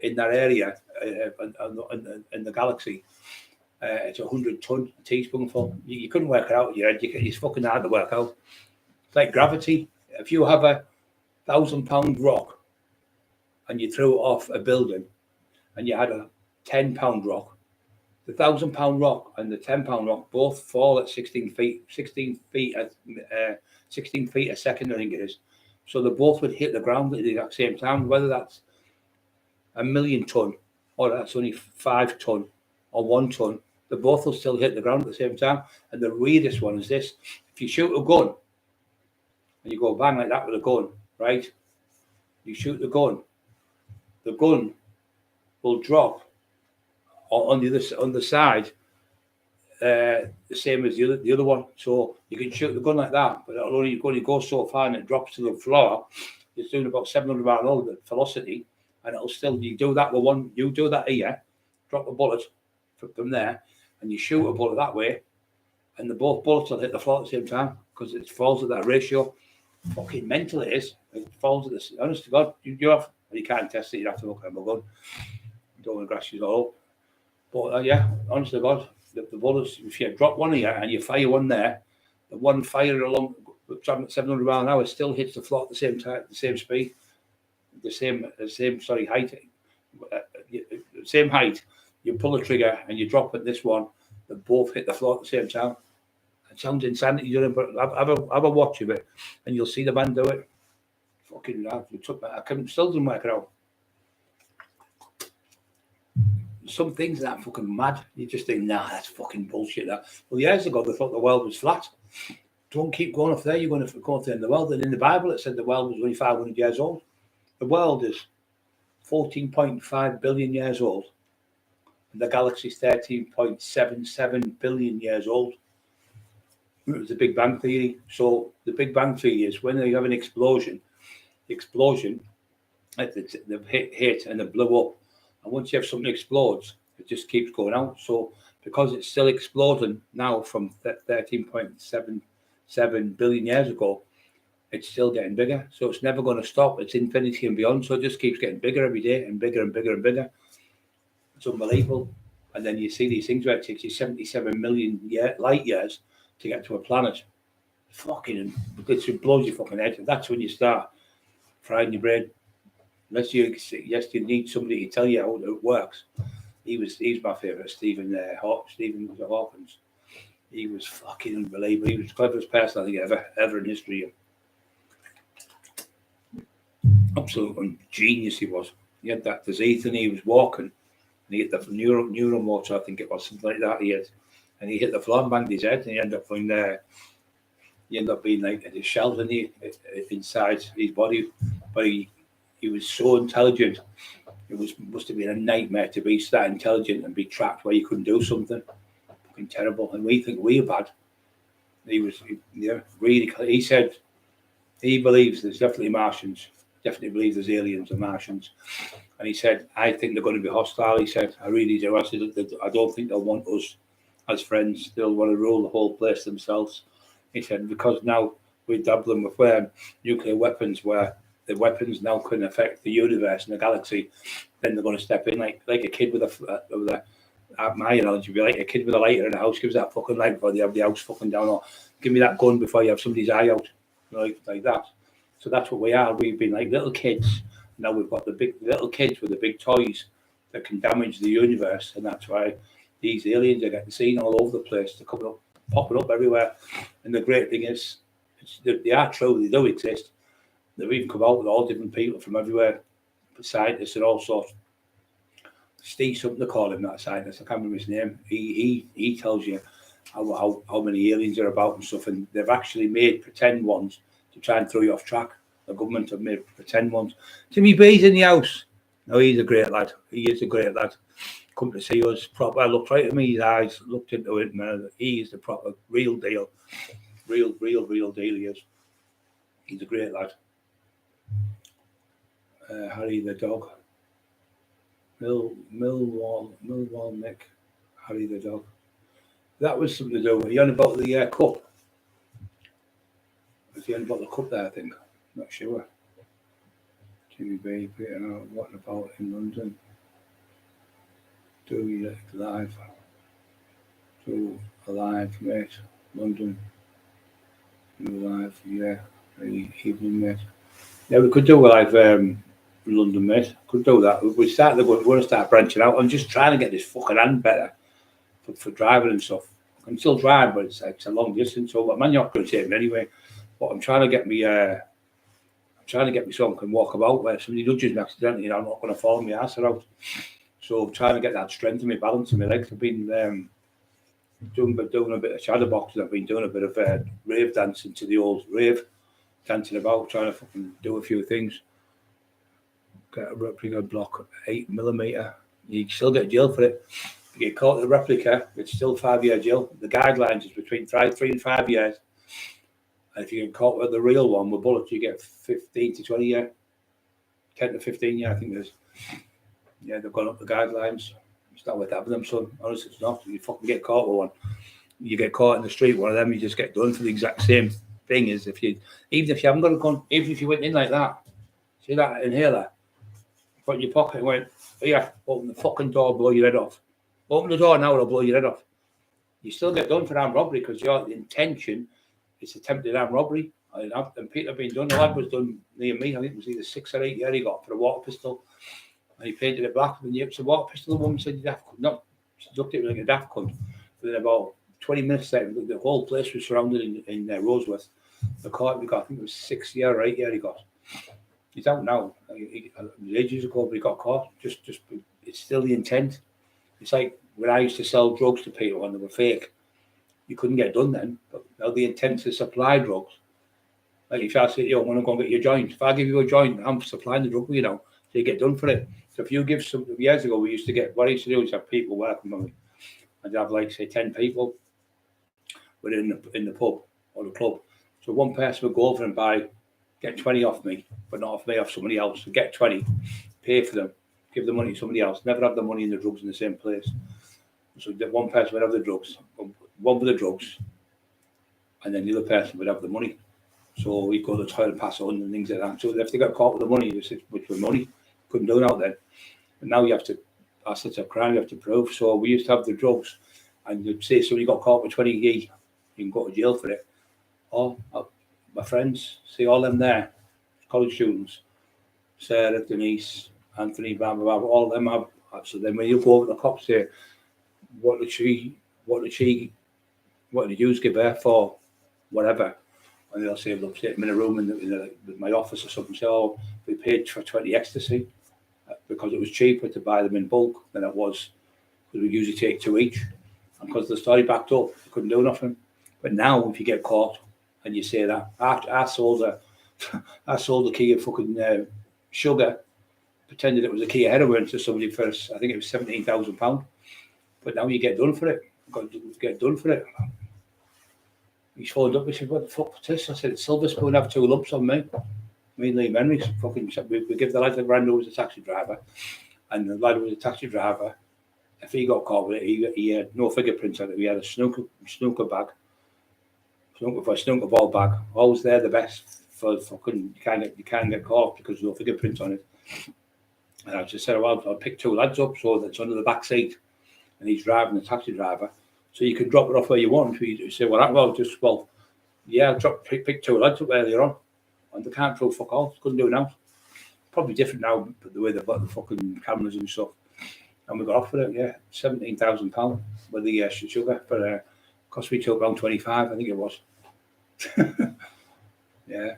in that area in the galaxy. It's 100-ton teaspoonful. You couldn't work it out in your head. It's fucking hard to work out. It's like gravity. If you have a 1,000-pound rock and you threw it off a building and you had a 10-pound rock, the 1,000-pound rock and the 10-pound rock both fall at 16 feet a second, I think it is. So they both would hit the ground at the exact same time, whether that's 1 million ton or that's only 5 ton or 1 ton. They both will still hit the ground at the same time. And the weirdest one is this: if you shoot a gun and you go bang like that with a gun, right? You shoot the gun will drop on the side, the same as the other one. So you can shoot the gun like that, but it'll only go so far and it drops to the floor. It's doing about 700 miles an hour velocity, and it'll still. You do that with one. You do that here, drop a bullet from there, and you shoot a bullet that way, and both bullets will hit the floor at the same time because it falls at that ratio. Fucking mental it is. It falls at this. Honest to God, you can't test it. You have to look at my gun. Don't want to grass you all up. But yeah, honest to God, the bullets, if you drop one here and you fire one there, the one fired along 700 miles an hour still hits the floor at the same time, the same speed, the same height, same height. You pull the trigger and you drop it. This one, they both hit the floor at the same time. It sounds insanity, but have a watch of it, and you'll see the man do it. Fucking, I still didn't work it out. Some things that fucking mad. You just think, nah, that's fucking bullshit. That. Well, years ago they thought the world was flat. Don't keep going off there. You're going to go off there in the world. And in the Bible it said the world was only 500 years old. The world is 14.5 billion years old. And the galaxy is 13.77 billion years old. It was the Big Bang Theory. So the Big Bang Theory is when you have an explosion, it hit and it blew up. And once you have something explodes, it just keeps going out. So because it's still exploding now from 13.77 billion years ago, it's still getting bigger. So it's never going to stop. It's infinity and beyond. So it just keeps getting bigger every day and bigger and bigger and bigger. It's unbelievable. And then you see these things where it takes you 77 million light years to get to a planet. Fucking, it blows your fucking head. That's when you start frying your brain. Unless you need somebody to tell you how it works. He's my favourite, Stephen Hawkins. He was fucking unbelievable. He was the cleverest person I think ever in history. absolute genius he was. He had that disease and he was walking and he hit the neuromotor, I think it was, something like that he had. And he hit the floor and banged his head and he ended up in there. He ended up being like a shell inside his body. But he was so intelligent. It must have been a nightmare to be that intelligent and be trapped where you couldn't do something. Fucking terrible. And we think we're bad. He was, really. He said he believes there's definitely Martians. Definitely believes there's aliens and Martians. And he said, I think they're going to be hostile. He said, I really do. I said, I don't think they'll want us as friends. They'll want to rule the whole place themselves. He said, because now we're dabbling with nuclear weapons, where the weapons now can affect the universe and the galaxy, then they're going to step in like a kid with my analogy would be like a kid with a lighter in the house gives that fucking light before they have the house fucking down, or give me that gun before you have somebody's eye out, like that. So that's what we are. We've been like little kids. Now we've got the big little kids with the big toys that can damage the universe, and that's why these aliens are getting seen all over the place. They're coming up, popping up everywhere. And the great thing is, they are true. They do exist. They've even come out with all different people from everywhere, scientists and all sorts. Steve, something to call him, that scientist. I can't remember his name. He tells you how many aliens are about and stuff, and they've actually made pretend ones to try and throw you off track. The government have made pretend ones. Timmy B's in the house. No, he's a great lad. He is a great lad. Come to see us proper. I looked right at me, his eyes, looked into it, man. He is the proper real deal. Real deal he is. He's a great lad. Harry the dog. Millwall Nick. Harry the dog. That was something to do. Are you on about the cup? Was he on about the cup there, I think? Not sure. Jimmy B, what about in London? Do you live? Do alive, mate? London. Do live, yeah. Evening, mate. Yeah, we could do live London, mate. Could do that. We want to start branching out. I'm just trying to get this fucking hand better for driving and stuff. I can still drive, but it's a long distance. So man, you're not going to take me anyway. But I'm trying to get me. So I can walk about where somebody nudges me accidentally. I'm not going to fall my ass out. So I'm trying to get that strength in my balance in my legs. I've been doing a bit of shadowboxing. I've been doing a bit of rave dancing to the old rave, dancing about, trying to fucking do a few things. Get a replica block 8mm. You still get jail for it. If you get caught with a replica, it's still 5-year jail. The guidelines is between 3 and 5 years. And if you get caught with the real one with bullets, you get 15 to 20 years. 10 to 15 years, I think it is. Yeah, they've gone up the guidelines. It's not worth having them, son. Honestly, it's not. You fucking get caught with one. You get caught in the street, one of them, you just get done for the exact same thing as even if you haven't got a gun, even if you went in like that, see that inhaler, put in your pocket and went, yeah, open the fucking door, blow your head off. Open the door now, it'll blow your head off. You still get done for armed robbery because your intention is attempted armed robbery. And people have been done. The lad was done near me. I think it was either 6 or 8 years he got for a water pistol. And he painted it black. And it's a water pistol. The woman said, you daft cunt. No, she looked at me like a daft cunt. Within about 20 minutes there, the whole place was surrounded in Roseworth. The court we got, I think it was 6 years or 8 years he got. He's out now. Ages ago, but he got caught. Just it's still the intent. It's like when I used to sell drugs to people when they were fake. You couldn't get done then, but now the intent to supply drugs. Like if I say, yo, I want to go and get your joint. If I give you a joint, I'm supplying the drug, so you get done for it. So if you give some, years ago, we used to get, what I used to do is have people working with me. I'd have like, say, 10 people within in the pub or the club. So one person would go over and get 20 off me, but not off me, off somebody else. So get 20, pay for them, give the money to somebody else. Never have the money and the drugs in the same place. So that one person would have the drugs, one with the drugs, and then the other person would have the money. So we'd go to the toilet, pass on and things like that. So if they got caught with the money, which was money, couldn't do that then. But now you have to, that's such a crime you have to prove. So we used to have the drugs, and you'd say somebody got caught with 20 gig, you can go to jail for it. All my friends, see all them there, college students, Sarah, Denise, Anthony, blah, blah, blah, all of them have. So then when you go over the cops, say, what did you give her for? Whatever. and they'll say, look, sit them in a room in my office or something. Say, oh, we paid for 20 ecstasy because it was cheaper to buy them in bulk than it was because we usually take 2 each. And because the story backed up, they couldn't do nothing. But now, if you get caught and you say that, I sold a key of fucking sugar, pretended it was a key of heroin to somebody for, I think it was £17,000. But now you get done for it. Got to get done for it. He's phoned up. He said, "What the fuck was this?" I said, "Silver Spoon have 2 lumps on me." Me and Lee Henry's fucking. We give the lad that ran who was a taxi driver, and the lad who was a taxi driver. If he got caught with it, he had no fingerprints on it. He had a snooker bag, snooker ball bag. Always there, the best for fucking. You can't get caught because there's no fingerprints on it. And I just said, "Well, I'll pick 2 lads up so that's under the back seat." And he's driving the taxi driver, so you can drop it off where you want. You say, yeah, I'll pick 2 lads up earlier on, and they can't throw fuck all. Couldn't do it now. Probably different now, but the way they've got the fucking cameras and stuff. And we got off for it, yeah, £17,000 with the sugar, but cost me till around 25, I think it was. Yeah.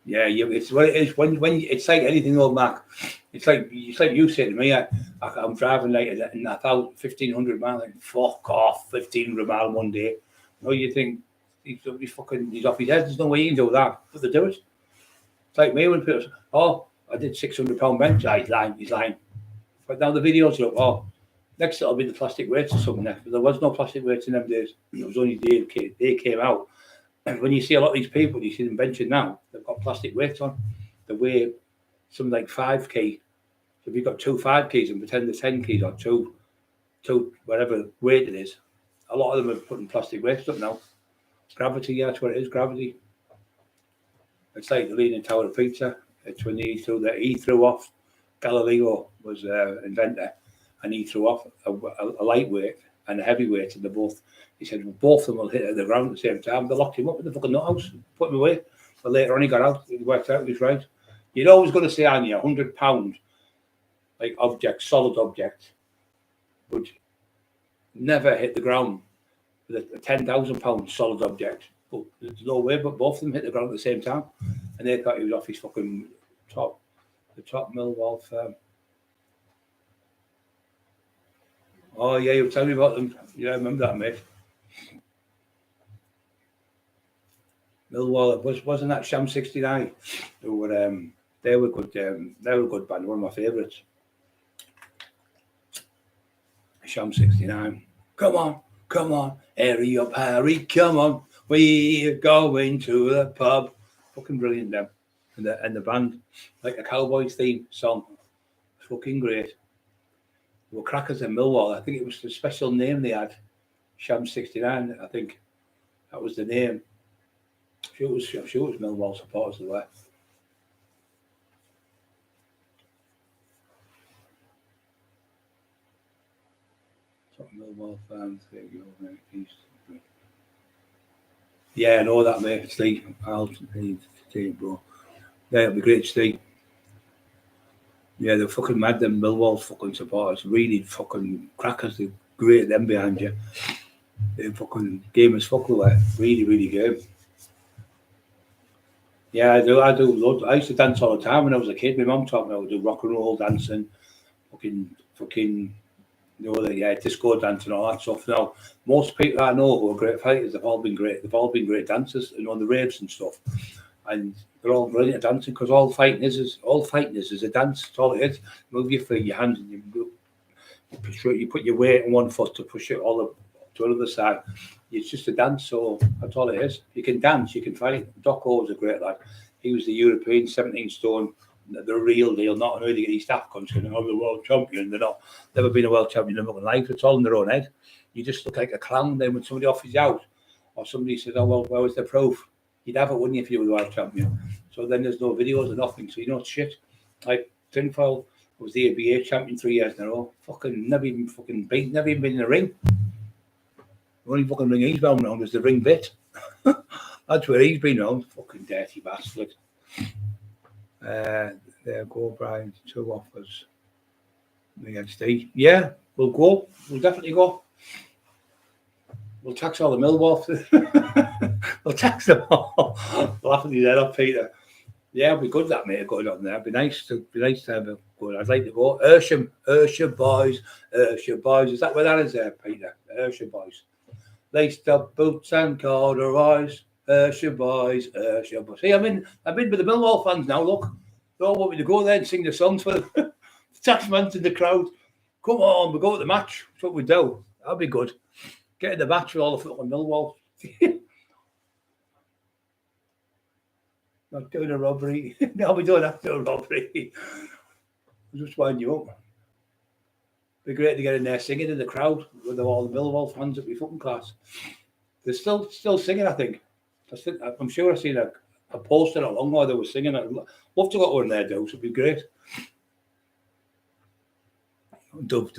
Yeah, it's what it is. When it's like anything, old Mark. It's like you said to me. I'm driving like and 1,500 miles. Like, fuck off, 1,500 miles one day. No, you think he's off his head. There's no way you can do that, but they do it. It's like me when people say, "Oh, I did £600 bench." He's lying. But now the videos are up. Oh, next it'll be the plastic weights or something. Next, but there was no plastic weights in them days. It was only they came out. And when you see a lot of these people, you see them benching now, they've got plastic weights on. They weigh something like 5 kg. So if you've got 2 5 kgs and pretend they're 10 kgs or two whatever weight it is, a lot of them are putting plastic weights up now. Gravity, yeah, that's what it is, gravity. It's like the Leaning Tower of Pizza. It's when he threw off, Galileo was inventor, and he threw off a lightweight and a heavyweight, and they both. He said, well, both of them will hit at the ground at the same time. They locked him up in the fucking nuthouse, put him away. But later on, he got out. He worked out. He was right. You're always going to say on you, £100 like object, solid object, would never hit the ground with a £10,000 solid object. But there's no way. But both of them hit the ground at the same time, and they thought he was off his fucking the top Millwall firm. Oh yeah, you were telling me about them. Yeah, I remember that, mate. Millwall, wasn't that Sham 69? Who were they were good. They were a good band. One of my favourites. Sham 69. Come on, hurry up, Harry. Come on, we're going to the pub. Fucking brilliant, them. And the band, like a Cowboys theme song. Fucking great. They were crackers in Millwall. I think it was the special name they had. Sham 69. I think that was the name. I'm sure it was Millwall supporters as well. Millwall fans, there you go, mate. Yeah, I know that, mate. Steve, I'll Steve, bro. Yeah, it'll be great, Steve. Yeah, they're fucking mad, them Millwall fucking supporters. Really fucking crackers. They're great, them behind you. They're fucking game as fuck, like. Really, really game. Yeah, I do loads. I used to dance all the time when I was a kid. My mum taught me how to do rock and roll dancing, fucking, disco dancing, all that stuff. Now, most people I know who are great fighters, they've all been great dancers, and on the raves and stuff. And they're all brilliant at dancing because all fighting is a dance. That's all it is. Move your feet, your hands, and you put your weight on one foot to push it all to another side. It's just a dance, so that's all it is. You can dance, you can fight. Doc O was a great lad. He was the European 17 stone, the real deal, not only the East Africans, the world champion. They're not, never been a world champion in their life. It's all in their own head. You just look like a clown then when somebody offers you out, or somebody says, "Oh well, where was the proof?" You'd have it, wouldn't you, if you were the world champion? So then there's no videos or nothing, so you know it's shit. Like Tinfoil was the ABA champion 3 years in a row. Never even been in a ring. The only fucking ring he's been around is the ring bit. That's where he's been around. Fucking dirty bastard. There go, Brian. 2 offers. Against D. Yeah, we'll go. We'll definitely go. We'll tax all the Millwall. I'll text them all. Laughing his head off, Peter. Yeah, it'd be good that, mate, going on there. It'd be nice to have a good. I'd like to go. Ayrshire boys. Is that where that is there, Peter? Ayrshire boys. Laced up boots and corduroys. Ayrshire boys. See, I'm in with the Millwall fans now, look. They all want me to go there and sing the songs for the taxman's in the crowd. Come on, we go to the match. That's what we do. That'll be good. Get in the match with all the fucking Millwall. Not doing a robbery. No, we don't have to do a robbery. We'll just wind you up. Be great to get in there singing in the crowd with all the Millwall fans. It'd be fucking class. They're still singing, I think. I'm sure I've seen a poster not long while they were singing. I'd love to go in there, though. It'd be great. Dub.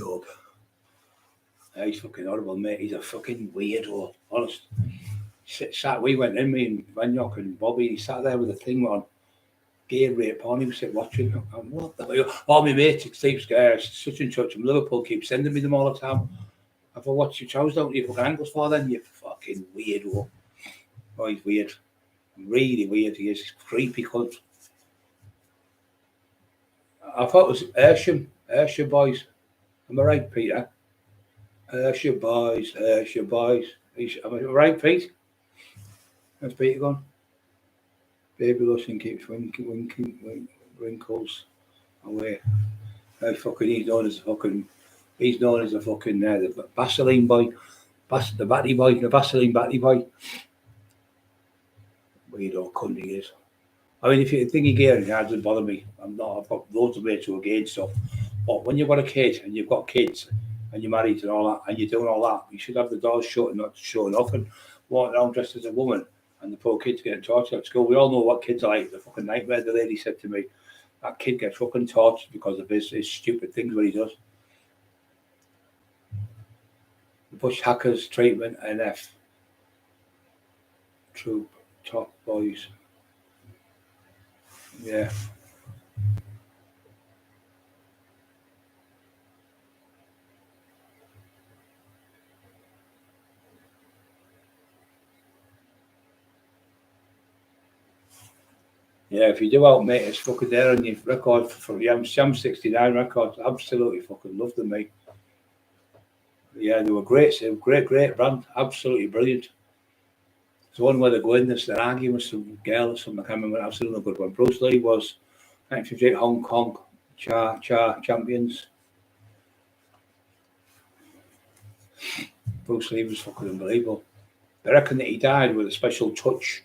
He's fucking horrible, mate. He's a fucking weirdo, honest. We went in, me and Vanyok and Bobby, he sat there with a thing on, gay rape on, he was watching. What the hell? All my mates, Steve Scares, such and such from Liverpool keep sending me them all the time. I thought, what's your trousers down to your fucking ankles for then, you fucking weirdo. Oh, he's weird. Really weird, he is. Creepy cunt. I thought it was Ayrshire boys. Am I right, Peter? Ayrshire boys. Am I right, Pete? That's Peter gone. Baby lotion keeps winking wrinkles away. He's known as a fucking the Vaseline boy. The batty boy, the Vaseline batty boy. Weirdo cunt he is. I mean, if you think you're gay, it doesn't bother me. I've got loads of mates who are gay and stuff. But when you've got a kid and you've got kids and you're married and all that and you're doing all that, you should have the doors shut and not showing off and walking around dressed as a woman. And the poor kids getting tortured at school. We all know what kids are like. The fucking nightmare. The lady said to me, that kid gets fucking tortured because of his stupid things what he does. The Bush Hackers treatment NF. Troop top boys. Yeah. Yeah, if you do out, mate, it's fucking there on your record for the Sham 69 records. Absolutely fucking loved them, mate. Yeah, they were great. They were great brand. Absolutely brilliant. There's one where they go in this, they're arguing with some girl or something. I can't remember. Absolutely good one. Bruce Lee was 1958 Hong Kong champions. Bruce Lee was fucking unbelievable. They reckon that he died with a special touch.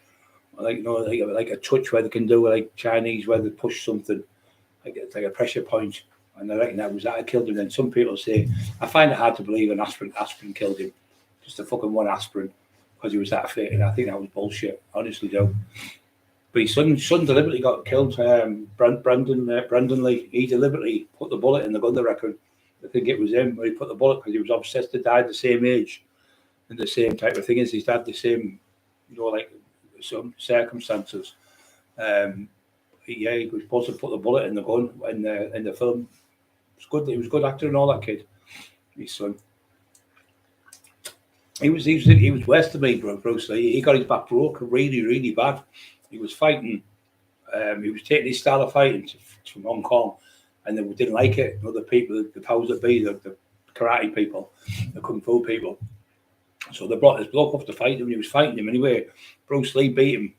Like a touch where they can do like Chinese where they push something like a pressure point, and I reckon that killed him. Then some people say I find it hard to believe an aspirin killed him, just a fucking one aspirin because he was that fit, and I think that was bullshit. Honestly, do. But his son deliberately got killed. Brandon Lee. He deliberately put the bullet in the gun. They reckon. I think it was him where he put the bullet because he was obsessed to die the same age and the same type of thing as his dad. The same, like. Some circumstances. He was supposed to put the bullet in the gun in the film. It's good. He was a good actor and all that kid. His son. He was worse than me, Bruce Lee. He got his back broke really, really bad. He was fighting. He was taking his style of fighting from Hong Kong, and they didn't like it. Other people, the powers that be, the karate people, the kung fu people. So they brought this bloke up to fight him, and he was fighting him anyway. Bruce Lee beat him,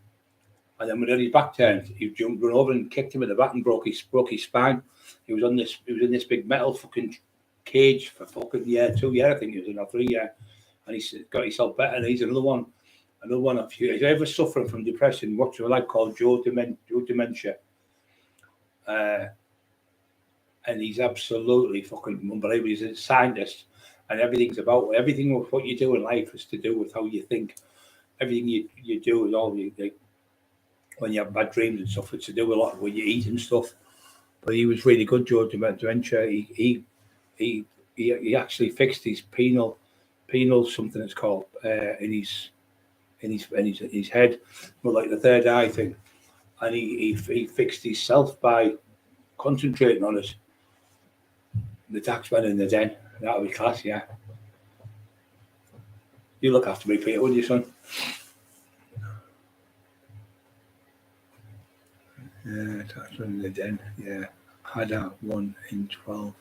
and then when his back turned, he run over and kicked him in the back and broke his spine. He was in this big metal fucking cage for fucking 2 years, I think he was in, or 3 years, and he's got himself better. And he's another one. If you're ever suffering from depression, watch a lad called Joe Dementia, and he's absolutely fucking unbelievable. He's a scientist. And everything with what you do in life is to do with how you think. Everything you do is all when you have bad dreams and stuff, it's to do with a lot of what you eat and stuff. But he was really good, Joe Dementia. He actually fixed his penile something it's called in his head, but like the third eye thing, and he fixed himself by concentrating on it. The taxman in the den. That would be class, yeah. You look after me, Peter, wouldn't you, son? Yeah, that's in the den. Yeah, had a 1 in 12.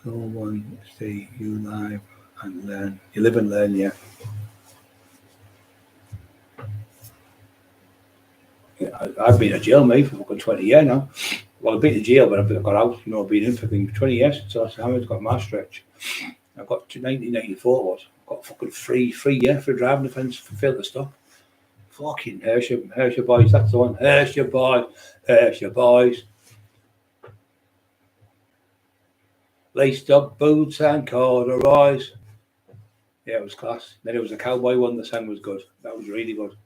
No one stay you live and learn. You live and learn, yeah. I've been in jail, mate, for fucking 20 years now. Well, I've been in jail, but I've got out. I've been in for 20 years. So that's how I've got my stretch. I got to 1994 it was. Got fucking free year for driving offence for failure to stop. Fucking Hershey boys, that's the one. Hershey boys. Laced up boots and corduroys. Yeah, it was class. Then it was a cowboy one. The song was good. That was really good.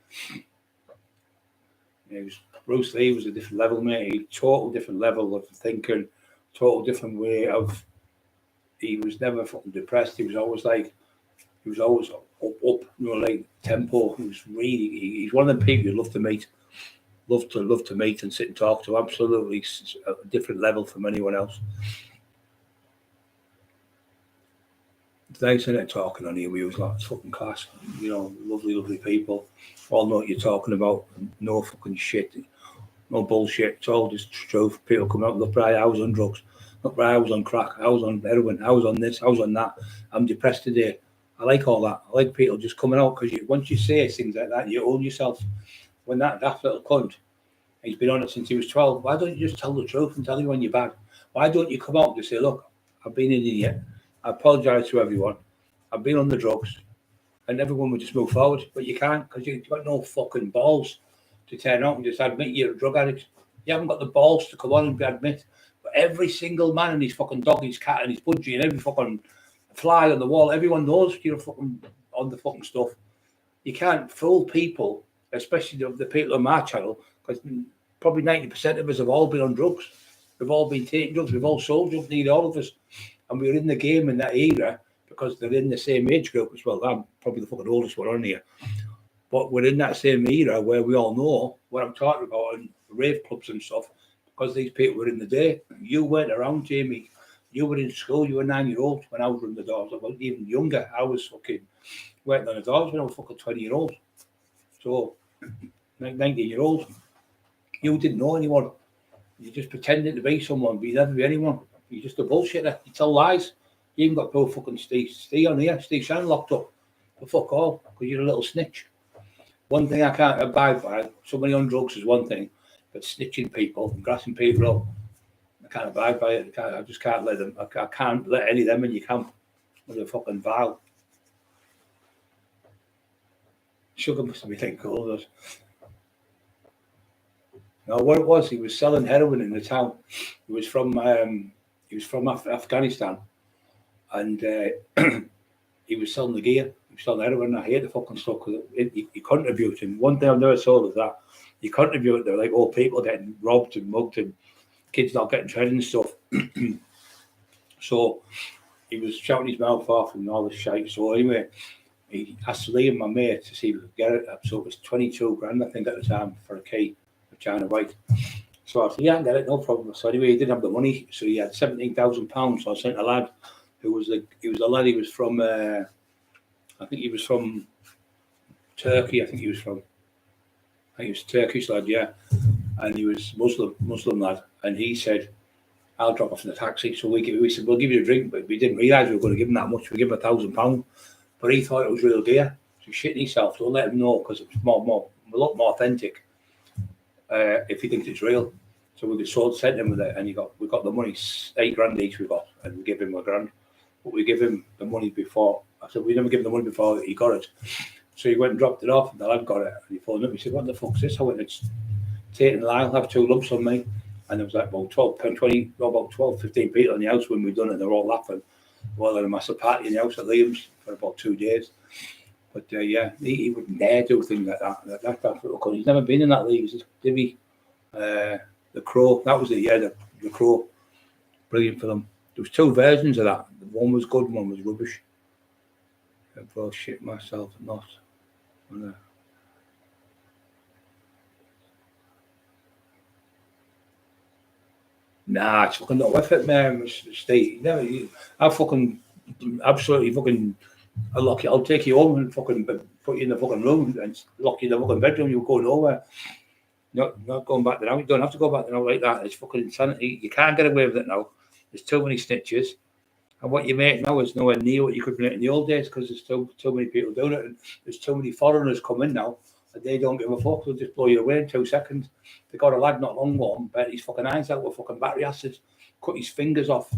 It was Bruce Lee was a different level, mate. A total different level of thinking, total different way of. He was never fucking depressed. He was always up, like tempo. He was really. He's one of the people you love to meet, love to meet and sit and talk to. Absolutely a different level from anyone else. It's nice, isn't it, talking on here? We was like fucking class. Lovely people. All know what you're talking about. No fucking shit. No bullshit. It's all just truth. People come out, look, Brian, I was on drugs. Look, Brian, I was on crack. I was on heroin. I was on this. I was on that. I'm depressed today. I like all that. I like people just coming out because once you say things like that, you own yourself. When that little cunt, he's been on it since he was 12, why don't you just tell the truth and tell you when you're bad? Why don't you come out and say, look, I've been in here. I apologise to everyone. I've been on the drugs. And everyone would just move forward. But you can't because you've got no fucking balls to turn out and just admit you're a drug addict. You haven't got the balls to come on and admit. But every single man and his fucking dog, his cat and his budgie and every fucking fly on the wall, everyone knows you're fucking on the fucking stuff. You can't fool people, especially the people on my channel, because probably 90% of us have all been on drugs. We've all been taking drugs. We've all sold drugs, nearly all of us. And we were in the game in that era because they're in the same age group as well. I'm probably the fucking oldest one on here. But we're in that same era where we all know what I'm talking about in rave clubs and stuff because these people were in the day. You weren't around, Jamie. You were in school. You were 9-year-old when I was running the doors. I was even younger. I was fucking working on the doors when I was fucking 20-year-old. So, 19-year-old. You didn't know anyone. You just pretended to be someone, but you never be anyone. You're just a bullshitter. You tell lies. You even got poor fucking Steve on here. Steve Shannon locked up. But fuck all, because you're a little snitch. One thing I can't abide by, somebody on drugs is one thing, but snitching people and grassing people up, I can't abide by it. I just can't let them. I can't let any of them in your camp. They're fucking vile. Sugar must be thinking cool. No, what it was, he was selling heroin in the town. He was from Afghanistan, and he was selling the gear. He was selling heroin. I hate the fucking stuff because he contributing. One thing I've never saw is that you contribute. They're like old people getting robbed and mugged and kids not getting treated and stuff. So he was shouting his mouth off and all this shit. So anyway, he asked Liam, my mate, to see if we could get it. So it was 22 grand, I think, at the time for a key of China White. So I said, yeah, I can get it, no problem. So anyway, he didn't have the money, so he had £17,000. So I sent a lad who was he was from I think he was from Turkey. I think he was Turkish lad, yeah. And he was Muslim lad. And he said, I'll drop off in the taxi. So we said, we'll give you a drink, but we didn't realise we were going to give him that much. We gave him £1,000. But he thought it was real gear. So he's shitting himself. Don't let him know because it's a lot more authentic if he thinks it's real. So we sent him with it, and we got the money, 8 grand each we got, and we gave him a grand. But we give him the money before. I said, we never give him the money before he got it. So he went and dropped it off, and the lad got it. And he phoned up. He said, what the fuck's this? I went, it's Tate and Lyle have 2 lumps on me. And there was like about 12, 15 people in the house when we done it. They were all laughing. Well, there was a massive party in the house at Liam's for about 2 days. But yeah, he wouldn't dare do things like that. That's what he's never been in that league. He's just divvy. The Crow, that was it, yeah, the Crow. Brilliant for them. There was 2 versions of that. One was good, one was rubbish. I bullshit myself, not. Nah, it's fucking not worth it, man. Steve. I fucking absolutely fucking. I'll take you home and fucking put you in the fucking room and lock you in the fucking bedroom. You'll go nowhere. Not going back there now. You don't have to go back there now like that. It's fucking insanity. You can't get away with it now. There's too many snitches. And what you make now is nowhere near what you could make in the old days because there's too many people doing it. And there's too many foreigners coming now and they don't give a fuck. They'll just blow you away in 2 seconds. They got a lad not long ago, but his fucking eyes out with fucking battery acid, cut his fingers off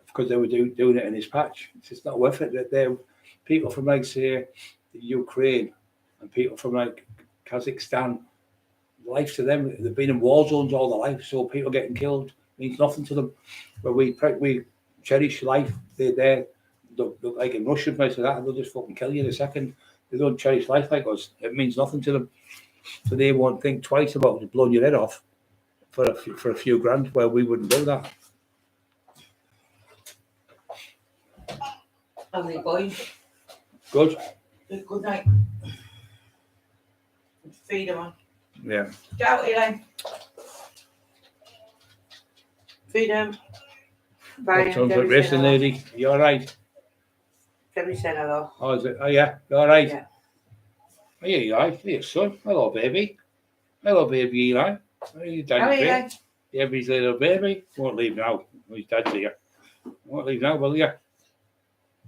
because they were doing it in his patch. It's just not worth it. They're people from, like, say, the Ukraine and people from, like, Kazakhstan. Life to them, they've been in war zones all their life, so people getting killed means nothing to them. But we cherish life. They're like in Russian place like that, and they'll just fucking kill you in a second. They don't cherish life like us. It means nothing to them, so they won't think twice about just blowing your head off for a few grand. Where we wouldn't do that. How are you going? Good. Good night. Feed them on. Yeah. Get out, Elaine. Feed them. What sounds like racing, lady? You all right? Debbie said hello. Oh, is it? Oh, yeah. You all right? Yeah. Oh, yeah, you all right? Hey, son. Hello, baby. Hello, baby Eli. How are you, Daddy? How are you? Debbie's little baby. Won't leave now. His dad's here. Won't leave now, will you? All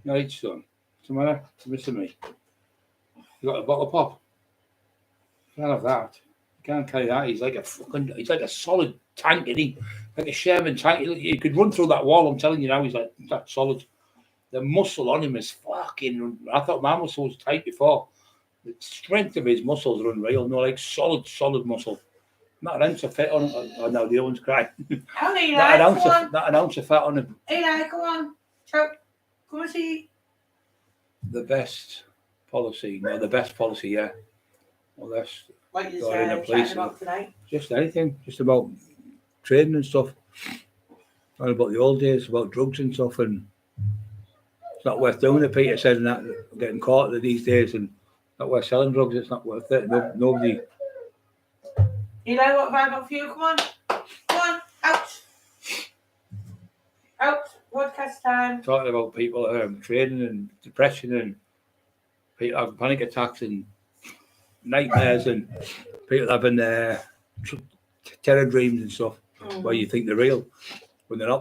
right, son. What's the matter? What's missing me? You got a bottle of pop? Can't have that. You can't carry that. He's like a solid tank, isn't he? Like a Sherman tank. You could run through that wall, I'm telling you now. He's like that solid. The muscle on him is fucking. I thought my muscle was tight before. The strength of his muscles are unreal. No, like solid muscle. Not an ounce of fat on him. Oh no, the other one's crying. How Eli? Not an ounce of fat on him. Eli, come on. Come and see. The best policy. No, the best policy, yeah. Well, that's What you got in a place. about tonight? Just anything. Just about trading and stuff. And about the old days, about drugs and stuff, and it's not worth doing it. Peter said, and that getting caught these days, and not worth selling drugs. It's not worth it. Nobody. Eli, what have I got for you? Come on. Come on. Out. Out. Podcast time. Talking about people trading and depression and people having panic attacks and nightmares and people having terror dreams and stuff where you think they're real when they're not.